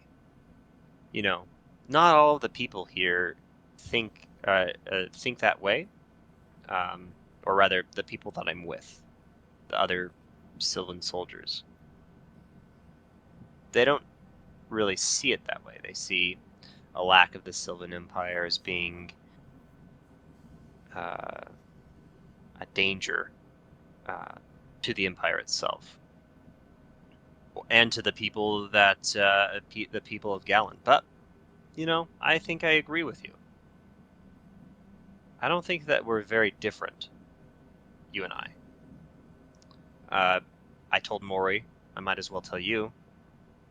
You know, not all of the people here think that way, or rather, the people that I'm with, the other Sylvan soldiers, they don't really see it that way. They see a lack of the Sylvan Empire as being uh, a danger uh, to the Empire itself and to the people that the people of Gallon. But I think I agree with you. I don't think that we're very different, you and I. Uh, I told Maury, I might as well tell you,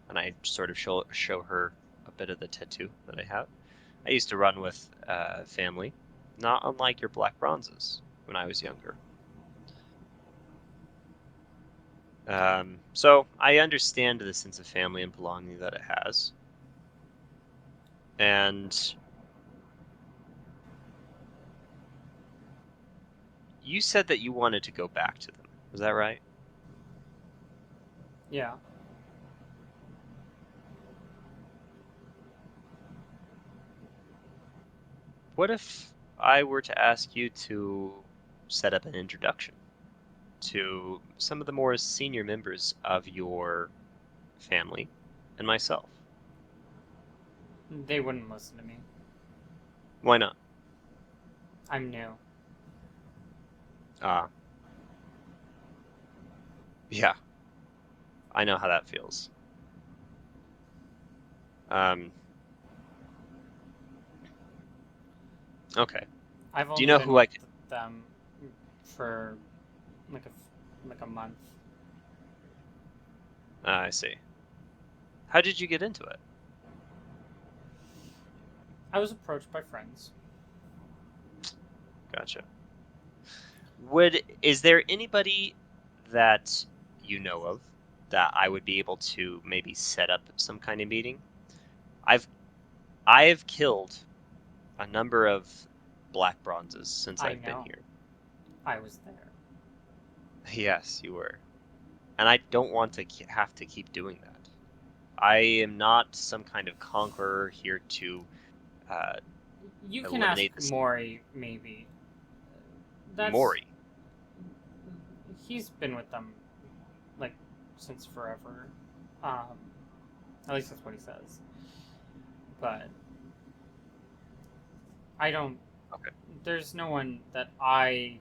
and I sort of show her a bit of the tattoo that I have. I used to run with family, not unlike your black bronzes when I was younger. So I understand the sense of family and belonging that it has. And you said that you wanted to go back to them. Was that right? Yeah. What if I were to ask you to set up an introduction to some of the more senior members of your family and myself? They wouldn't listen to me. Why not? I'm new. Ah, yeah, I know how that feels. Um, okay. I've Do you only know been who I with could? them for like a month. I see. How did you get into it? I was approached by friends. Gotcha. Is there anybody that you know of that I would be able to maybe set up some kind of meeting? I've I've killed a number of black bronzes since I I've been know. here. I was there. Yes, you were. And I don't want to have to keep doing that. I am not some kind of conqueror here to uh, You can ask eliminate this Maury, maybe. That's Mori. he's been with them like since forever. Um, at least that's what he says. But I don't. Okay. There's no one that I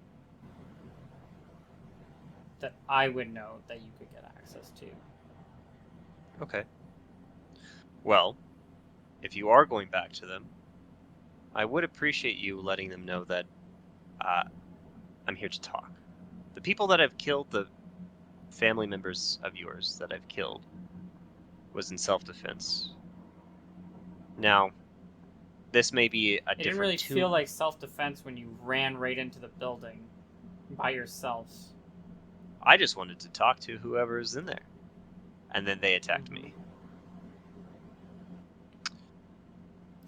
would know that you could get access to. Okay. Well, if you are going back to them, I would appreciate you letting them know that uh, I'm here to talk. The people that I've killed, the family members of yours that I've killed, was in self-defense. Now, this may be a It didn't different really feel tune. like self-defense when you ran right into the building by yourself. I just wanted to talk to whoever's in there. And then they attacked Mm-hmm. me.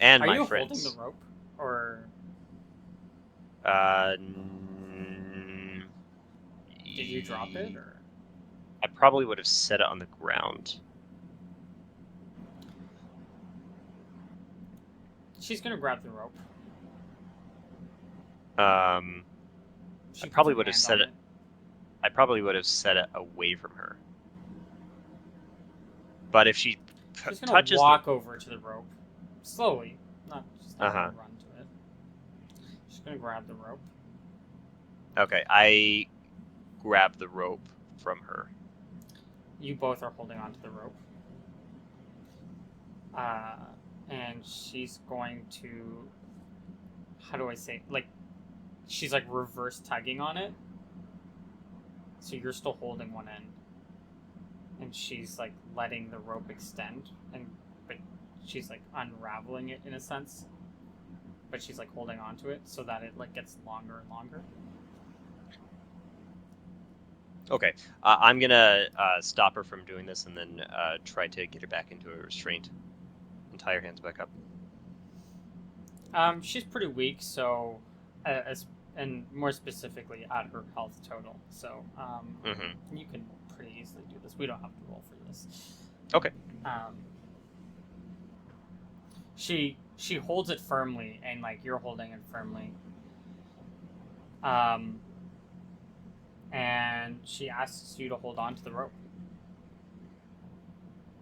And Are my you holding the friends. rope, or Uh, did you drop it, or? I probably would have set it on the ground. She's gonna grab the rope. I She puts probably her would have hand set on it. it. I probably would have set it away from her. But if she She's gonna touches the, walk over to the rope, slowly. She's not uh-huh. gonna run to it. She's gonna grab the rope. Okay, I grab the rope from her. You both are holding onto the rope. Uh, and she's going to. How do I say? Like, she's like reverse tugging on it. So you're still holding one end, and she's like letting the rope extend, but she's like unraveling it in a sense. But she's like holding onto it so that it like gets longer and longer. Okay, I'm gonna stop her from doing this and then try to get her back into a restraint and tie her hands back up. She's pretty weak, so and more specifically at her health total. So you can pretty easily do this. We don't have to roll for this. Okay. She holds it firmly, and like you're holding it firmly. And she asks you to hold on to the rope.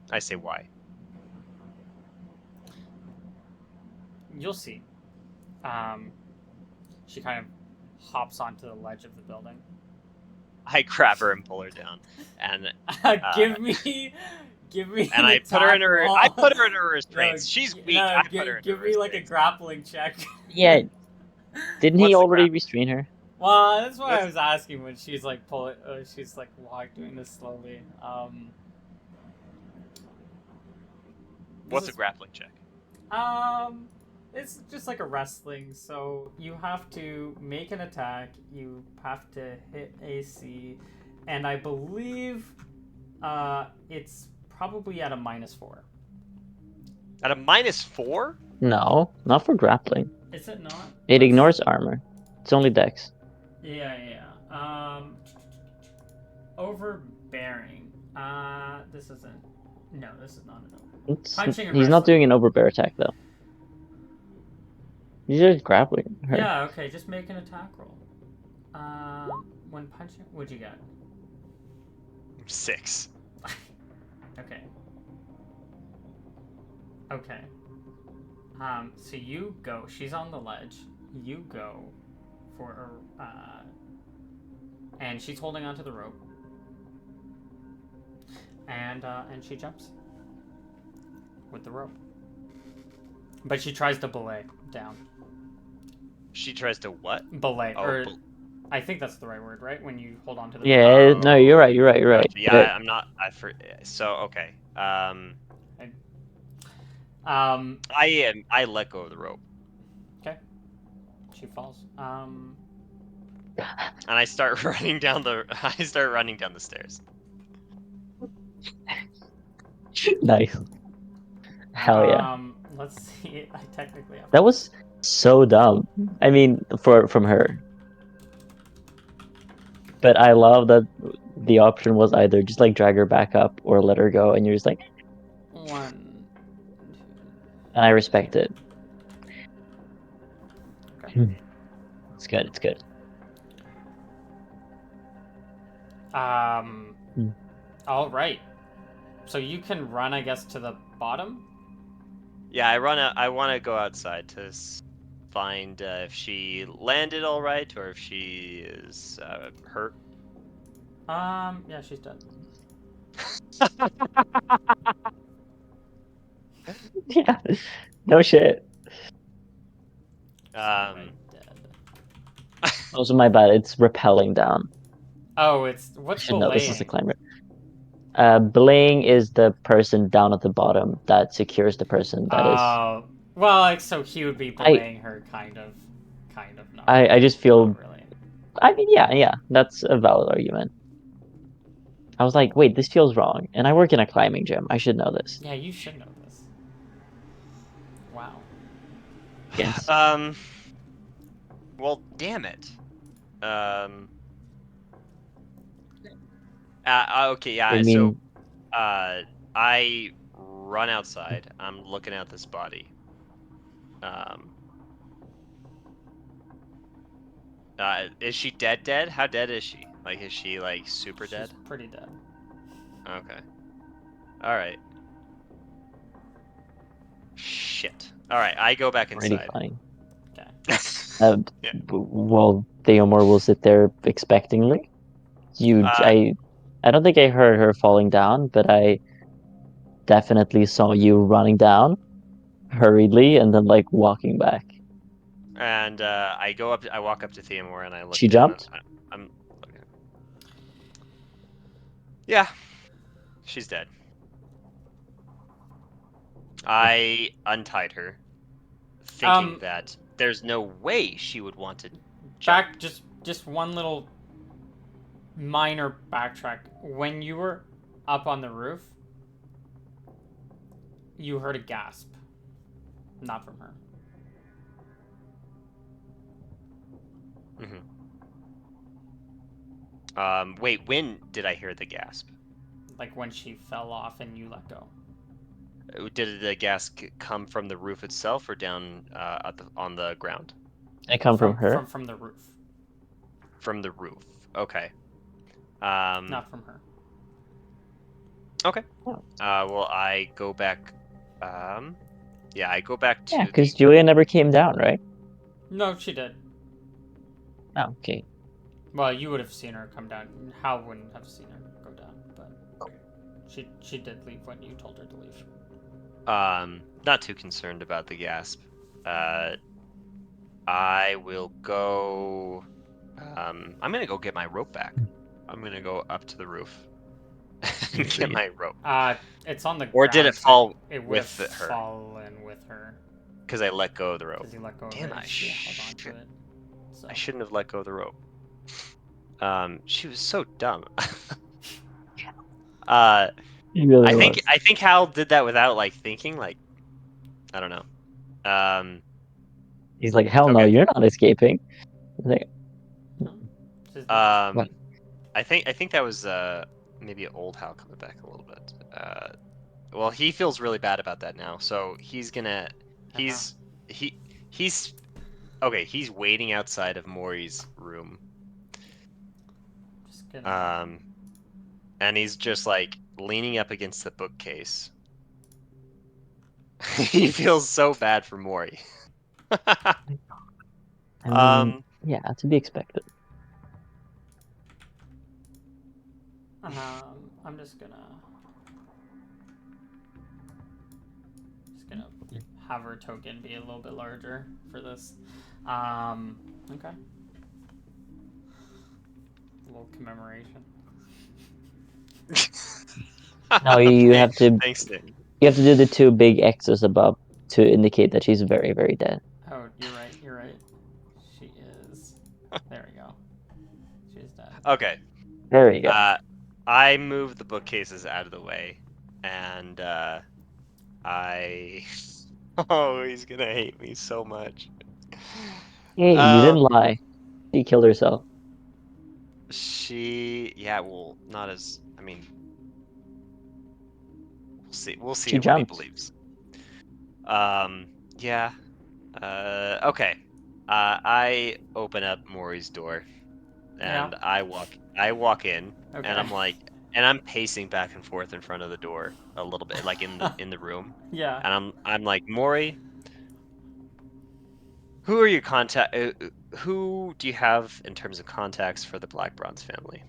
I say why. You'll see. She kind of hops onto the ledge of the building. I grab her and pull her down, and give me. And I put her in her. I put her in her restraints. No, She's weak. I put her in give her me like a restraints. grappling check. Yeah. Didn't he already restrain her? Well, that's why I was asking when she's like she's like doing this slowly. What's a grappling check? It's just like a wrestling. So you have to make an attack. You have to hit AC, and I believe, it's probably at a -4. At a -4? No, not for grappling. Is it not? It ignores armor. It's only dex. Yeah. overbearing. This isn't. No, this is not an over. It's, Punching and he's not wrestling. doing an overbear attack though. He's just grappling her. Yeah. Okay. Just make an attack roll. When punching, what'd you get? 6. Okay. Okay. So you go. She's on the ledge. You go for and she's holding onto the rope. And she jumps with the rope. But she tries to belay down. She tries to what? Belay, Oh, or I think that's the right word, right? When you hold on to the Yeah, rope. no, you're right. You're right. You're right. Gotcha. Yeah, I'm not. So okay. I let go of the rope. Okay. She falls. And I start running down the. I start running down the stairs. Nice. Hell yeah. Let's see. I technically have. That was so dumb. I mean, from her. But I love that the option was either just like drag her back up or let her go, and you're just like, 1, 2. and I respect it. Okay. It's good. It's good. All right. So you can run, I guess, to the bottom. Yeah, I run out. I want to go outside to find if she landed all right or if she is hurt. Yeah, she's dead. Yeah. No shit. Um. Dead. Also, my bad. It's rappelling down. Oh, it's I what's should know this is a belaying? climber. Belaying is the person down at the bottom that secures the person that is. Well, like so he would be I belaying her, kind of, not I really, I just feel. not really. I mean, yeah, that's a valid argument. I was like, wait, this feels wrong, and I work in a climbing gym. I should know this. Yeah, you should know this. Wow. Yes. Well, damn it. Okay, yeah. I So, mean, I run outside. I'm looking at this body. Is she dead? Dead? How dead is she? Like, is she like super She's dead? pretty dead. Okay. All right. Shit. All right. I go back pretty inside. funny. Okay. Yeah. Well, Theomore will sit there expectingly. Uh, I don't think I heard her falling down, but I definitely saw you running down hurriedly and then like walking back. and I go up. I walk up to Theomore and I look She down. And jumped? I'm looking. Yeah, she's dead. I untied her, thinking Um, that there's no way she would want to jump. back just one little minor backtrack. When you were up on the roof, you heard a gasp. Not from her. Wait, when did I hear the gasp? Like when she fell off and you let go. Did the gasp come from the roof itself or down on the ground? I come from her. From the roof. From the roof. Okay. Not from her. Okay. Oh. Well, I go back. Yeah, I go back Yeah, to because the. Julia never came down, right? No, she did. Oh, okay. Well, you would have seen her come down. Hal wouldn't have seen her go down, but she did leave when you told her to leave. Not too concerned about the gasp. I will go. I'm gonna go get my rope back. I'm gonna go up to the roof and get my rope. It's on the ground. Or did it fall it would have with her? fallen with her. Because I let go of the rope. Because you let go of Damn, it. She held on to it. So. I shouldn't have let go of the rope. She was so dumb. He really was. I think Hal did that without like thinking. Like, I don't know. He's like, hell no, Okay. you're not escaping. He's like, Just what? I think that was maybe old Hal coming back a little bit. Well, he feels really bad about that now, so he's gonna Uh-huh. he's he he's okay. He's waiting outside of Maury's room, Just gonna. um, and he's just like leaning up against the bookcase. He feels so bad for Maury. I mean, um, yeah, to be expected. I'm just gonna have her token be a little bit larger for this. Okay. A little commemoration. No, you Hey, have to thanks, Danny. do the two big X's above to indicate that she's very, very dead. Oh, you're right. You're right. She is. There we go. She's dead. Okay. There you go. I move the bookcases out of the way, and I. Oh, he's gonna hate me so much. Hey, you didn't Um, lie. She killed herself. yeah, well, not as. I mean, we'll see. We'll She see what he jumped. believes. Yeah. Okay. I open up Maury's door, Yeah. and I walk in, and Okay. I'm like, and I'm pacing back and forth in front of the door a little bit, like in the room, Yeah. and I'm like, Maury, who are your contact? Who do you have in terms of contacts for the Black Bronze family?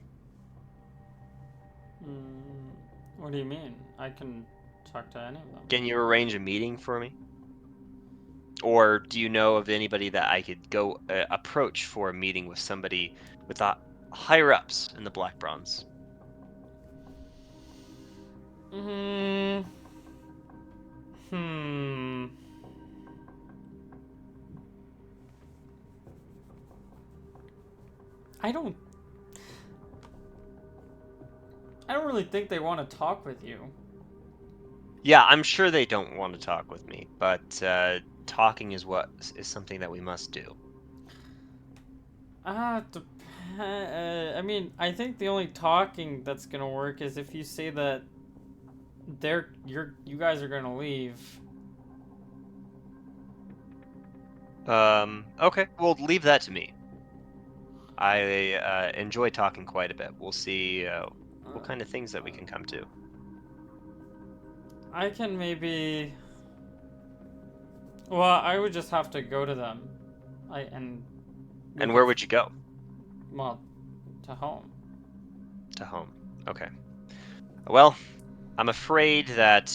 What do you mean? I can talk to any of them. Can you arrange a meeting for me? Or do you know of anybody that I could go approach for a meeting with somebody with the higher ups in the Black Bronze? Mm, hmm. I don't. I don't really think they want to talk with you. Yeah, I'm sure they don't want to talk with me, but talking is something that we must do. I mean, I think the only talking that's gonna work is if you say that you guys are gonna leave. Okay, well, leave that to me. I enjoy talking quite a bit. We'll see what kind of things that we can come to. I can maybe. Well, I would just have to go to them. And we And could. where would you go? Well, to home. To home. Okay. Well, I'm afraid that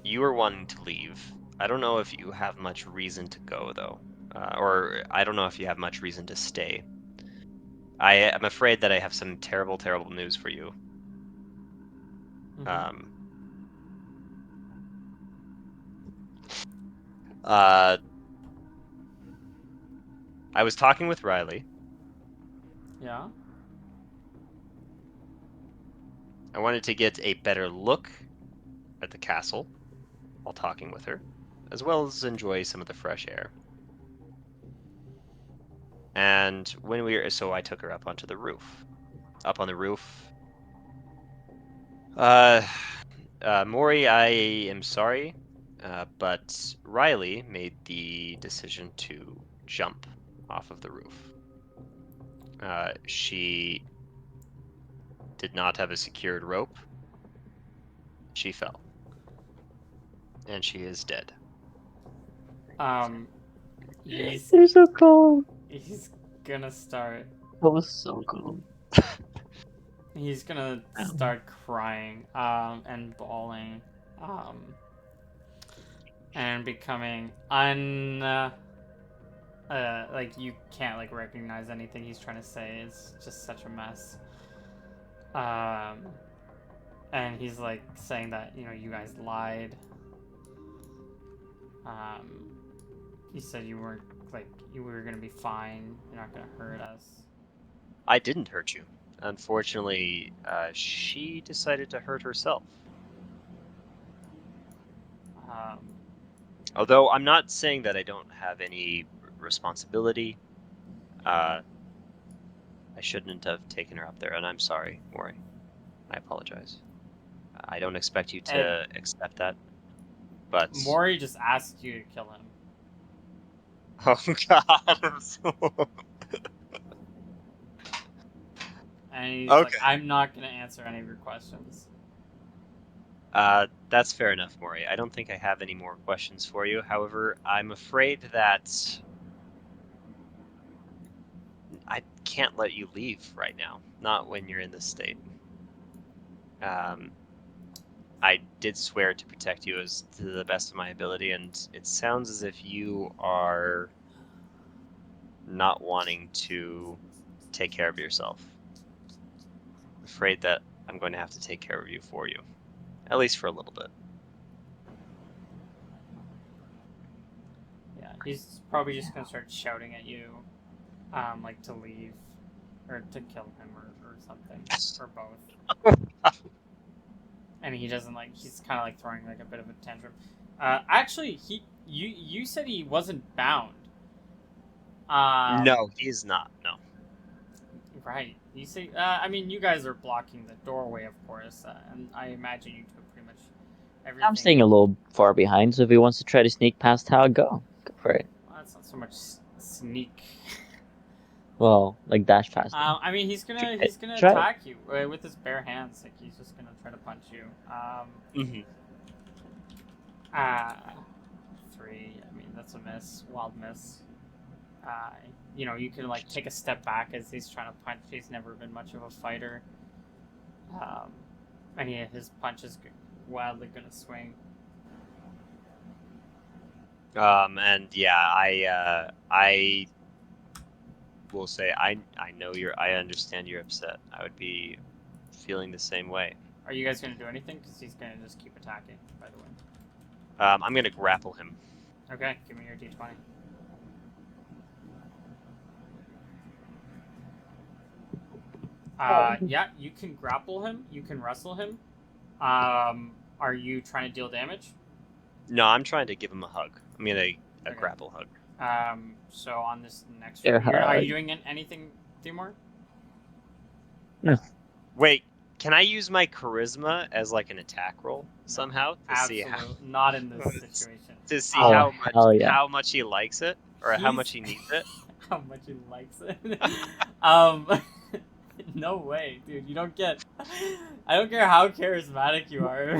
you are wanting to leave. I don't know if you have much reason to go, though. Or I don't know if you have much reason to stay. I am afraid that I have some terrible, terrible news for you. Mm-hmm. Um, uh, I was talking with Riley. Yeah. I wanted to get a better look at the castle while talking with her, as well as enjoy some of the fresh air. And so I took her up onto the roof. Up on the roof. Uh, Maury, I am sorry, but Riley made the decision to jump off of the roof. She did not have a secured rope. She fell, and she is dead. Um, he's They're so cold. he's gonna start. That was so cold. He's gonna Um, start crying, and bawling, um, and becoming like you can't like recognize anything he's trying to say. It's just such a mess. Um, and he's like saying that you guys lied. Um, you said you weren't like you were gonna be fine. You're not gonna hurt us. I didn't hurt you. Unfortunately, she decided to hurt herself. Um, Although I'm not saying that I don't have any responsibility. Uh, I shouldn't have taken her up there, and I'm sorry, Mori. I apologize. I don't expect you to accept that, but Mori just asked you to kill him. oh god, I'm so... And he's Okay. like, I'm not going to answer any of your questions. That's fair enough, Mori. I don't think I have any more questions for you. However, I'm afraid that I can't let you leave right now. Not when you're in this state. I did swear to protect you as to the best of my ability, and it sounds as if you are not wanting to take care of yourself. I'm afraid that I'm going to have to take care of you for you, at least for a little bit. Yeah, he's probably just going to start shouting at you, like to leave, or to kill him, or something, or both. And he doesn't like. He's kind of like throwing like a bit of a tantrum. Actually, you said he wasn't bound. No, he is not. No. Right. You see, I mean, you guys are blocking the doorway, of course, and I imagine you took pretty much everything. I'm staying a little far behind, so if he wants to try to sneak past Hal, go for it. Well, that's not so much sneak. Well, like dash past him. I mean, he's gonna Try it. attack you with his bare hands. Like he's just gonna try to punch you. Mm-hmm. 3. I mean, that's a miss. Wild miss. You know, you can like take a step back as he's trying to punch. He's never been much of a fighter. And his punch is wildly gonna swing. And yeah, I will say I know I understand you're upset. I would be feeling the same way. Are you guys gonna do anything? Because he's gonna just keep attacking. By the way. I'm gonna grapple him. Okay, give me your d20. Yeah, you can grapple him. You can wrestle him. Are you trying to deal damage? No, I'm trying to give him a hug. I'm gonna a Okay. grapple hug. So on this next Air round, are hug. you doing anything, Timur? No. Wait, can I use my charisma as like an attack roll somehow to see how not in this situation. to see Oh, hell yeah. how much he likes it or how much he needs it? How much he likes it. No way, dude. You don't get. I don't care how charismatic you are.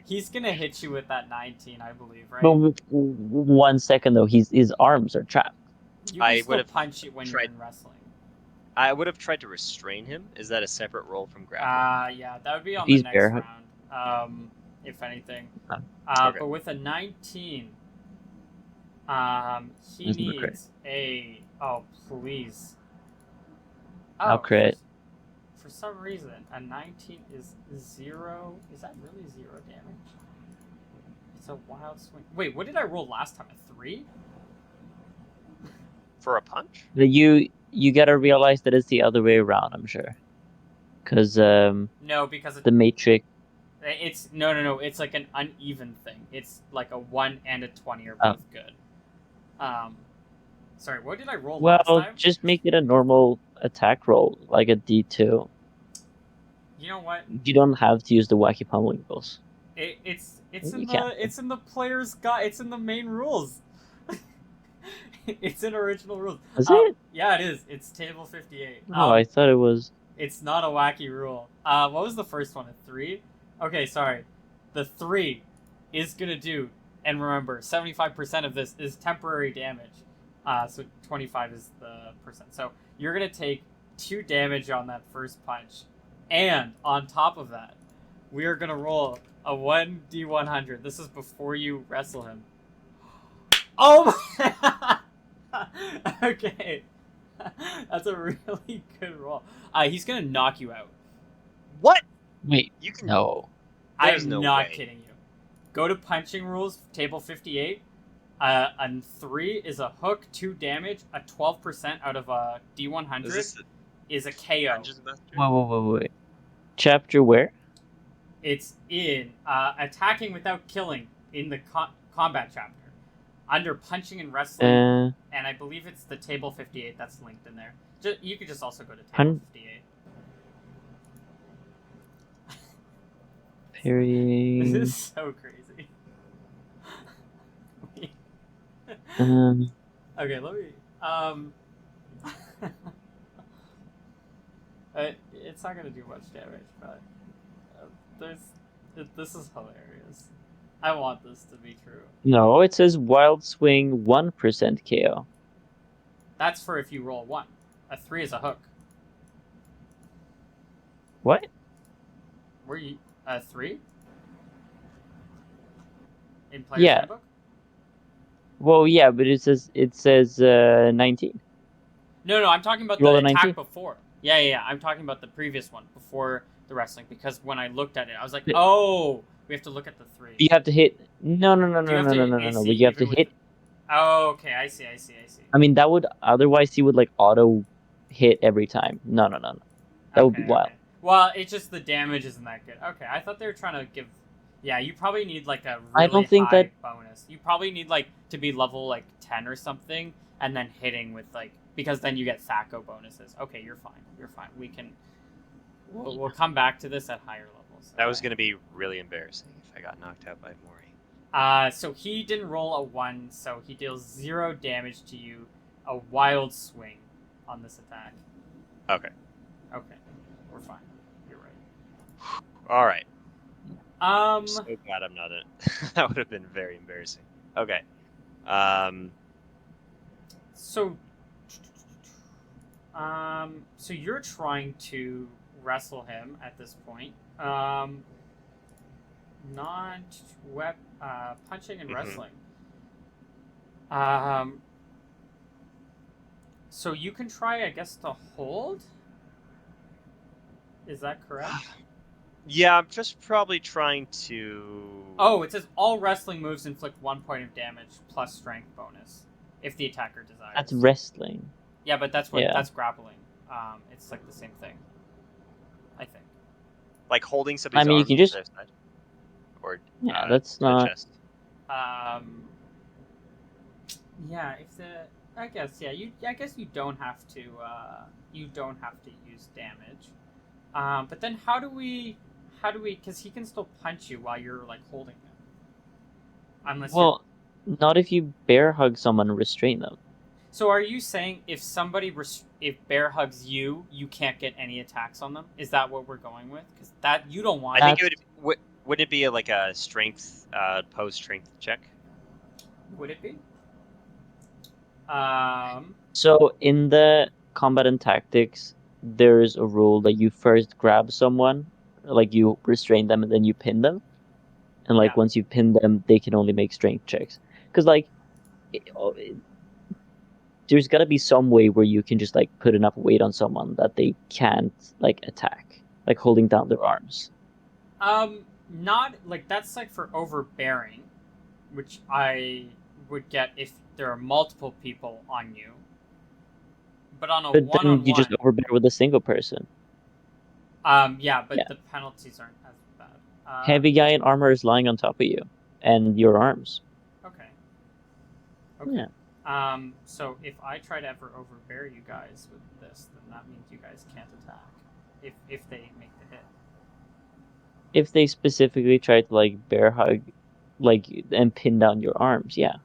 He's gonna hit you with that 19, I believe, right? But 1 second though, his arms are trapped. You can I still punch it when you're in wrestling. I would have tried to restrain him. Is that a separate roll from grappling? Yeah, that would be on He's the next bare. round. If anything. Okay. But with a 19, he Isn't it great? needs a. Oh, please. I'll crit. For some reason, a 19 is 0. Is that really 0 damage? It's a wild swing. Wait, what did I roll last time? A 3? For a punch? You gotta realize that it's the other way around, I'm sure. Because No, because the Matrix. It's no. It's like an uneven thing. It's like a 1 and a 20 are both good. Sorry, what did I roll last time? Well, just make it a normal attack roll, like a D2. You know what? You don't have to use the wacky pummeling rolls. It's You in can. it's in the player's guide. It's in the main rules. It's in original rules. Is it? Yeah, it is. It's table 58. Oh, I thought it was. It's not a wacky rule. What was the first one? A 3? Okay, sorry. The 3 is gonna do, and remember, 75% of this is temporary damage. So 25 is the percent. So you're gonna take 2 damage on that first punch, and on top of that, we are gonna roll a 1d100. This is before you wrestle him. Oh my! Okay, that's a really good roll. He's gonna knock you out. What? Wait, You can. no. There's I'm no not way. kidding you. Go to punching rules, table 58. A 3 is a hook, 2 damage, a 12% out of a D100 is a KO. Wait. Chapter where? It's in attacking without killing in the combat chapter. under punching and wrestling, and I believe it's the table 58 that's linked in there. You could just also go to table 58. Parrying. This is so crazy. Okay, let me. It's not gonna do much damage, but this is hilarious. I want this to be true. No, it says wild swing 1% KO. That's for if you roll 1. A 3 is a hook. What? Were you a 3? In Player's Yeah. Handbook? Well, yeah, but it says 19. No, I'm talking about Roll the a 19? attack before. Yeah. I'm talking about the previous one before the wrestling, because when I looked at it, I was like, oh, we have to look at the 3. You have to hit. No. Do you have to AC But you have to even with hit. Oh, okay. I see. I mean, that would otherwise he would like auto hit every time. No. That would be wild. Okay. Well, it's just the damage isn't that good. Okay, I thought they were trying to give. Yeah, you probably need like a really I don't think high that. bonus. You probably need like to be level like 10 or something, and then hitting with like, because then you get Thaco bonuses. Okay, you're fine. We can. We'll come back to this at higher levels. That was Okay. going to be really embarrassing if I got knocked out by Mori. So he didn't roll a 1, so he deals 0 damage to you. A wild swing on this attack. Okay. We're fine. You're right. All right. I'm so glad I'm not in it. That would have been very embarrassing. Okay. So you're trying to wrestle him at this point. Not punching and wrestling. So you can try, I guess, to hold? Is that correct? Yeah, I'm just probably trying to... Oh, it says all wrestling moves inflict 1 point of damage plus strength bonus if the attacker desires. That's wrestling. Yeah, but that's grappling. It's like the same thing, I think. Like holding somebody's you arms can just... to their side? Or that's not... chest? Yeah, if the... I guess, yeah, I guess you don't have to use damage. But then how do we, because he can still punch you while you're, like, holding him. Unless not if you bear hug someone and restrain them. So are you saying if somebody, if bear hugs you, you can't get any attacks on them? Is that what we're going with? Because that, you don't want... I think it would it be like a strength, post-strength check? Would it be? So in the combat and tactics, there's a rule that you first grab someone, like you restrain them and then you pin them, and like once you pin them, they can only make strength checks. Because like, there's got to be some way where you can just like put enough weight on someone that they can't like attack, like holding down their arms. Not like that's like for overbearing, which I would get if there are multiple people on you. But on a one-on-one, then you just overbear with a single person. The penalties aren't as bad. Heavy guy in armor is lying on top of you, and your arms. Okay. Yeah. So if I try to ever overbear you guys with this, then that means you guys can't attack. If they make the hit. If they specifically try to like bear hug, like and pin down your arms, yeah.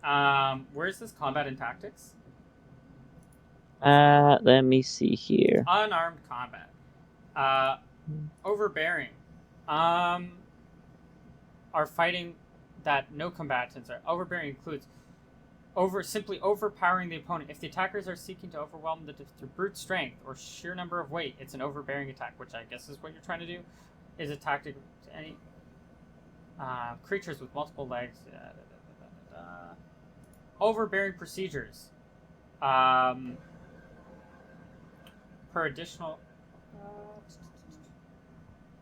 Okay. Where's this combat and tactics? Let me see here. Unarmed combat. Overbearing. Are fighting that no combatants are. Overbearing includes simply overpowering the opponent. If the attackers are seeking to overwhelm them through brute strength or sheer number of weight, it's an overbearing attack, which I guess is what you're trying to do. Is a tactic to any creatures with multiple legs. Overbearing procedures. Per additional...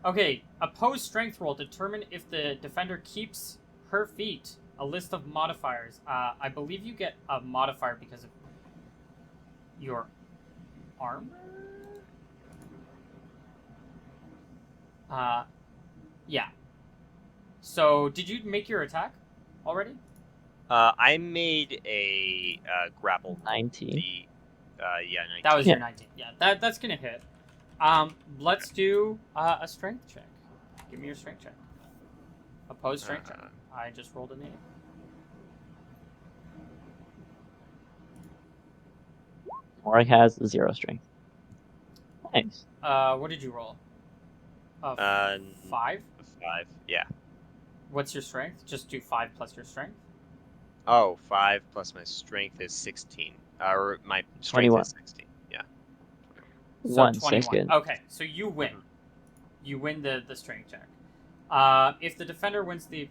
Okay, opposed strength roll. Determine if the defender keeps her feet. A list of modifiers. I believe you get a modifier because of your armor? Yeah. So, did you make your attack already? I made a grapple. 19. Yeah, 19. That was Yeah. your 19. Yeah, that's gonna hit. Let's do a strength check. Give me your strength check. Opposed strength check. I just rolled an 8. Or has 0 strength. Nice. What did you roll? 5? 5. Yeah. What's your strength? Just do 5 plus your strength. Oh, 5 plus my strength is 16. Or my strength 21. is 16. Yeah. So 1 21. sounds good. Okay, so you win. Mhm. You win the strength check. If the defender wins the...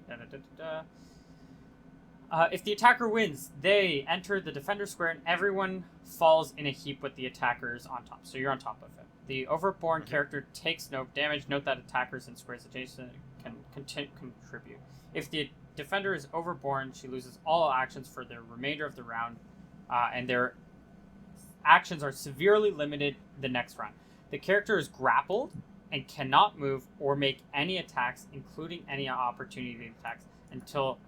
if the attacker wins, they enter the defender square and everyone falls in a heap with the attackers on top. So you're on top of it. The overborn character takes no damage. Note that attackers in squares adjacent can contribute. If the defender is overborn, she loses all actions for the remainder of the round, and their actions are severely limited the next round. The character is grappled and cannot move or make any attacks, including any opportunity attacks, until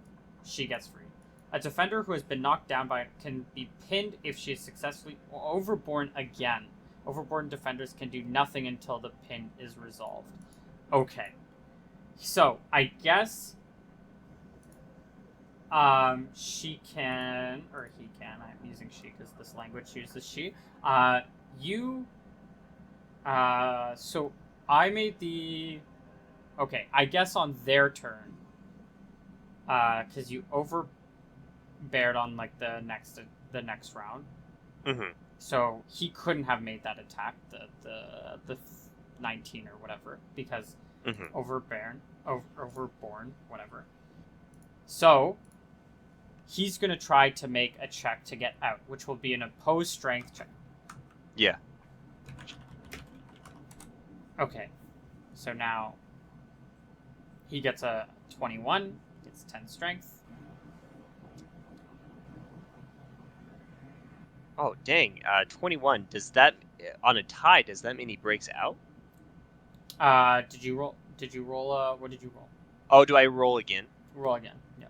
she gets free. A defender who has been knocked down by it can be pinned if she is successfully overborn again. Overborn defenders can do nothing until the pin is resolved. Okay. So, I guess she can, or he can, I'm using she because this language uses she. So I made the, okay, I guess on their turn, because you overbared on like the next round. Mm-hmm. So he couldn't have made that attack, the 19 or whatever, because overborn, whatever. So he's gonna try to make a check to get out, which will be an opposed strength check. Yeah. Okay, so now he gets a 21, gets 10 strength. Oh, dang. 21. Does that, on a tie, does that mean he breaks out? Did you roll? What did you roll? Oh, do I roll again? Roll again. Yeah.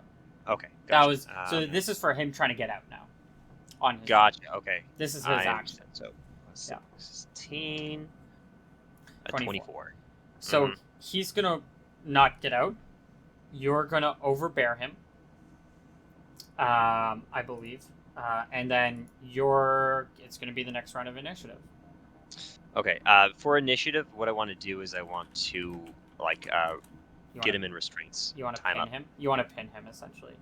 Okay. Gotcha. That was so. This is for him trying to get out now. On his Gotcha. turn. Okay. This is his I action. understand. So 16, 24. 24. So he's gonna not get out. You're gonna overbear him. I believe. And then it's gonna be the next round of initiative. Okay. For initiative, what I want to do is I want to get him in restraints. You want to pin him? You want to pin him essentially.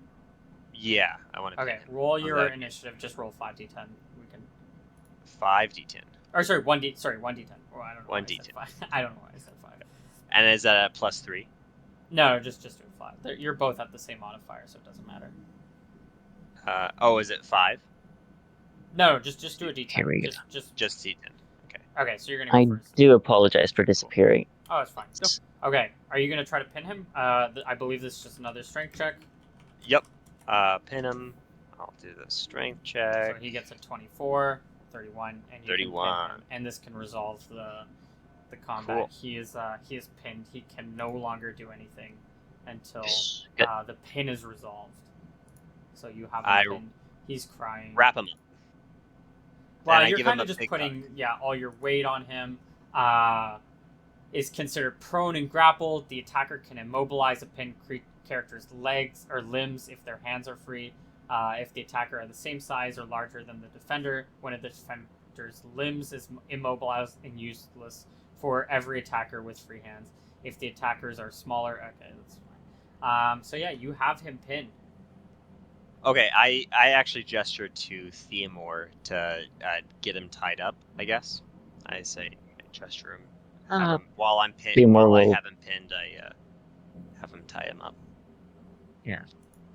Yeah, I want to. Okay, roll your initiative. Just roll 5d10. We can. 5d10. Or sorry, 1d. Sorry, 1d10. Oh, I don't know. 1d10. I don't know why I said 5. And is that a +3? No, just do 5. You're both at the same modifier, so it doesn't matter. Is it 5? No, just do a d10. Here we go. Just d10. Okay. Okay, so you're gonna go first. I do apologize for disappearing. Oh, it's fine. Go. Okay, are you gonna try to pin him? I believe this is just another strength check. Yep. Pin him. I'll do the strength check. So he gets a 24, 31, and you 31. Can pin him, and this can resolve the combat. Cool. He is pinned. He can no longer do anything until Good. the pin is resolved. So you have him pinned. He's crying. Wrap him up. Well, you're kind of just putting all your weight on him. Is considered prone and grappled. The attacker can immobilize a pinned character's legs or limbs if their hands are free. If the attacker are the same size or larger than the defender, one of the defender's limbs is immobilized and useless for every attacker with free hands. If the attackers are smaller, okay, that's fine. So yeah, you have him pinned. Okay, I actually gestured to Theomore to get him tied up, I guess. I gesture him. While I'm pinned, while I have him pinned, I have him tie him up. Yeah.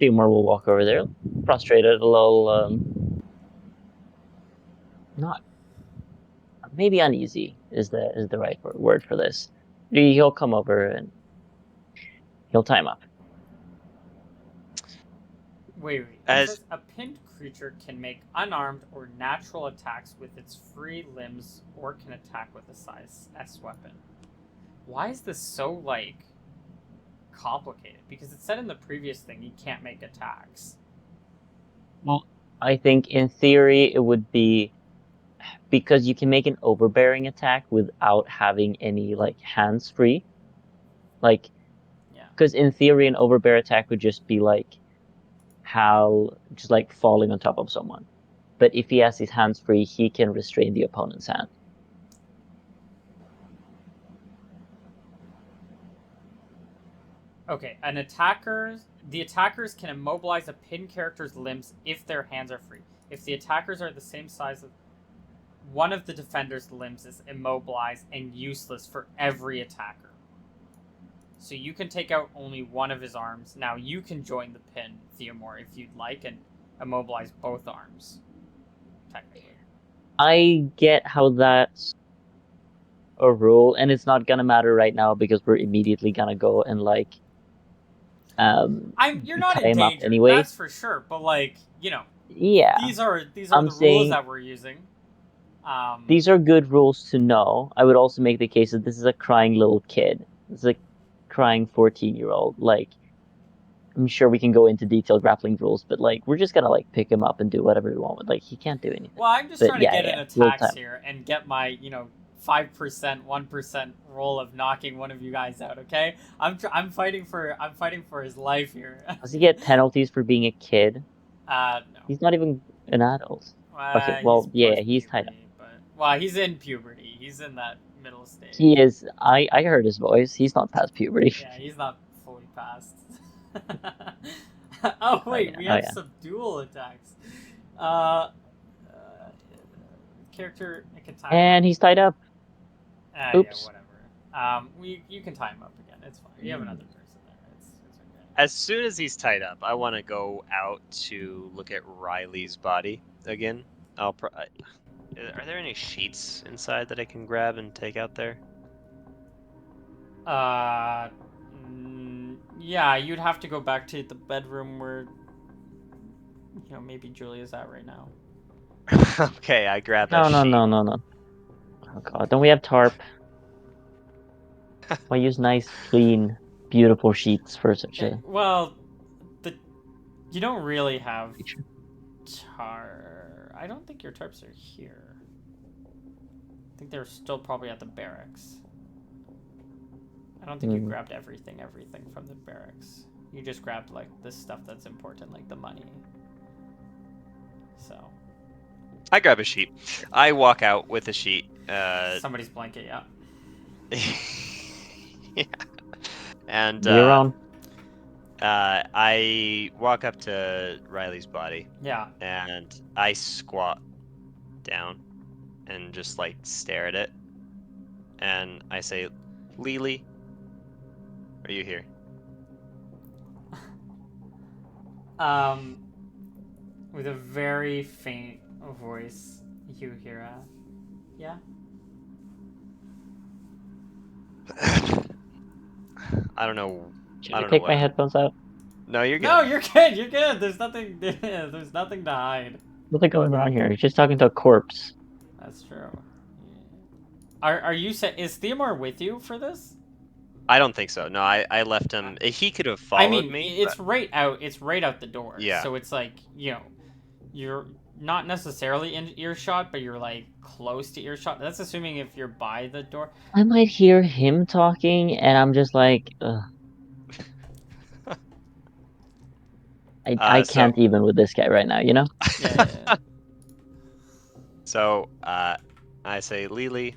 Theomore will walk over there, frustrated, a little, not, maybe uneasy is the right word for this. He'll come over and he'll tie him up. Wait. It says a pinned creature can make unarmed or natural attacks with its free limbs or can attack with a size S weapon. Why is this so, complicated because it said in the previous thing you can't make attacks. Well, I think in theory it would be because you can make an overbearing attack without having any like hands free. Like, Yeah. because in theory an overbear attack would just be like Hal just like falling on top of someone. But if he has his hands free, he can restrain the opponent's hand. Okay, the attackers can immobilize a pinned character's limbs if their hands are free. If the attackers are the same size of one of the defender's limbs is immobilized and useless for every attacker. So you can take out only one of his arms. Now you can join the pin, Theomore, if you'd like, and immobilize both arms. Technically. I get how that's a rule, and it's not gonna matter right now because we're immediately gonna go and like You're not tie in him up danger, anyway. that's for sure. But like, Yeah, these are I'm the rules saying that we're using. these are good rules to know. I would also make the case that this is a crying little kid. This is a crying 14-year-old. Like, I'm sure we can go into detailed grappling rules, but like, we're just gonna like pick him up and do whatever we want with. Like, he can't do anything. Well, I'm just But trying to yeah, get in yeah, we'll attacks time. here and get my 5%, 1% roll of knocking one of you guys out. Okay, I'm fighting for his life here. Does he get penalties for being a kid? No. He's not even an adult. Okay, He's well, yeah, post he's tied up. puberty, but well, he's in puberty. He's in that middle stage. He is. I heard his voice. He's not past puberty. Yeah, he's not fully past. Oh Oh wait, yeah. we Oh have yeah. some dual attacks. Uh, character, I can time. And he's tied up. Yeah, Oops. whatever. You can tie him up again. It's fine. You have another person there. It's okay. As soon as he's tied up, I want to go out to look at Riley's body again. Are there any sheets inside that I can grab and take out there? Yeah, you'd have to go back to the bedroom where maybe Julia's at right now. Okay, I grab a No, no, sheet. no, no, no. Oh god, don't we have tarp? Why use nice, clean, beautiful sheets for such a Well, you don't really have creature? I don't think your tarps are here. I think they're still probably at the barracks. I don't think you grabbed everything from the barracks. You just grabbed like the stuff that's important, like the money. So. I grab a sheet. I walk out with a sheet. Somebody's blanket, yeah. Yeah. And You're on. I walk up to Riley's body. Yeah. And I squat down and just like stare at it. And I say, Lily, are you here? With a very faint voice, you hear yeah? I don't know. Should I I don't know take what my headphones out? No, you're good. No, you're good. You're good. There's nothing. There's nothing to hide. What's going on here? He's just talking to a corpse. That's true. Are you? Is Theomore with you for this? I don't think so. No, I left him. He could have I followed mean, me. it's right out. It's right out the door. Yeah. So it's like you're not necessarily in earshot, but you're like close to earshot. That's assuming if you're by the door. I might hear him talking, and I'm just like, ugh. I can't even with this guy right now, you know? Yeah. So, I say, Lily,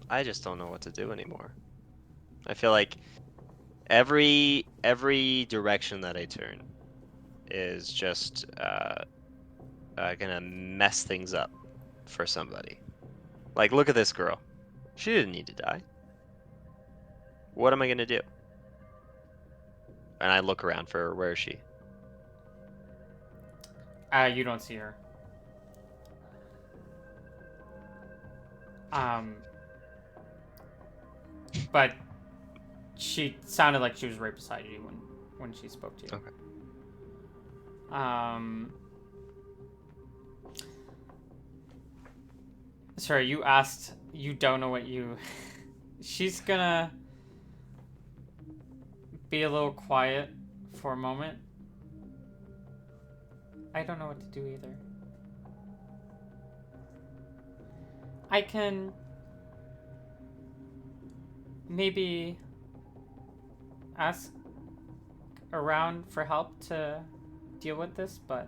I just don't know what to do anymore. I feel like every direction that I turn is just gonna mess things up for somebody. Like, look at this girl. She didn't need to die. What am I gonna do? And I look around for her. Where is she? You don't see her. But she sounded like she was right beside you when she spoke to you. Okay. Sorry, you asked. You don't know what you. She's gonna. be a little quiet for a moment. I don't know what to do either. I can maybe ask around for help to deal with this, but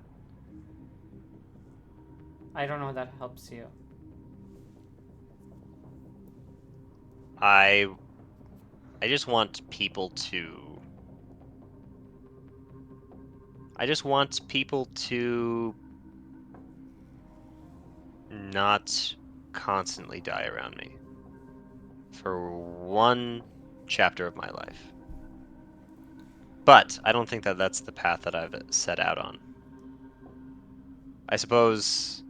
I don't know if that helps you. I just want people to. I just want people to not constantly die around me for one chapter of my life. But I don't think that that's the path that I've set out on. I suppose.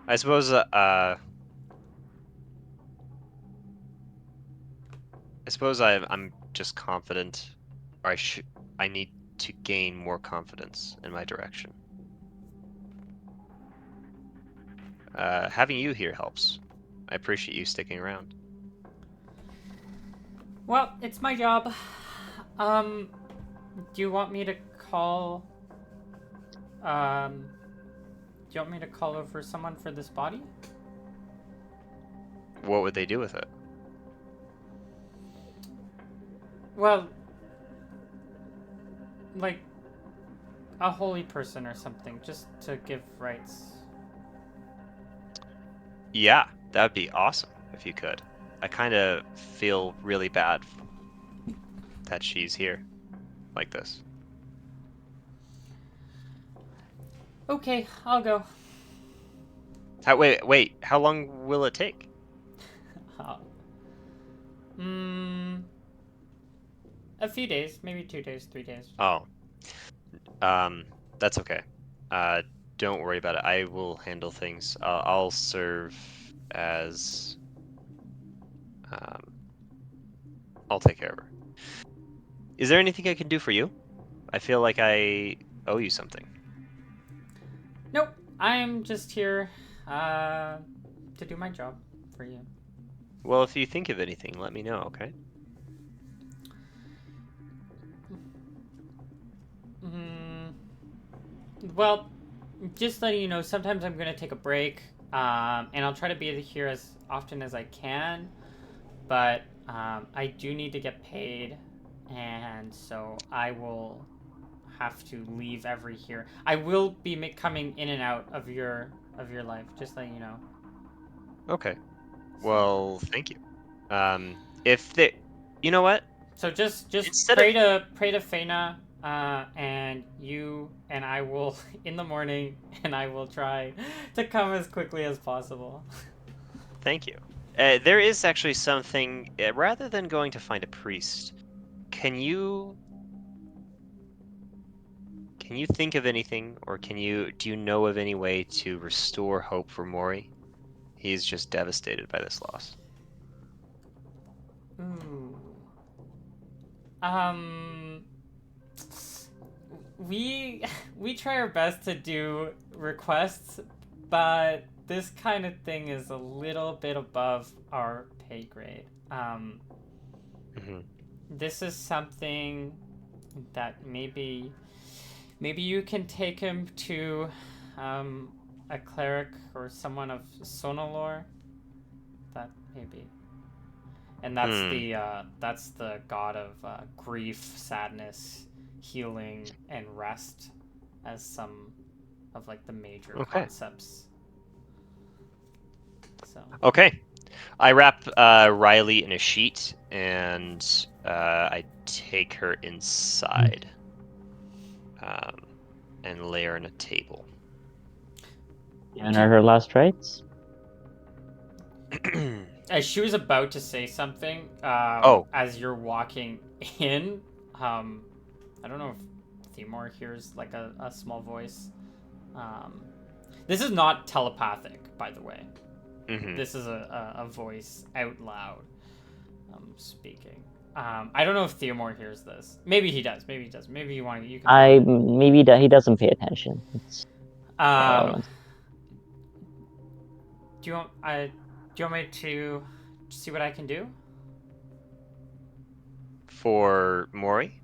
I suppose. I'm just confident, or I need to gain more confidence in my direction. Having you here helps. I appreciate you sticking around. Well, it's my job. Do you want me to call? Do you want me to call over someone for this body? What would they do with it? Well, like a holy person or something, just to give rights. Yeah, that'd be awesome if you could. I kind of feel really bad that she's here like this. Okay, I'll go. Wait. How long will it take? Uh, mm, a few days, maybe 2 days, 3 days. Oh, um, that's okay. Uh, don't worry about it. I will handle things. I'll serve as. Um, I'll take care of her. Is there anything I can do for you? I feel like I owe you something. Nope, I'm just here to do my job for you. Well, if you think of anything, let me know, okay? Mm, well, just letting you know, sometimes I'm going to take a break, and I'll try to be here as often as I can, but I do need to get paid, and so I will have to leave every here. I will be coming in and out of your life, just letting you know. Okay. So Well, thank you. If they, you know what? so just Instead of pray to Fena, and you and I will in the morning, and I will try to come as quickly as possible. thank you. There is actually something, rather than going to find a priest, can you think of anything, or do you know of any way to restore hope for Mori? He's just devastated by this loss. Ooh. Um, we we try our best to do requests, but this kind of thing is a little bit above our pay grade. Hmm. This is something that maybe you can take him to um, a cleric or someone of Sonalor. That maybe, and Hmm. that's the god of grief, sadness, healing, and rest, as some of like the major Okay. concepts. So Okay. I wrap Riley in a sheet and I take her inside um, and lay her on a table. Given her last rites. as she was about to say something, Oh, as you're walking in, I don't know if Timor hears like a small voice. Um, this is not telepathic, by the way. hmm. This is a voice out loud speaking. I don't know if Theomore hears this. Maybe he does. Maybe he does. Maybe you can find I it. maybe he doesn't pay attention. It's Um, irrelevant. do you want me to see what I can do? For Maury?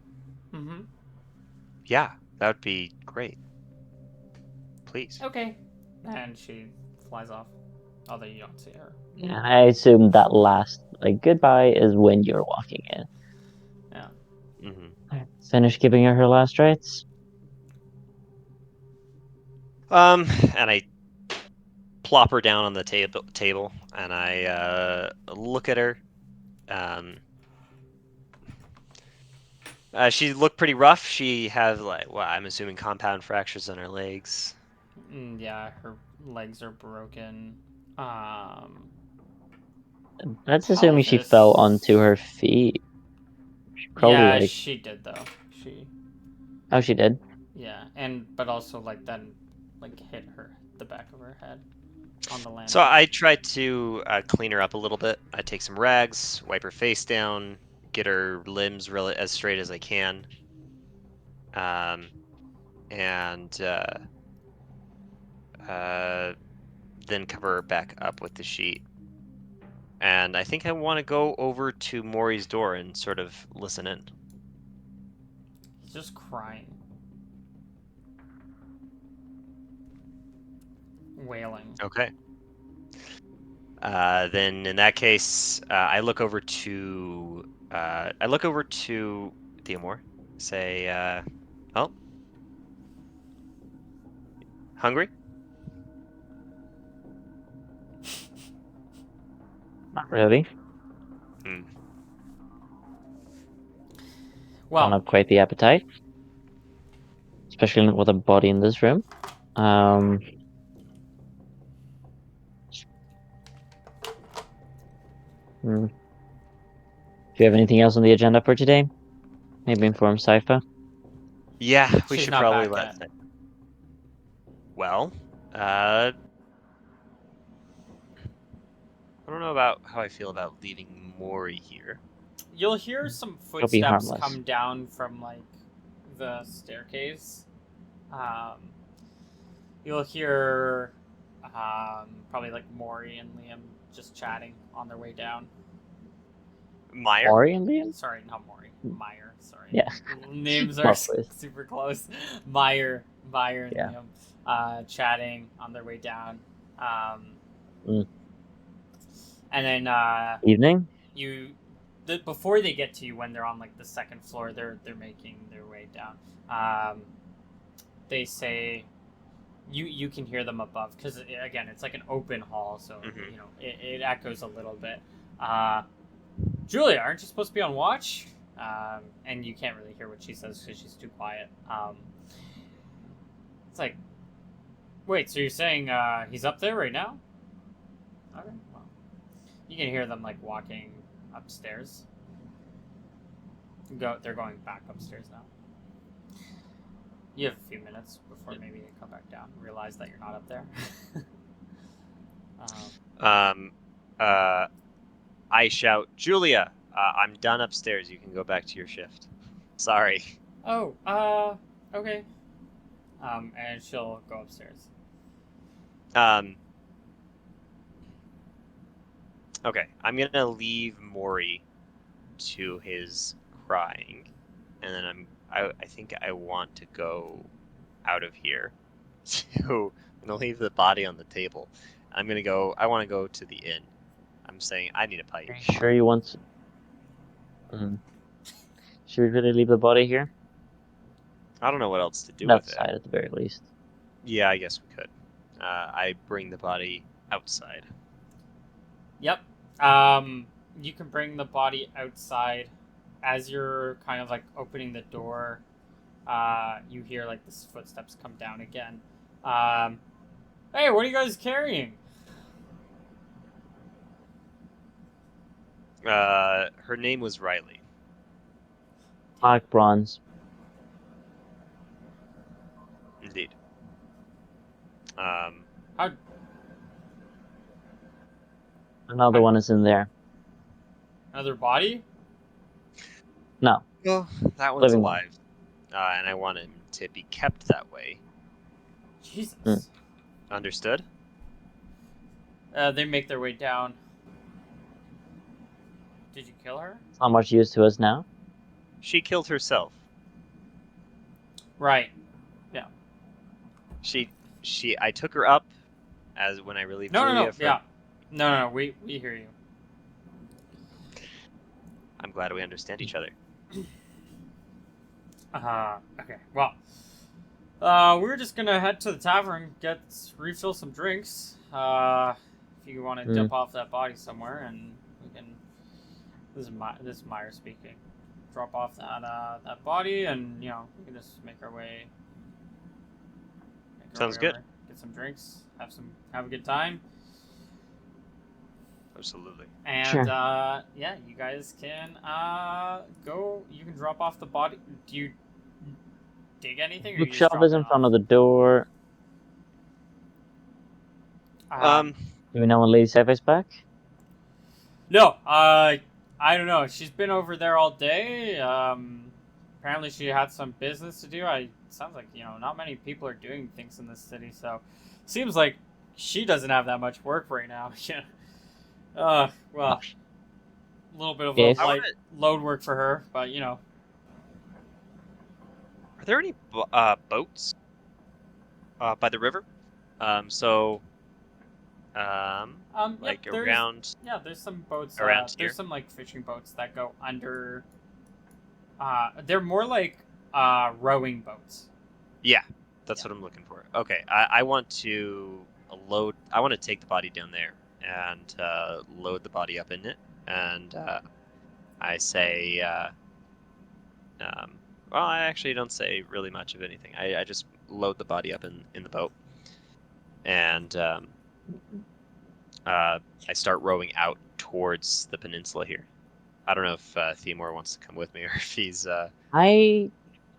Mm-hmm. Yeah, that would be great. Please. Okay. And she flies off. Although you don't see her. Yeah, I assume that last like goodbye is when you're walking in. Yeah. Mm-hmm. Finish giving her last rites. And I plop her down on the table, and I look at her. Um, she looked pretty rough. She had I'm assuming compound fractures on her legs. Yeah, her legs are broken. Um, Let's assuming she fell onto her pelvis. feet. She probably Yeah, like she did though. She oh she did. yeah, and but also like then like hit the back of her head on the So landing. I try to clean her up a little bit. I take some rags, wipe her face down, get her limbs really as straight as I can, and then cover her back up with the sheet. And I think I want to go over to Maury's door and sort of listen in. He's just crying, wailing. Okay. Then in that case, I look over to Theomore, say, "Oh, hungry?" Not really. Hmm. Don't Well, have quite the appetite, especially not with a body in this room. Um, hmm. Do you have anything else on the agenda for today? Maybe inform Sypha. Yeah, we she's should not probably back let. yet. Well, I don't know about how I feel about leaving Maury here. You'll hear some It'll be footsteps harmless. come down from like the staircase. Um, you'll hear probably like Maury and Liam just chatting on their way down. Meyer? Ori and Liam? Sorry, not Maury. Meyer. Sorry, Yeah, names are lovely. super close. Meyer and Yeah. Liam, chatting on their way down. Um, Mm. and then Evening? you before they get to you when they're on like the second floor, they're making their way down. They say you can hear them above because again it's like an open hall, so Mm-hmm. you know it echoes a little bit. Julia, aren't you supposed to be on watch? And you can't really hear what she says because she's too quiet. It's like, wait, so you're saying he's up there right now? Okay, well, you can hear them like walking upstairs. They're going back upstairs now. You have a few minutes before maybe they come back down and realize that you're not up there. Um, I shout, Julia, I'm done upstairs. You can go back to your shift. Sorry. Oh, okay. And she'll go upstairs. Um, okay, I'm gonna leave Maury to his crying, and then I think I want to go out of here. I'm gonna leave the body on the table. I want to go to the inn. I'm saying I need a pipe. Are you sure you want to... Mm. Should we really leave the body here? I don't know what else to do with it. Outside at the very least. Yeah, I guess we could. I bring the body outside. Yep. You can bring the body outside. As you're kind of like opening the door, you hear like the footsteps come down again. Hey, what are you guys carrying? Her name was Riley. Black bronze. Indeed. How? Another one is in there. Another body? No, Well, that one's living one. alive, and I want him to be kept that way. Jesus. Understood? They make their way down. Did you kill her? It's not much use to us now. She killed herself. Right. Yeah. She I took her up as when I relieved No, no, Julia no. from. Yeah. No, no, no. We hear you. I'm glad we understand each other. Okay. Well, we're just gonna head to the tavern, refill some drinks. If you want to Mm. dump off that body somewhere, and we can. This is Meyer speaking. Drop off that body, and we can just make our way Sounds good. over, get some drinks, have a good time, Absolutely. and Sure. yeah, you guys can go. You can drop off the body. Do you dig anything, or you just Bookshelf drop is it in off? front of the door. Um, Do we know when Lady Sci-Fi's back? No, I don't know. She's been over there all day. Apparently she had some business to do. Sounds like not many people are doing things in this city, so seems like she doesn't have that much work right now. Yeah. Oh, Well, a little bit of a yes. I want light to. load work for her, but Are there any boats by the river? So Yep. like around There's some boats. There's here. some like fishing boats that go under. They're more like rowing boats. Yeah, that's Yeah. what I'm looking for. Okay, I want to load. I want to take the body down there and load the body up in it. And I say, well, I actually don't say really much of anything. I just load the body up in the boat, and I start rowing out towards the peninsula here. I don't know if Theomore wants to come with me or if he's. I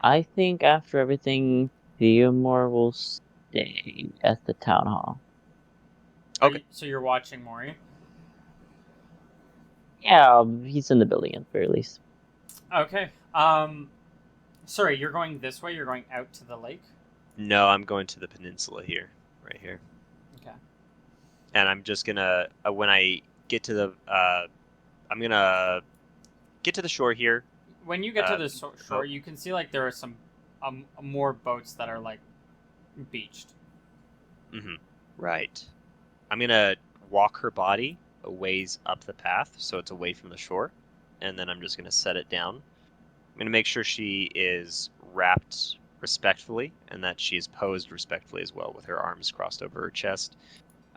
I think after everything, Theomore will stay at the town hall. Okay. So you're watching Maury? Yeah, he's in the building at the very least. Okay. Sorry, you're going this way. You're going out to the lake. No, I'm going to the peninsula here, right here. Okay. And I'm just gonna when I get to the I'm gonna get to the shore here. When you get to the Oh, shore, you can see like there are some more boats that are like beached. right. I'm gonna walk her body a ways up the path so it's away from the shore, and then I'm just gonna set it down. I'm gonna make sure she is wrapped respectfully and that she's posed respectfully as well, with her arms crossed over her chest,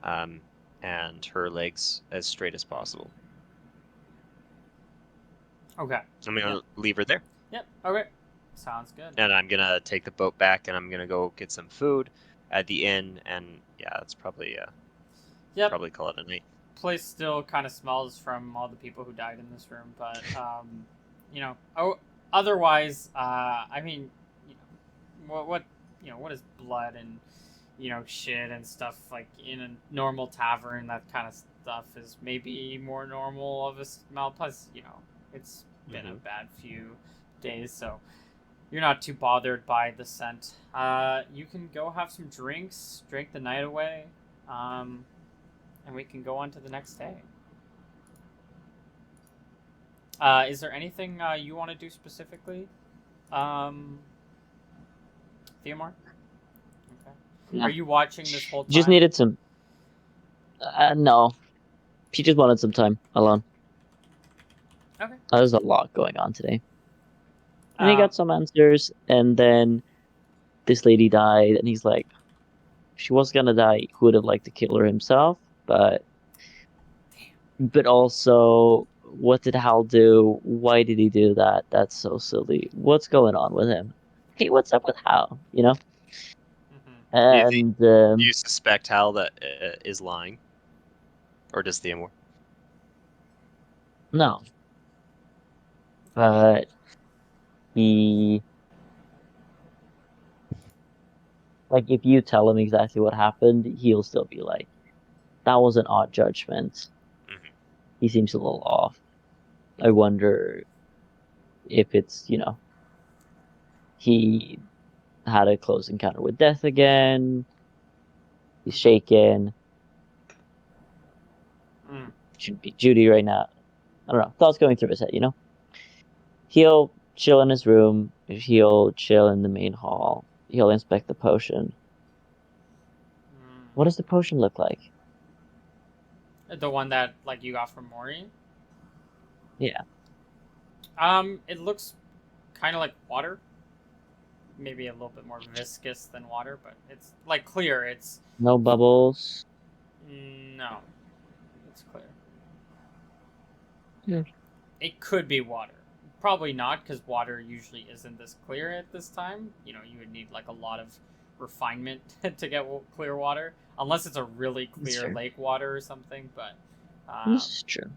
um, and her legs as straight as possible. Okay. I'm gonna Yep. leave her there. Yep. Okay. Sounds good. And I'm gonna take the boat back, and I'm gonna go get some food at the inn, and yeah, that's Yep. probably call it a night. Place still kind of smells from all the people who died in this room, but oh, otherwise, I mean, what is blood and shit and stuff like in a normal tavern? That kind of stuff is maybe more normal of a smell. Plus, it's been a bad few days, so you're not too bothered by the scent. You can go have some drinks, drink the night away, and we can go on to the next day. Is there anything you want to do specifically, Theomar? Okay. Yeah. Are you watching this whole time? Just needed some. No, she just wanted some time alone. Okay. There's a lot going on today, and he Um, got some answers. And then this lady died, and he's like, if she was gonna die, he would have liked to kill her himself, but also, what did Hal do? Why did he do that? That's so silly. What's going on with him? Hey, what's up with Hal? mhm. And Do you suspect Hal that is lying, or does Theomore? no, but he like if you tell him exactly what happened, he'll still be like, that was an odd judgment. Hmm. He seems a little off. I wonder if it's he had a close encounter with death again. He's shaken. Mm. Should be Judy right now. I don't know. Thoughts going through his head. He'll chill in his room. He'll chill in the main hall. He'll inspect the potion. What does the potion look like? The one that like you got from Mori. Yeah, It looks kind of like water. Maybe a little bit more viscous than water, but it's like clear. It's no bubbles. no, it's clear. Yeah. It could be water. Probably not, because water usually isn't this clear at this time. You would need like a lot of refinement to get clear water, unless it's a really That's clear true. lake water or something. But This is true.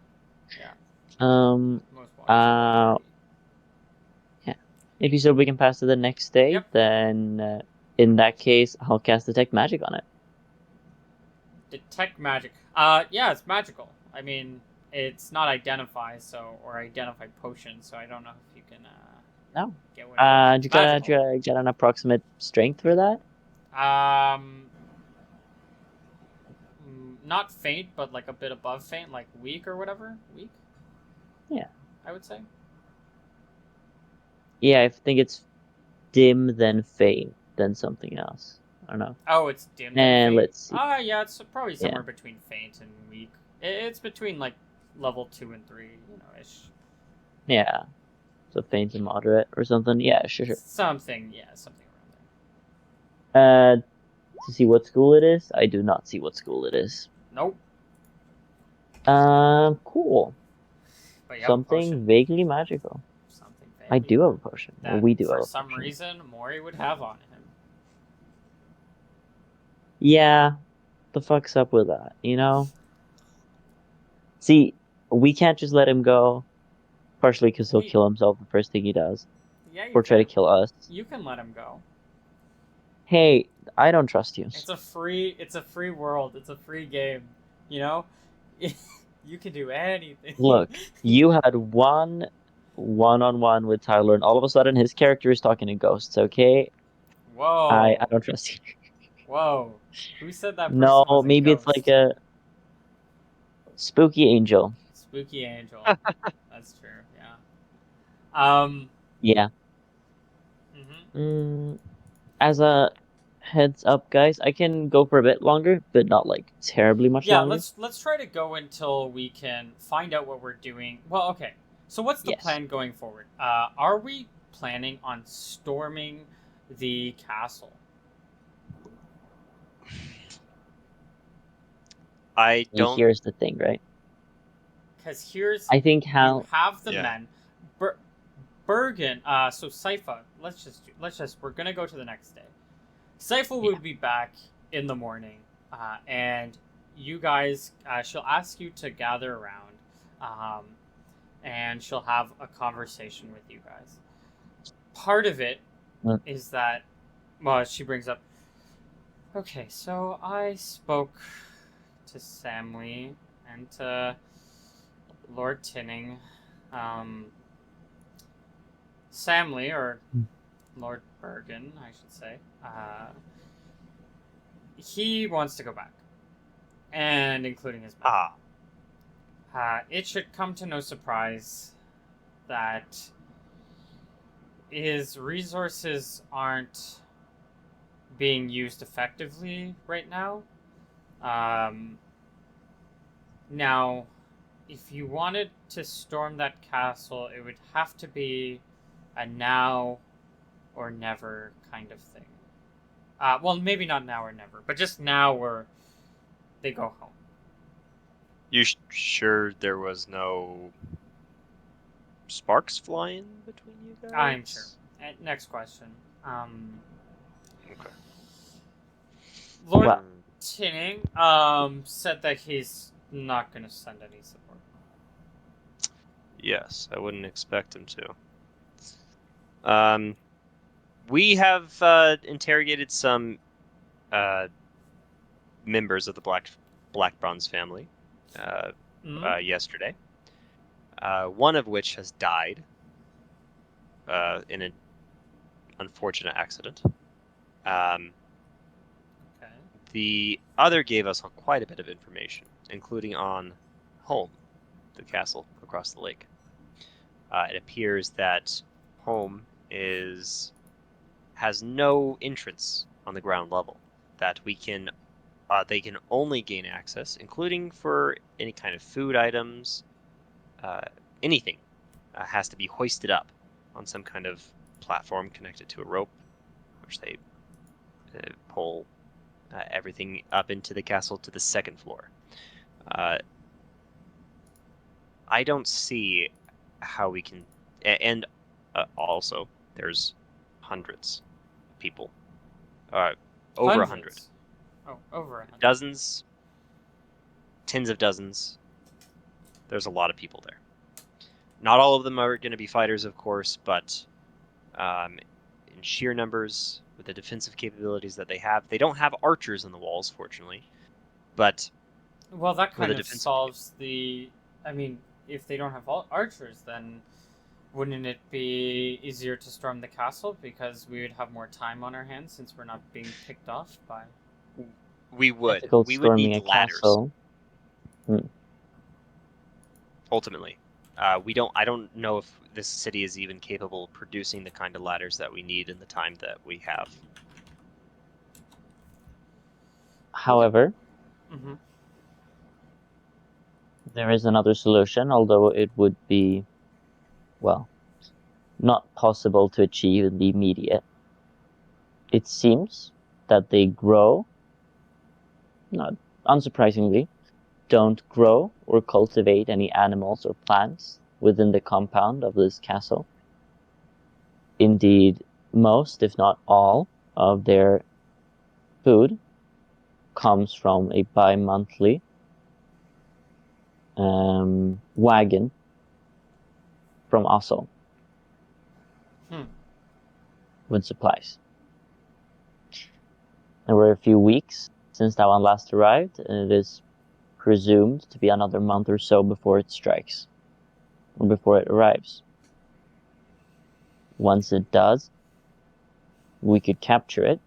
yeah, Um, most water's uh, pretty. yeah. If you said we can pass to the next stage, Yep, then in that case, I'll cast Detect Magic on it. detect magic. Yeah, it's magical. I mean, it's not identify, so or identify potion. So I don't know if you can No. get what it is. Do It's you got magical. you got an approximate strength for that? Um, not faint, but like a bit above faint, like weak or whatever. Weak, Yeah. I would say. Yeah, I think it's dim, then faint, then something else. I don't know. Oh, it's dim then And faint. let's see. Yeah, it's probably Yeah. somewhere between faint and weak. It's between like level 2 and 3, ish. Yeah. So faint and moderate or something. Yeah, sure. Something, yeah, something around To see what school it is? I do not see what school it is. there. Nope. Cool. But you have a potion. Something vaguely magical. Something I vaguely do have a potion. Or that we do have for a some potion. reason Mori would have on him. Yeah, the fuck's up with that, you know? See, we can't just let him go, partially because he'll Hey, kill himself the first thing he does, yeah, you or try to can. kill us. You can let him go. Hey, I don't trust you. It's a free world. It's a free game. You know? You can do anything. Look, you had one-on-one with Tyler, and all of a sudden his character is talking to ghosts, okay? I Whoa. don't trust you. Whoa. Who said that No, person was a maybe it's like ghost? a spooky angel. Spooky Angel. That's true, yeah. Yeah. Mhm. Mm, as a heads up, guys, I can go for a bit longer, but not like terribly much Yeah, longer. let's try to go until we can find out what we're doing. Well, okay. So what's the Yes. plan going forward? Are we planning on storming the castle? I don't. Here's the thing, right? Because here's I think you how have the Yeah. men. Bergen. So Sypha. Let's just. We're gonna go to the next day. Sypha yeah. would be back in the morning, and you guys. She'll ask you to gather around, um, and she'll have a conversation with you guys. Part of it Mm. is that, well, she brings up. Okay, so I spoke to Samly and to Lord Tinning. Um, Samly, or Lord Bergen, I should say, he wants to go back, and including his men. Ah. It should come to no surprise that his resources aren't being used effectively right now. Um, Now, if you wanted to storm that castle, it would have to be a now or never kind of thing. Well, maybe not now or never, but just now or they go home. You sure there was no sparks flying between you I'm sure. guys? Next question. Um, Okay. Lord Well, Hmm. Tinning said that he's not going to send any support. Yes, I wouldn't expect him to. We have interrogated some uh, members of the Black Bronze family Mm-hmm. yesterday. One of which has died in an unfortunate accident. Um, Okay. the other gave us quite a bit of information, including on home, the castle across the lake. It appears that home has no entrance on the ground level that they can only gain access, including for any kind of food items, anything has to be hoisted up on some kind of platform connected to a rope, which they pull everything up into the castle to the second floor. I don't see how we can, and also there's hundreds of people, over 100, Hundreds. Oh, over 100. dozens, tens of dozens. There's a lot of people there. Not all of them are going to be fighters, of course, but in sheer numbers, with the defensive capabilities that they don't have archers on the walls, fortunately. But Well, that with kind the of defensive, solves the. I mean, if they don't have archers, then wouldn't it be easier to storm the castle because we would have more time on our hands since we're not being picked off by. we would Difficult we would storming need a ladders castle. ultimately. We don't. I don't know if this city is even capable of producing the kind of ladders that we need in the time that we have. However, Mm-hmm. there is another solution, although it would be, well, not possible to achieve in the immediate. It seems that they grow, not unsurprisingly, don't grow or cultivate any animals or plants within the compound of this castle. Indeed, most, if not all, of their food comes from a bi-monthly wagon from Oslo with supplies. There were a few weeks since that one last arrived, and it is presumed to be another month or so before it strikes, or before it arrives. Once it does, we could capture it,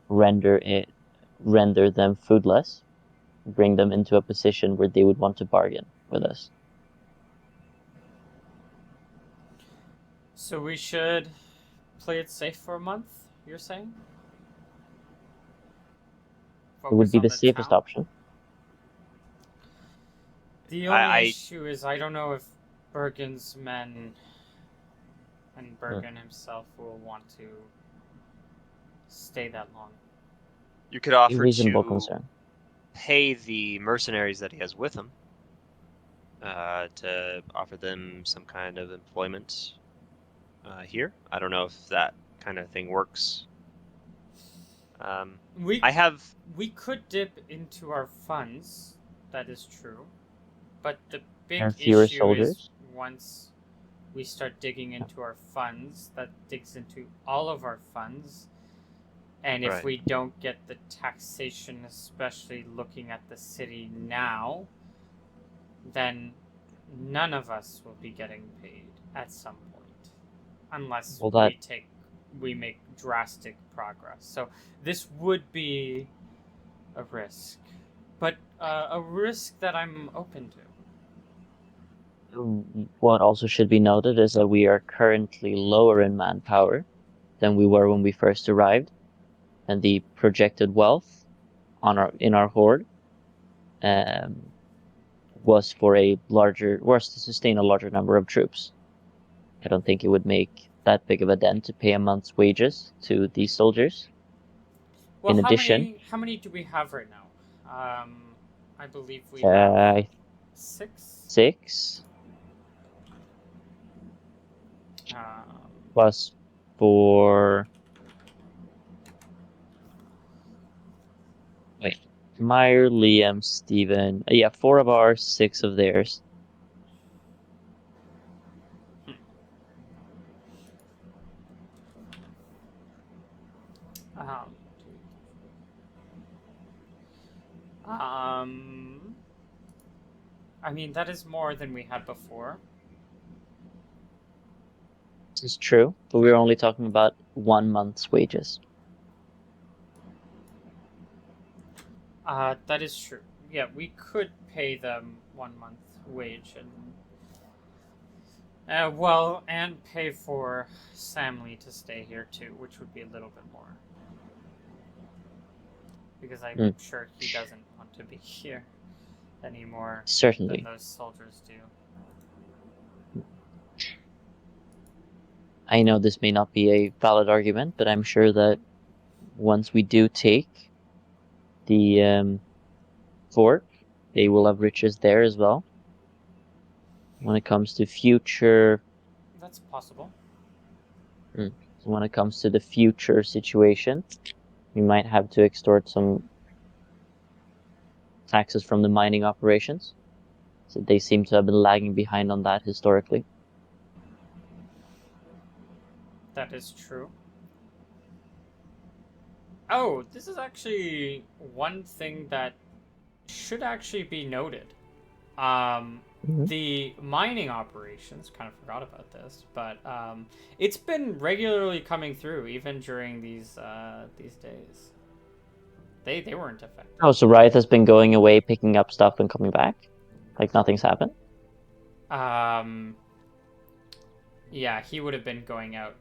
render them foodless, bring them into a position where they would want to bargain with us. So we should play it safe for a month, you're saying? It would Focus be on the the safest town? option. The only I issue is I don't know if Bergen's men and Bergen himself will want to stay that long. you could A offer reasonable to concern. pay the mercenaries that he has with him to offer them some kind of employment here. I don't know if that kind of thing works. We I have. we could dip into our funds, that is true. But the There big are fewer issue is soldiers. once we start digging into our funds, that digs into all of our funds. And if Right. we don't get the taxation, especially looking at the city now, then none of us will be getting paid at some point, unless Well, that we make drastic progress. So this would be a risk, but a risk that I'm open to. what also should be noted is that we are currently lower in manpower than we were when we first arrived, and the projected wealth in our horde was to sustain a larger number of troops. I don't think it would make that big of a dent to pay a month's wages to these soldiers. Well, In addition, how many do we have right now? I believe we have uh, 6. 6 Um, plus 4. Wait, Meyer, Liam, Steven. Yeah, 4 of ours, 6 of theirs. um, um, I mean that is more than we had before. This is true, but we're only talking about 1 month's wages. That is true. Yeah, we could pay them 1 month wage, and Well, and pay for Samly to stay here too, which would be a little bit more. Because I'm Mm, sure he doesn't want to be here anymore than certainly. those soldiers do. I know this may not be a valid argument, but I'm sure that once we do take the fort, they will have riches there as well. When it comes to future, That's possible. mm, when it comes to the future situation, we might have to extort some taxes from the mining operations. So they seem to have been lagging behind on that historically. That is true. Oh, this is actually one thing that should actually be noted. Um, Mhm. the mining operations, kind of forgot about this, but it's been regularly coming through even during these days. They weren't affected. Oh, so Riot has been going away, picking up stuff, and coming back, like nothing's happened. Um, yeah, he would have been going out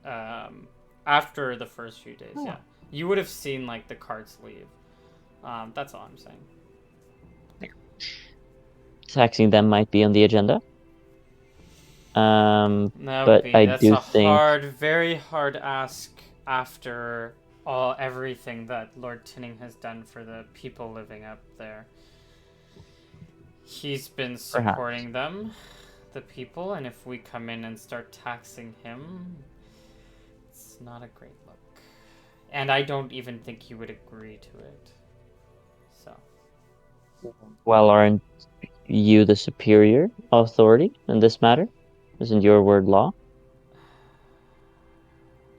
after the first few days. Oh. Yeah, you would have seen like the carts leave. That's all I'm saying. Taxing them might be on the agenda. That would But be I that's do a think, hard, very hard ask after all everything that Lord Tinning has done for the people living up there. He's been perhaps, supporting them, the people, and if we come in and start taxing him, it's not a great look. And I don't even think he would agree to it. So, well, aren't you the superior authority in this matter? Isn't your word law?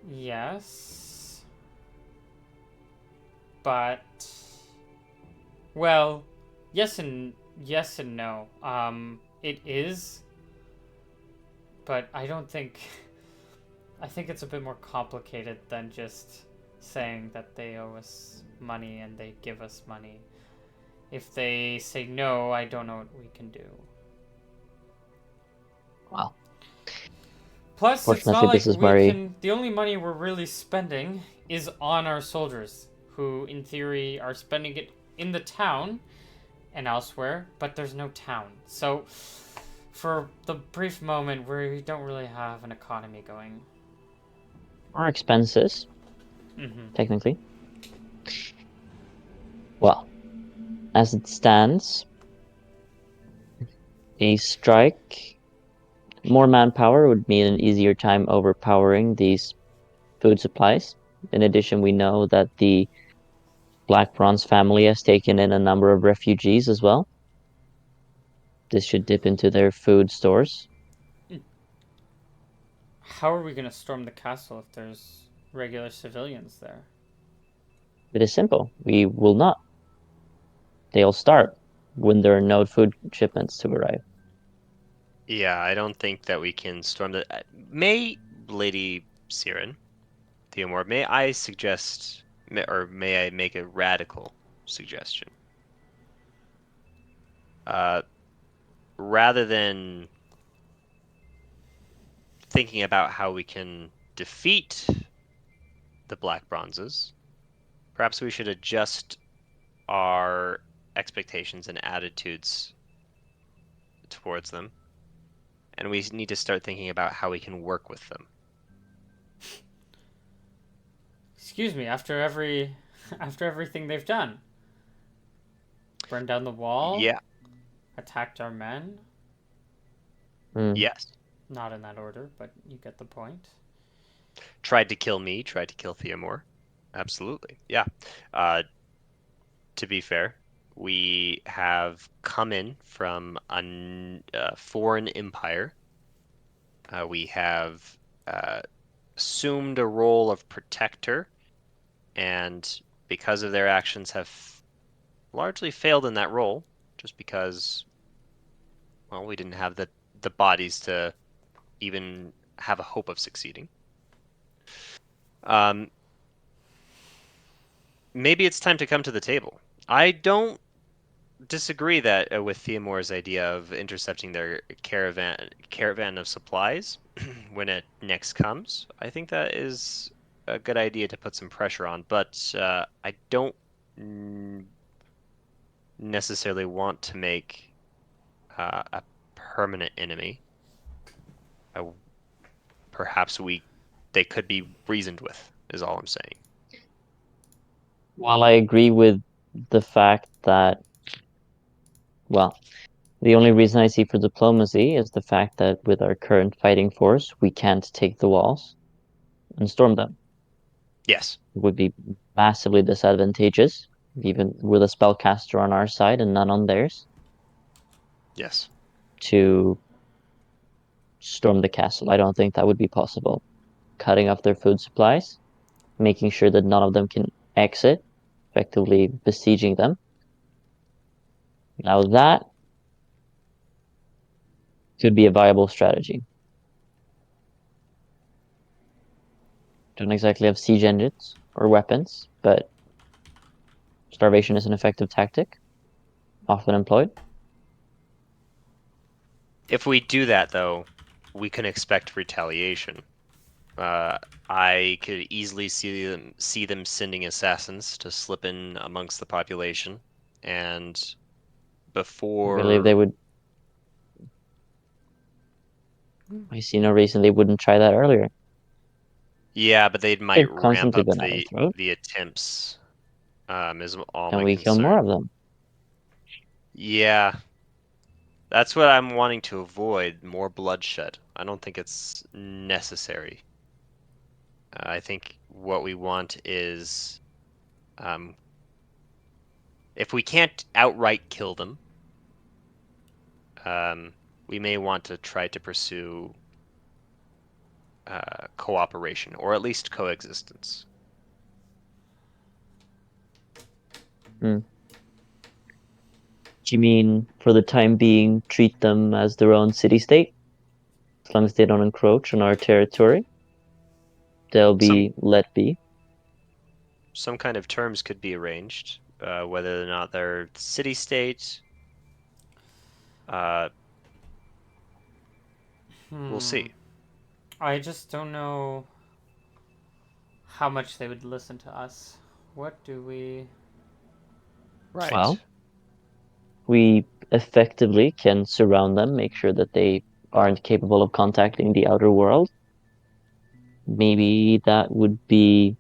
yes, but well, yes and no. It is, but I don't think. I think it's a bit more complicated than just saying that they owe us money and they give us money. If they say no, I don't know what we can do. Well, Plus, it's not fortunately, like this is we very can. The only money we're really spending is on our soldiers, who, in theory, are spending it in the town and elsewhere, but there's no town. So, for the brief moment, we don't really have an economy going. our expenses, Mm-hmm. technically. Well, as it stands, a strike, more manpower would mean an easier time overpowering these food supplies. In addition, we know that the Black Bronze family has taken in a number of refugees as well. This should dip into their food stores. How are we going to storm the castle if there's regular civilians there? It is simple. We will not. They'll start when there are no food shipments to arrive. Yeah, I don't think that we can storm the. May Lady Siren, Theomore, may I suggest, or may I make a radical suggestion? Uh, rather than thinking about how we can defeat the Black Bronzes, perhaps we should adjust our expectations and attitudes towards them, and we need to start thinking about how we can work with them. Excuse me, after every after everything they've done. Burned down the wall, Yeah, attacked our men. Mm. yes. Not in that order, but you get the point. Tried to kill me, tried to kill Theomore. Absolutely. Yeah. Uh, to be fair, we have come in from a foreign empire. We have assumed a role of protector, and because of their actions, have largely failed in that role, just because, well, we didn't have the bodies to even have a hope of succeeding. Um, maybe it's time to come to the table. I don't disagree that with Theomore's idea of intercepting their caravan of supplies when it next comes. I think that is a good idea to put some pressure on, but I don't necessarily want to make a permanent enemy. I, perhaps they could be reasoned with, is all I'm saying. While I agree with the fact that, well, the only reason I see for diplomacy is the fact that with our current fighting force, we can't take the walls and storm them. Yes, It would be massively disadvantageous, even with a spellcaster on our side and none on theirs, yes. to storm the castle. I don't think that would be possible. Cutting off their food supplies, making sure that none of them can exit, effectively besieging them. Now that could be a viable strategy. Don't exactly have siege engines or weapons, but starvation is an effective tactic, often employed. If we do that, though, we can expect retaliation. Uh, I could easily see them sending assassins to slip in amongst the population, and I believe they before, would. I see no reason they wouldn't try that earlier. yeah, but they might They've ramp constantly up been at our throat, the attempts. Is all and my we kill more concern. of them. Yeah, that's what I'm wanting to avoid, more bloodshed. I don't think it's necessary. I think what we want is, um, if we can't outright kill them, um, we may want to try to pursue cooperation or at least coexistence. Hmm. Do you mean for the time being, treat them as their own city-state? As long as they don't encroach on our territory, they'll Some be let be. some kind of terms could be arranged, whether or not they're city-state. Uh, we'll Hmm. see. I just don't know how much they would listen to us. What do we? Right. Well, we effectively can surround them, make sure that they aren't capable of contacting the outer world. Maybe that would be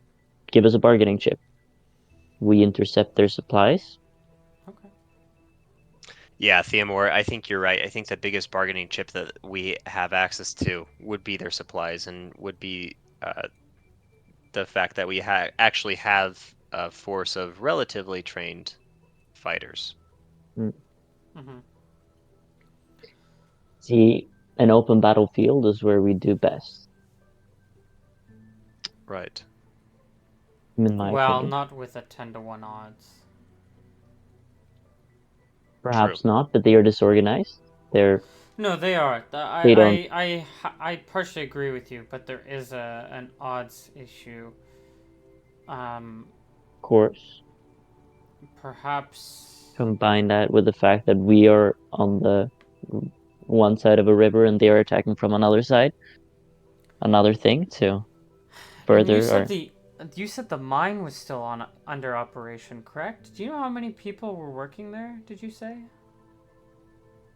give us a bargaining chip. We intercept their supplies. Okay. Yeah, Theomore, I think you're right. I think the biggest bargaining chip that we have access to would be their supplies and would be the fact that we actually have a force of relatively trained fighters. Mm. Mm-hmm. See, an open battlefield is where we do best, Right. in my Well, opinion. not with a 10 to 1 odds. True. Perhaps not, but they are disorganized. They're No, they are. they don't I partially agree with you, but there is an odds issue. Um, course. perhaps. Combine that with the fact that we are on the one side of a river and they are attacking from another side. Another thing to And further our you said the mine was still on under operation, correct? Do you know how many people were working there? Did you say?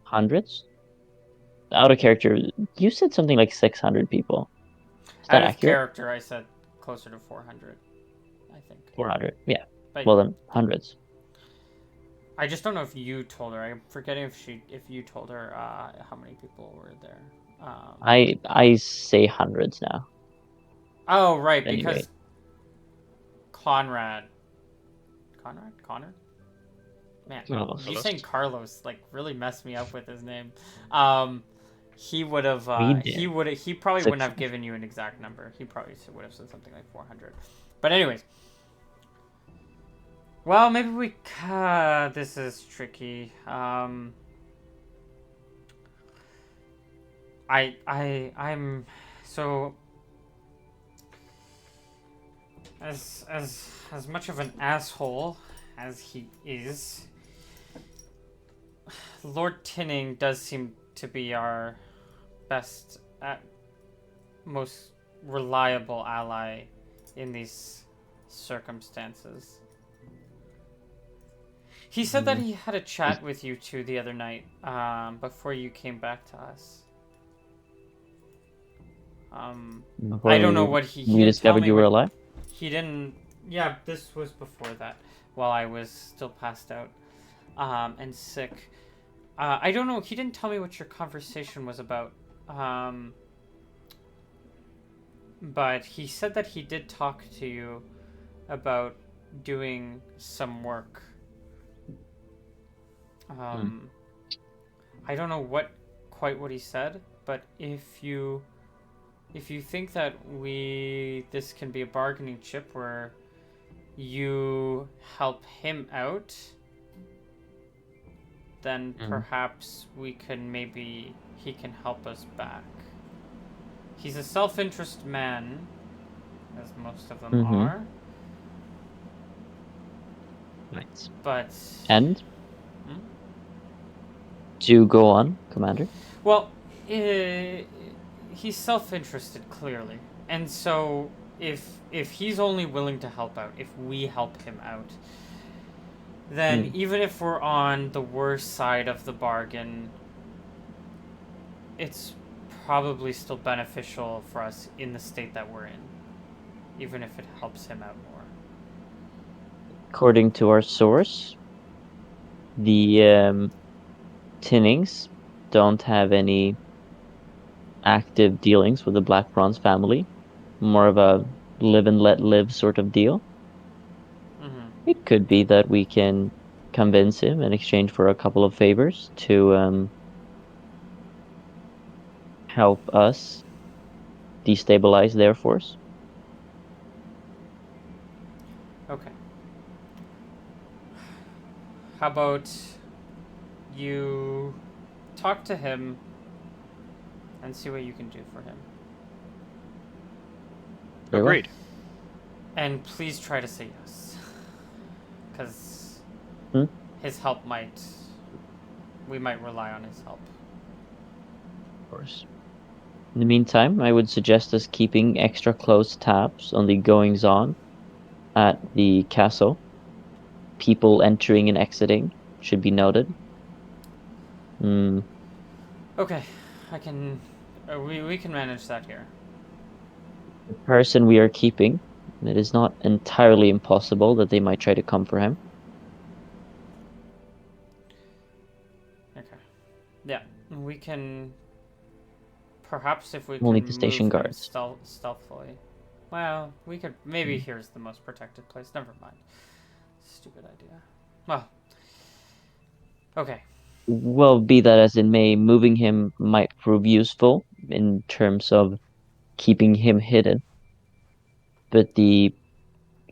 hundreds. Out of character, you said something like 600 people. Is that Out of accurate? character, I said closer to 400. I think, 400. Yeah. but Well then, hundreds. I just don't know if you told her. I'm forgetting if you told her how many people were there. I say hundreds now. Oh, right, At any rate, because Conrad, Connor. Man, one of you us. saying Almost. Carlos like really messed me up with his name. Um, he would have. We did He probably wouldn't have 600. given you an exact number. He probably would have said something like 400. But anyways, well, maybe we. This is tricky. I'm so as much of an asshole as he is. Lord Tinning does seem to be our best, most reliable ally in these circumstances. He said that Mm, he had a chat with you two the other night, before you came back to us. I Before don't know what he we didn't tell discovered me you were what alive. he didn't. Yeah, this was before that, while I was still passed out, and sick. I don't know. He didn't tell me what your conversation was about. Um, but he said that he did talk to you about doing some work. Mm, Um, I don't know quite what he said, but if you think that this can be a bargaining chip where you help him out, then mm, perhaps he can help us back. He's a self-interest man, as most of them mm-hmm. are, Right. but And hmm? to go on, Commander. Well, he's self-interested clearly, and so if he's only willing to help out, if we help him out, then Mm, even if we're on the worst side of the bargain, it's probably still beneficial for us in the state that we're in, even if it helps him out more. according to our source, the Tinnings don't have any active dealings with the Black Bronze family. More of a live and let live sort of deal. Mm-hmm. It could be that we can convince him in exchange for a couple of favors to help us destabilize their force. Okay. How about you talk to him and see what you can do for him, Very well. Agreed. and please try to say yes, because Hmm? his help might we might rely on his help. Of course. In the meantime, I would suggest us keeping extra close tabs on the goings on at the castle. People entering and exiting should be noted. Mm, Okay, I can. We can manage that here. the person we are keeping, it is not entirely impossible that they might try to come for him. Okay. Yeah, we can. Perhaps if we We'll can need to move station him guards. stealthily. Well, we could. Maybe Mm. here's the most protected place. Never mind. Stupid idea. Well, okay. Well, be that as it may, moving him might prove useful in terms of keeping him hidden, but the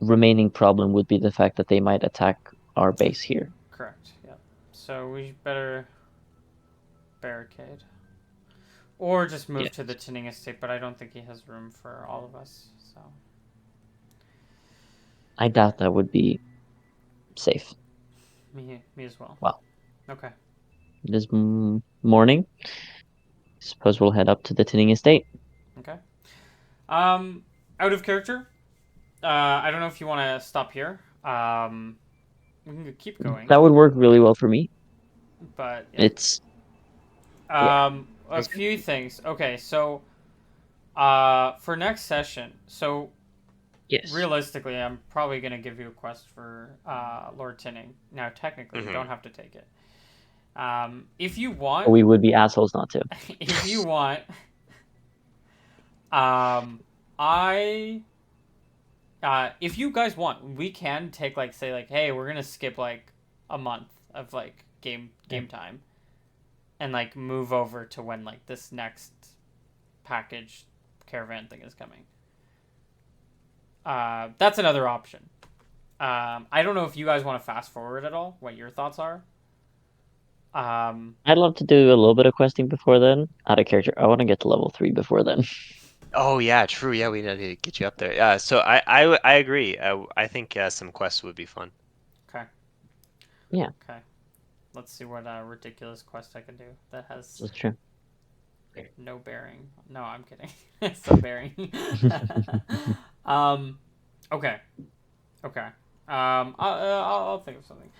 remaining problem would be the fact that they might attack our base here. Correct. Yep. So we better barricade. Or just move to the Yes. Tinning estate, but I don't think he has room for all of us. So I doubt that would be safe. me as well. Well, Okay. it is morning. Suppose we'll head up to the Tinning Estate. Okay. Um, out of character. I don't know if you want to stop here. We can keep going, That would work really well for me. but yeah. It's, yeah, A Sounds good. few things. Okay, so for next session, so yes. realistically, I'm probably gonna give you a quest for Lord Tinning. Now, technically, you Hmm. don't have to take it. If you want, We would be assholes not to. if you want, um, I if you guys want, we can take like say like, hey, we're gonna skip like a month of like game time and like move over to when like this next package caravan thing is coming. That's another option. I don't know if you guys want to fast forward at all. What your thoughts are? Um, I'd love to do a little bit of questing before then. Out of character. I want to get to level 3 before then. Oh yeah, true. Yeah, we need to get you up there. So I agree. I think some quests would be fun. okay, Yeah. okay. Let's see what ridiculous quest I can do that has That's true. no bearing. No, I'm kidding. Some bearing. um, okay, okay. I'll think of something.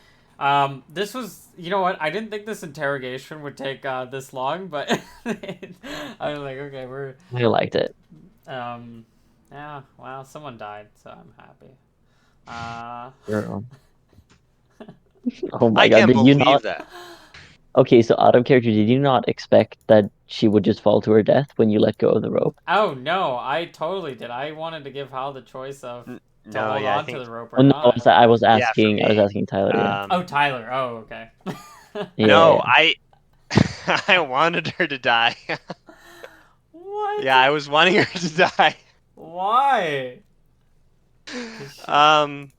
This was, you know what? I didn't think this interrogation would take this long, but I was like, okay, we're I liked it. um, yeah. Well, someone died, so I'm happy. Uh, Girl. Oh my I god, can't did you believe not? that. Okay, so out of character, did you not expect that she would just fall to her death when you let go of the rope? oh no, I totally did. I wanted to give Hal the choice of to No, hold yeah, I on to think the rope Oh or no, not. yeah, for I was me. asking Tyler, yeah. Oh, Tyler. Oh, okay. No, Yeah. I I wanted her to die. What? Yeah, I was wanting her to die. Why? Cause she. Um,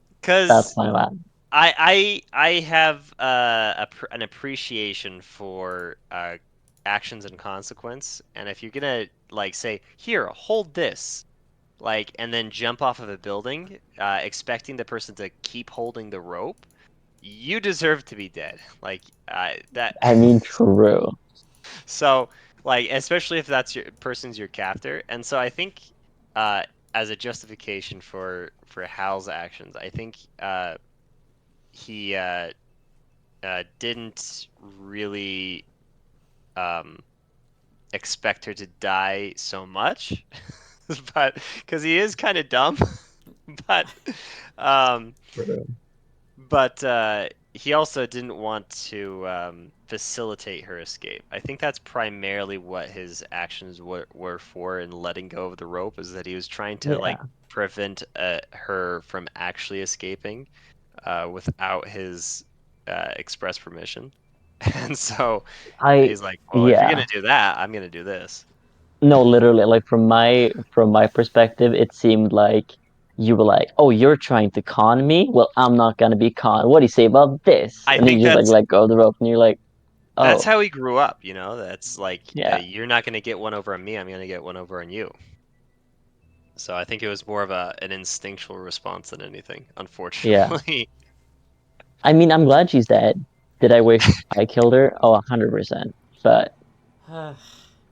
That's because my man. I have an appreciation for actions and consequence, and if you're gonna like say, here, hold this, like, and then jump off of a building, expecting the person to keep holding the rope, you deserve to be dead. Like, that. I mean, true. So, like, especially if that's your person's your captor, and so I think, uh, as a justification for Hal's actions, I think he didn't really um, expect her to die so much, but because he is kind of dumb, but um, True. he also didn't want to facilitate her escape. I think that's primarily what his actions were for in letting go of the rope, is that he was trying to like Yeah. prevent her from actually escaping without his express permission. And so I he's like, well, if you're yeah. gonna do that, I'm gonna do this. No, literally, like from my perspective, it seemed like you were like, "Oh, you're trying to con me? Well, I'm not gonna be conned. What do you say about this?" I And then think you just like let go of the rope, and you're like, that's "Oh, how he grew up, you know. That's like yeah, you're not gonna get one over on me. I'm gonna get one over on you. So I think it was more of an instinctual response than anything, yeah." unfortunately. I mean, I'm glad she's dead. Did I wish I killed her? Oh, 100%. But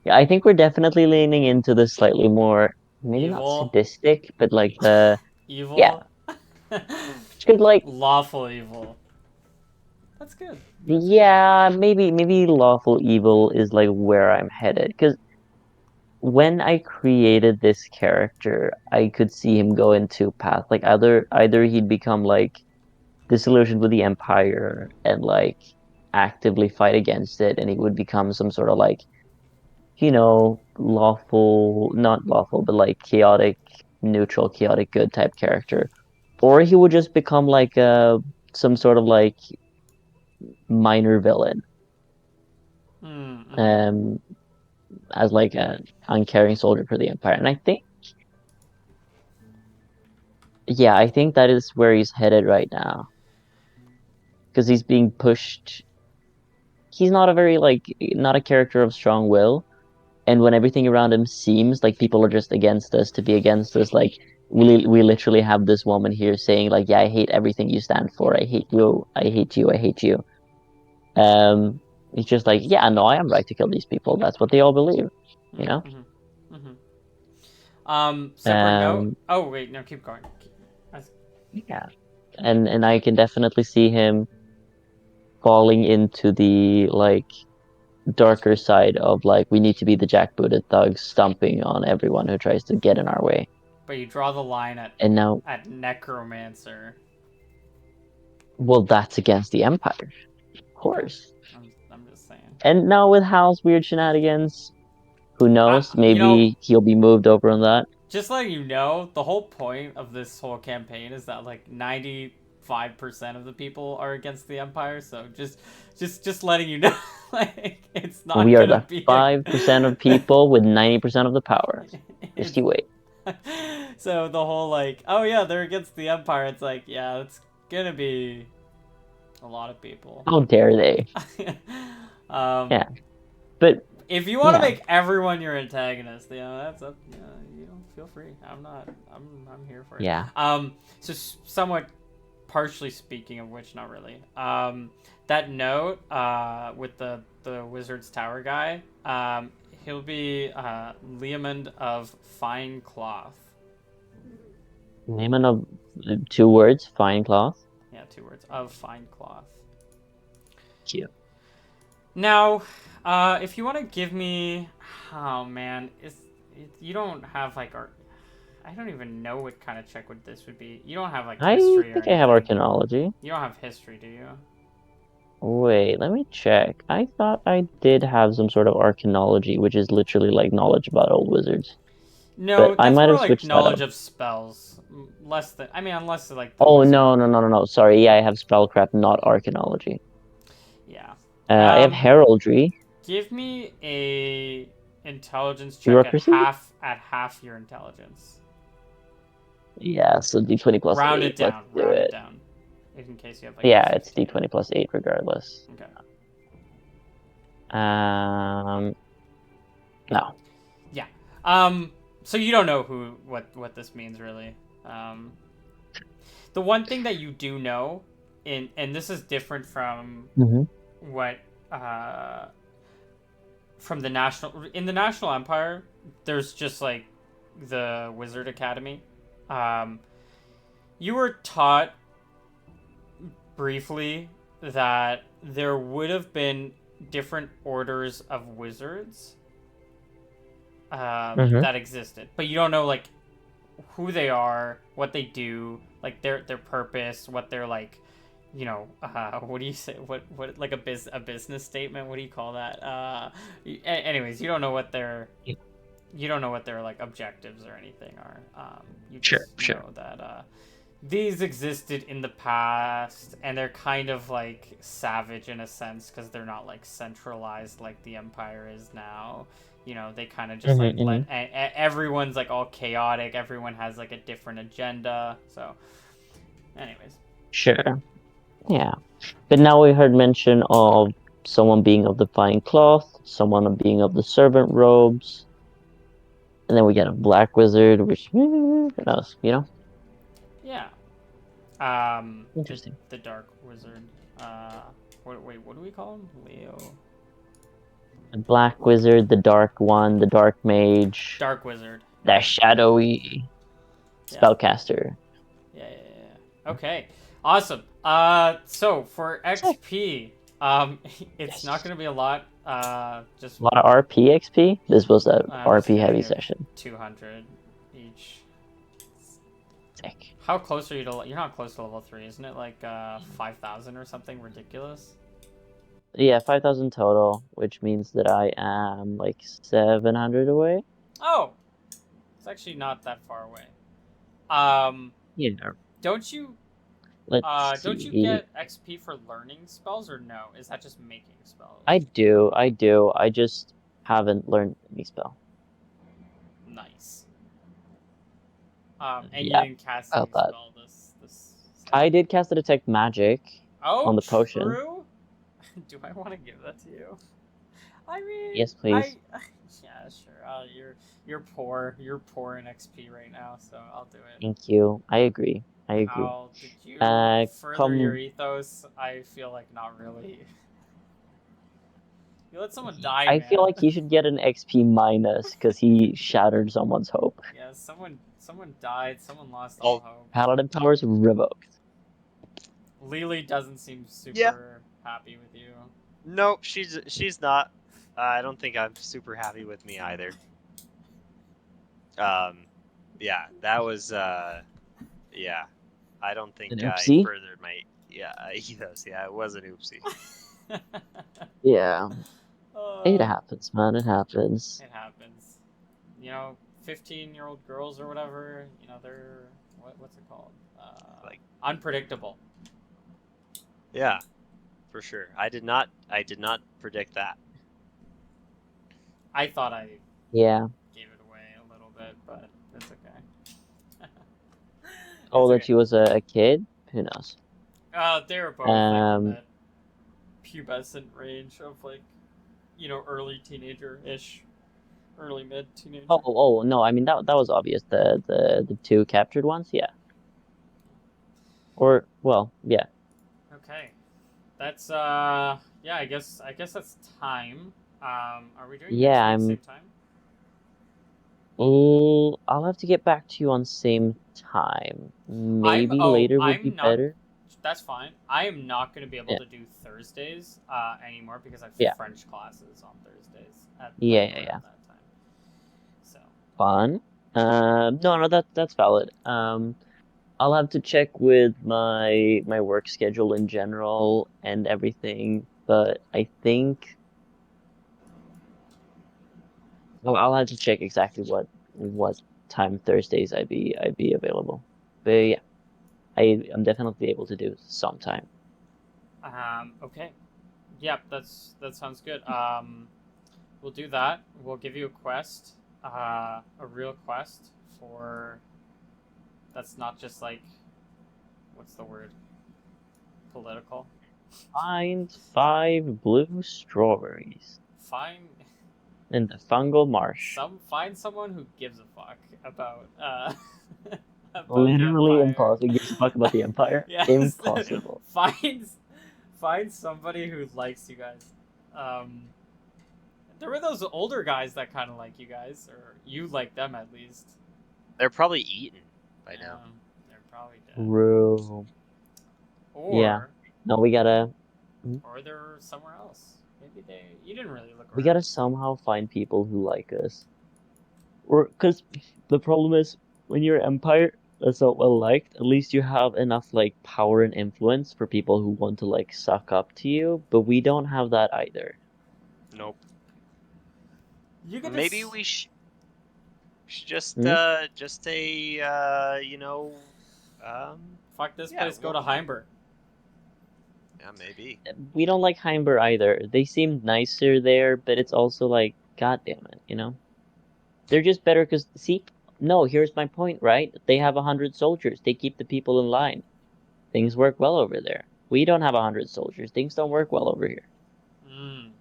yeah, I think we're definitely leaning into the slightly more, maybe not Evil. sadistic, but like the yeah, Evil. because like Lawful evil. That's good. That's good. yeah, maybe lawful evil is like where I'm headed. Because when I created this character, I could see him go into path. Like either he'd become like disillusioned with the Empire and like actively fight against it, and he would become some sort of like, lawful, not lawful, but like chaotic, neutral, chaotic good type character. Or he would just become like some sort of like minor villain. Mm-hmm. Um as like an uncaring soldier for the Empire. And I think yeah, I think that is where he's headed right now. Because he's being pushed. He's not a very like not a character of strong will, and when everything around him seems like people are just against us to be against us, like we literally have this woman here saying like, yeah, I hate everything you stand for. I hate you. I hate you. I hate you. Um, he's just like, yeah, no, I am right to kill these people. That's what they all believe, you know. Mm-hmm. Mm-hmm. Separate note. Um, Oh wait, no, keep going. yeah, and I can definitely see him falling into the like darker side of like we need to be the jackbooted thugs stomping on everyone who tries to get in our way. But you draw the line And now, at necromancer. well, that's against the Empire, of Okay, course. I'm just saying. And now with Hal's weird shenanigans, who knows? You know, Maybe he'll be moved over on that. just letting you know, the whole point of this whole campaign is that like 95% of the people are against the Empire. So just letting you know, like it's not We are gonna the be a. 5% of people with 90% of the power. Just it's you wait. so the whole like, oh yeah, they're against the Empire. It's like, yeah, it's gonna be a lot of people. How dare they? um, Yeah. But if you want to yeah, make everyone your antagonist, that's up. You know, feel free. I'm not. I'm here for it. yeah. So somewhat partially speaking of which, not really. That note with the Wizard's Tower guy, he'll be Leomund of Fine Cloth. Name of 2 words, fine cloth. Yeah, 2 words of Fine Cloth. Cute. Now, if you want to give me, oh man, you don't have like art. I don't even know what kind of check this would be. You don't have like I history or think I have anything. archaeology. You don't have history, do you? Wait, let me check. I thought I did have some sort of archaeology, which is literally like knowledge about old wizards. No, But I that's might more have like switched that knowledge up. of spells. Less than, I mean, unless like the Oh wizard. no, no, no, no, no. Sorry, yeah, I have spellcraft, not archaeology. Yeah. I have heraldry, Give me a intelligence check bureaucracy. at half your intelligence. Yeah, so d20 plus Round it 8. Let's down. do Round it it. down. In case you have like a Yeah, it's 15. d20 plus 8 regardless. Okay. Um, no. Yeah. So you don't know what this means really. Um, the one thing that you do know, and this is different from Mm-hmm. what from the National Empire, there's just like the Wizard Academy. Um, you were taught briefly that there would have been different orders of wizards Mm-hmm. that existed, but you don't know like who they are, what they do, like their purpose, what they're like. What do you say? What like a business statement? What do you call that? Anyways, you don't know what their like objectives or anything are. You Sure, just sure. know that these existed in the past, and they're kind of like savage in a sense because they're not like centralized like the Empire is now. They kind of just like Mm-hmm, mm-hmm. everyone's like all chaotic. Everyone has like a different agenda. So, anyways, Sure. Yeah. But now we heard mention of someone being of the fine cloth, someone being of the servant robes, and then we get a black wizard, which who knows. yeah. The Interesting. Dark Wizard. Uh, what do we call him? Leo. The black wizard, the dark one, the dark mage, Dark Wizard. the Yeah. shadowy Yeah. spellcaster. Yeah. Okay. Awesome. So for Sick. XP, it's not Yes. gonna be a lot. Just A lot of RP XP. This was a I'm just RP gonna heavy give session. 200 each. Sick. How close are you to? You're not close to level 3, isn't it? Like 5,000 or something ridiculous. Yeah, 5,000 total, which means that I am like 700 away. Oh, it's actually not that far away. Um, Yeah. don't you Let's don't you see. get XP for learning spells or no? Is that just making spells? I do, I do. I just haven't learned any spell. Nice. And you Yeah, didn't cast any about that. spell this I session. did cast a detect magic Oh, on the potion. true. Do I want to give that to you? I mean, Yes, please. yeah, sure. You're poor. You're poor in XP right now, so I'll do it. Thank you. I agree. I agree. How did you further your Come. ethos? I feel like not really. You let someone die, I feel man. like he should get an XP minus because he shattered someone's hope. Yeah, someone died. Someone lost all Oh, hope. Paladin powers revoked. Lily doesn't seem yeah. super happy with you. No, she's not. I don't think I'm super happy with me either. Yeah, that was yeah. I don't An think I oopsie. furthered my ethos. Yeah, it was an oopsie. Yeah, it uh, happens, man. It happens. it happens. 15-year-old girls or whatever. They're what's it called? Like, Unpredictable. yeah, for sure. I did not predict that. I thought I Yeah. gave it away a little bit, but it's okay. Oh, It's that okay. she was a kid? Who knows? They were both like in Um. that pubescent range of like, early teenager-ish, early mid teenager. No. I mean that was obvious. The two captured ones. Yeah. Or well, yeah, Okay. That's yeah, I guess that's time. Are we doing yeah. next week same time? I'll have to get back to you on same time. I'm Maybe oh, later would be I'm not better. that's fine. I am not going to be able Yeah, to do Thursdays anymore because I have yeah, French classes on Thursdays at yeah, like yeah, around yeah. that time. So, Fun. No, no, that's valid. I'll have to check with my work schedule in general and everything, but I think I'll have to check exactly what time Thursdays I'd be available. But yeah, I'm definitely able to do sometime. okay. Yep, that sounds good. We'll do that. We'll give you a quest, a real quest for that's not just like what's the word? Political. Find 5 blue strawberries Find in the fungal marsh. find someone who gives a fuck about about the Literally empire. impossible. Gives a fuck about the Empire? Yes, Impossible. find find somebody who likes you guys. Um, there were those older guys that kind of like you guys, or you like them at least. They're probably eaten by now. They're probably dead, True. Yeah. or No, they're somewhere else. Maybe they. You didn't really look we around. gotta somehow find people who like us. Or because the problem is when you're Empire that's not well liked, at least you have enough like power and influence for people who want to like suck up to you, but we don't have that either. Nope. You get Maybe this. we should just Hmm? Fuck this yeah, place. Go to Heimberg. yeah, maybe. We don't like Heimber either. They seem nicer there, but it's also like, god damn it, you know? They're just better because, see, no, here's my point, right? They have 100 soldiers. They keep the people in line. Things work well over there. We don't have 100 soldiers. Things don't work well over here. Mm.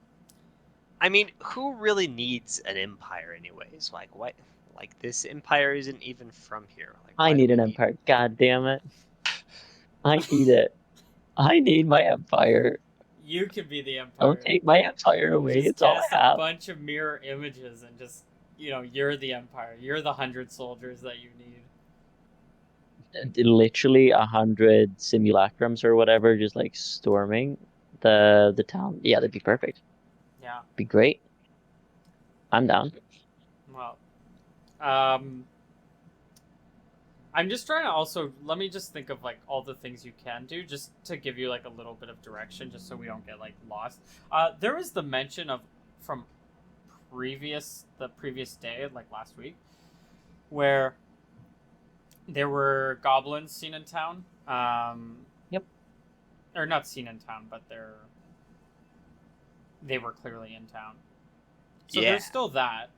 I mean, who really needs an empire anyways? Like what? Like this empire isn't even from here. Like I why do need we an need? empire. God damn it. I need it. I need my empire. You can be the Don't empire. take my empire away. Just It's all cast I a have. bunch of mirror images and just, you're the empire. You're the 100 soldiers that you need. Literally 100 simulacrums or whatever, just like storming the town. Yeah, that'd be perfect. Yeah. Be great. I'm down. Well, um, I'm just trying to also let me just think of like all the things you can do just to give you like a little bit of direction just so we don't get like lost. There was the mention of from the previous day like last week where there were goblins seen in town. Yep. Or not seen in town, but they were clearly in town. So Yeah, there's still that.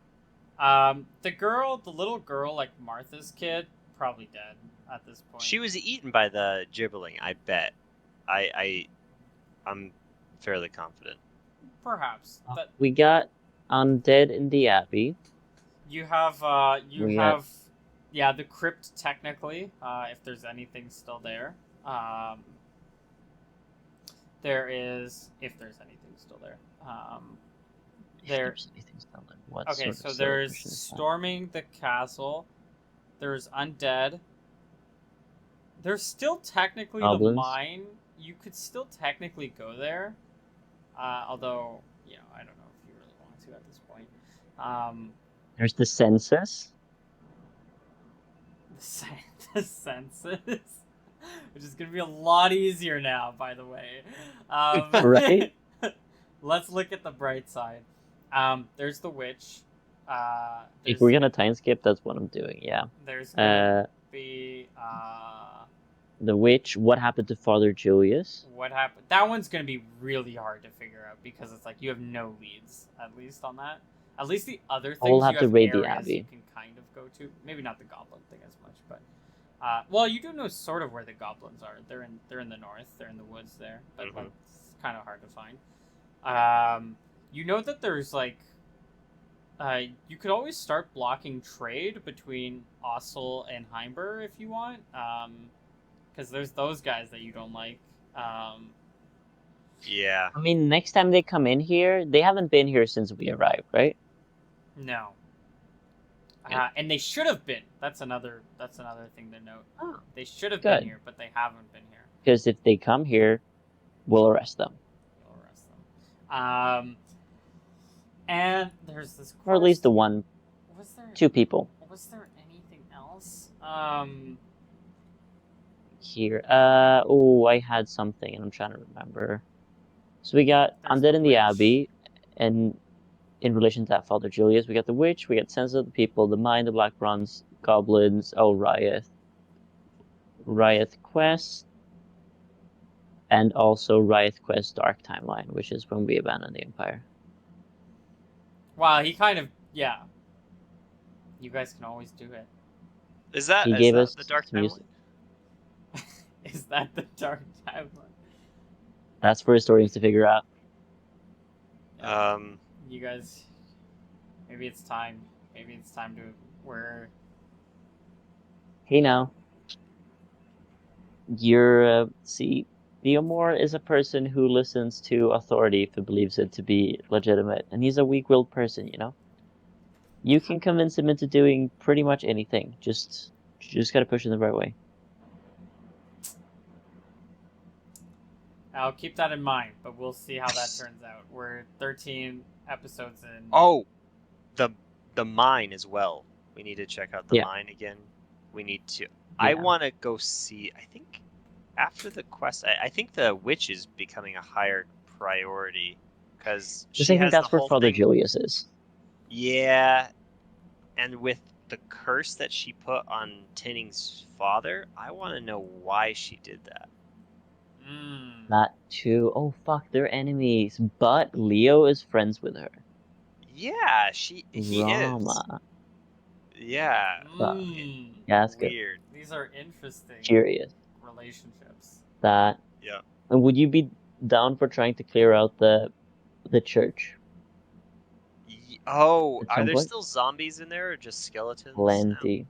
The little girl, like Martha's kid, probably dead at this point. she was eaten by the gibberling. I bet. I I'm fairly confident. Perhaps that We got undead in the abbey. you We got have, yeah, the crypt technically, if there's anything still there. There is if there's anything still there. if There. there's anything still there. What Okay, sort of so there's celebration is that? storming the castle. There's undead. There's still technically the Goblins. mine. You could still technically go there, although I don't know if you really want to at this point. Um, There's the census. the census, which is gonna be a lot easier now. By the way, Right? let's look at the bright side. There's the witch. If we're There's gonna time skip, that's what I'm doing. Yeah. there's gonna Uh, be the witch. What happened to Father Julius? what happened. That one's gonna be really hard to figure out because it's like you have no leads at least on that. At least the other I'll things you have to have raid the areas you abbey. can kind of go to. Maybe not the goblin thing as much, but well, you do know sort of where the goblins are. They're in the north. They're in the woods there, but like it's kind of hard to find. You know that there's like you could always start blocking trade between Ossel and Heimber if you want. because there's those guys that you don't like. Yeah. I mean, next time they come in here, they haven't been here since we arrived, right? No. Yeah. And they should have been. That's another thing to note. Oh, They should have good. been here, but they haven't been here. Because if they come here, we'll arrest them. We'll arrest them. And there's this quest. Or at least the one, Was there 2 people Was there anything else? here. Oh, I had something and I'm trying to remember. So we got There's Undead the in the witch. Abbey, and in relation to that, Father Julius, we got the Witch, we got Sense of the People, the Mind, the Black Bronze, Goblins, Riot Quest, and also Riot Quest Dark Timeline, which is when we abandon the Empire. Wow, he kind of You guys can always do it. Is that He gave us the Dark some Timeline? Is that the dark timeline? That's for historians to figure out. You guys, maybe it's time. Maybe it's time to where. Hey now, you're see, Theomore is a person who listens to authority if he believes it to be legitimate, and he's a weak-willed person, you know. You can convince him into doing pretty much anything. Just gotta push in the right way. I'll keep that in mind, but we'll see how that turns out. We're 13 episodes in. Oh, the mine as well. We need to check out the Yeah. mine again. We need to. I want to go see. I think after the quest, I think the witch is becoming a higher priority because Just she I think has that's the where whole Father thing. Julius is. Yeah, and with the curse that she put on Tinning's father, I want to know why she did that. That too. Oh fuck, they're enemies. But Leo is friends with her. Yeah, he is. Rama. Yeah. Yeah, that's good. Weird. These are interesting. Curious. Relationships. That. Yeah. And would you be down for trying to clear out the church? Oh, At are some there point? still zombies in there or just skeletons? Plenty.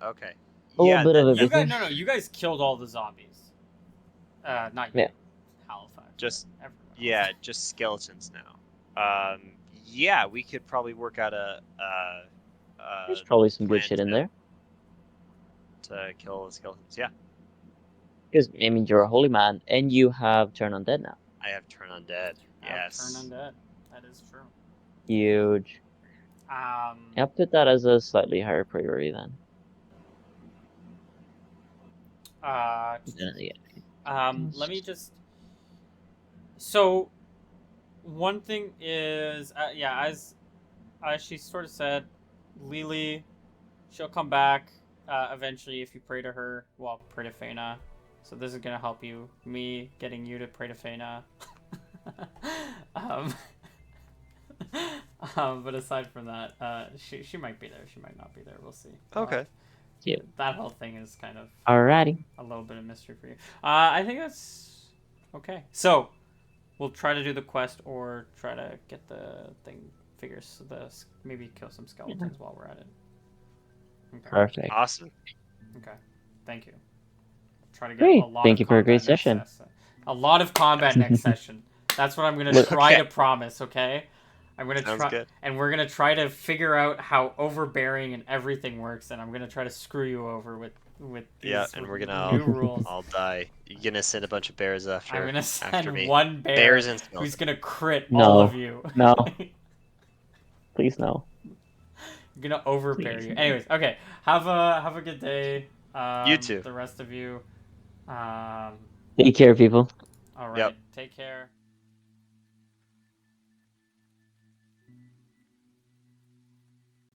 Now? Okay. A little bit of You everything. guys, you guys killed all the zombies. Not you. Yeah. Halifax. Just everyone else. just skeletons now. Yeah, we could probably work out There's probably some good plan shit in there. to kill the skeletons. Yeah. Because I mean, you're a holy man, and you have Turn Undead now. I have Turn Undead. Yes. Turn Undead. That is true. Huge. I'll put that as a slightly higher priority then. Let me just. So, one thing is, as she sort of said, Lily, she'll come back eventually if you pray to her. Well, pray to Feyna. So this is gonna help you. Me getting you to pray to Feyna. But aside from that, she might be there. She might not be there. We'll see. Okay. Cute. That whole thing is kind of Alrighty. a little bit of mystery for you. I think that's okay. So we'll try to do the quest or try to get the thing figures. Maybe kill some skeletons while we're at it. Okay. Perfect. Awesome. Okay. Thank you. Try to get Great. a lot. Thank of you for a great combat session. A lot of combat next session. That's what I'm gonna try to promise. Okay. I'm gonna try, good. and we're gonna try to figure out how overbearing and everything works, and I'm gonna try to screw you over with these and with we're gonna new rules. I'll die. You're gonna send a bunch of bears after. I'm gonna after send me. one bear Bears and who's gonna crit No. all of you. No. Please no. I'm gonna overbear Please you. no. Anyways, okay. Have a good day. You too. The rest of you. Take care, people. All right. Yep. Take care.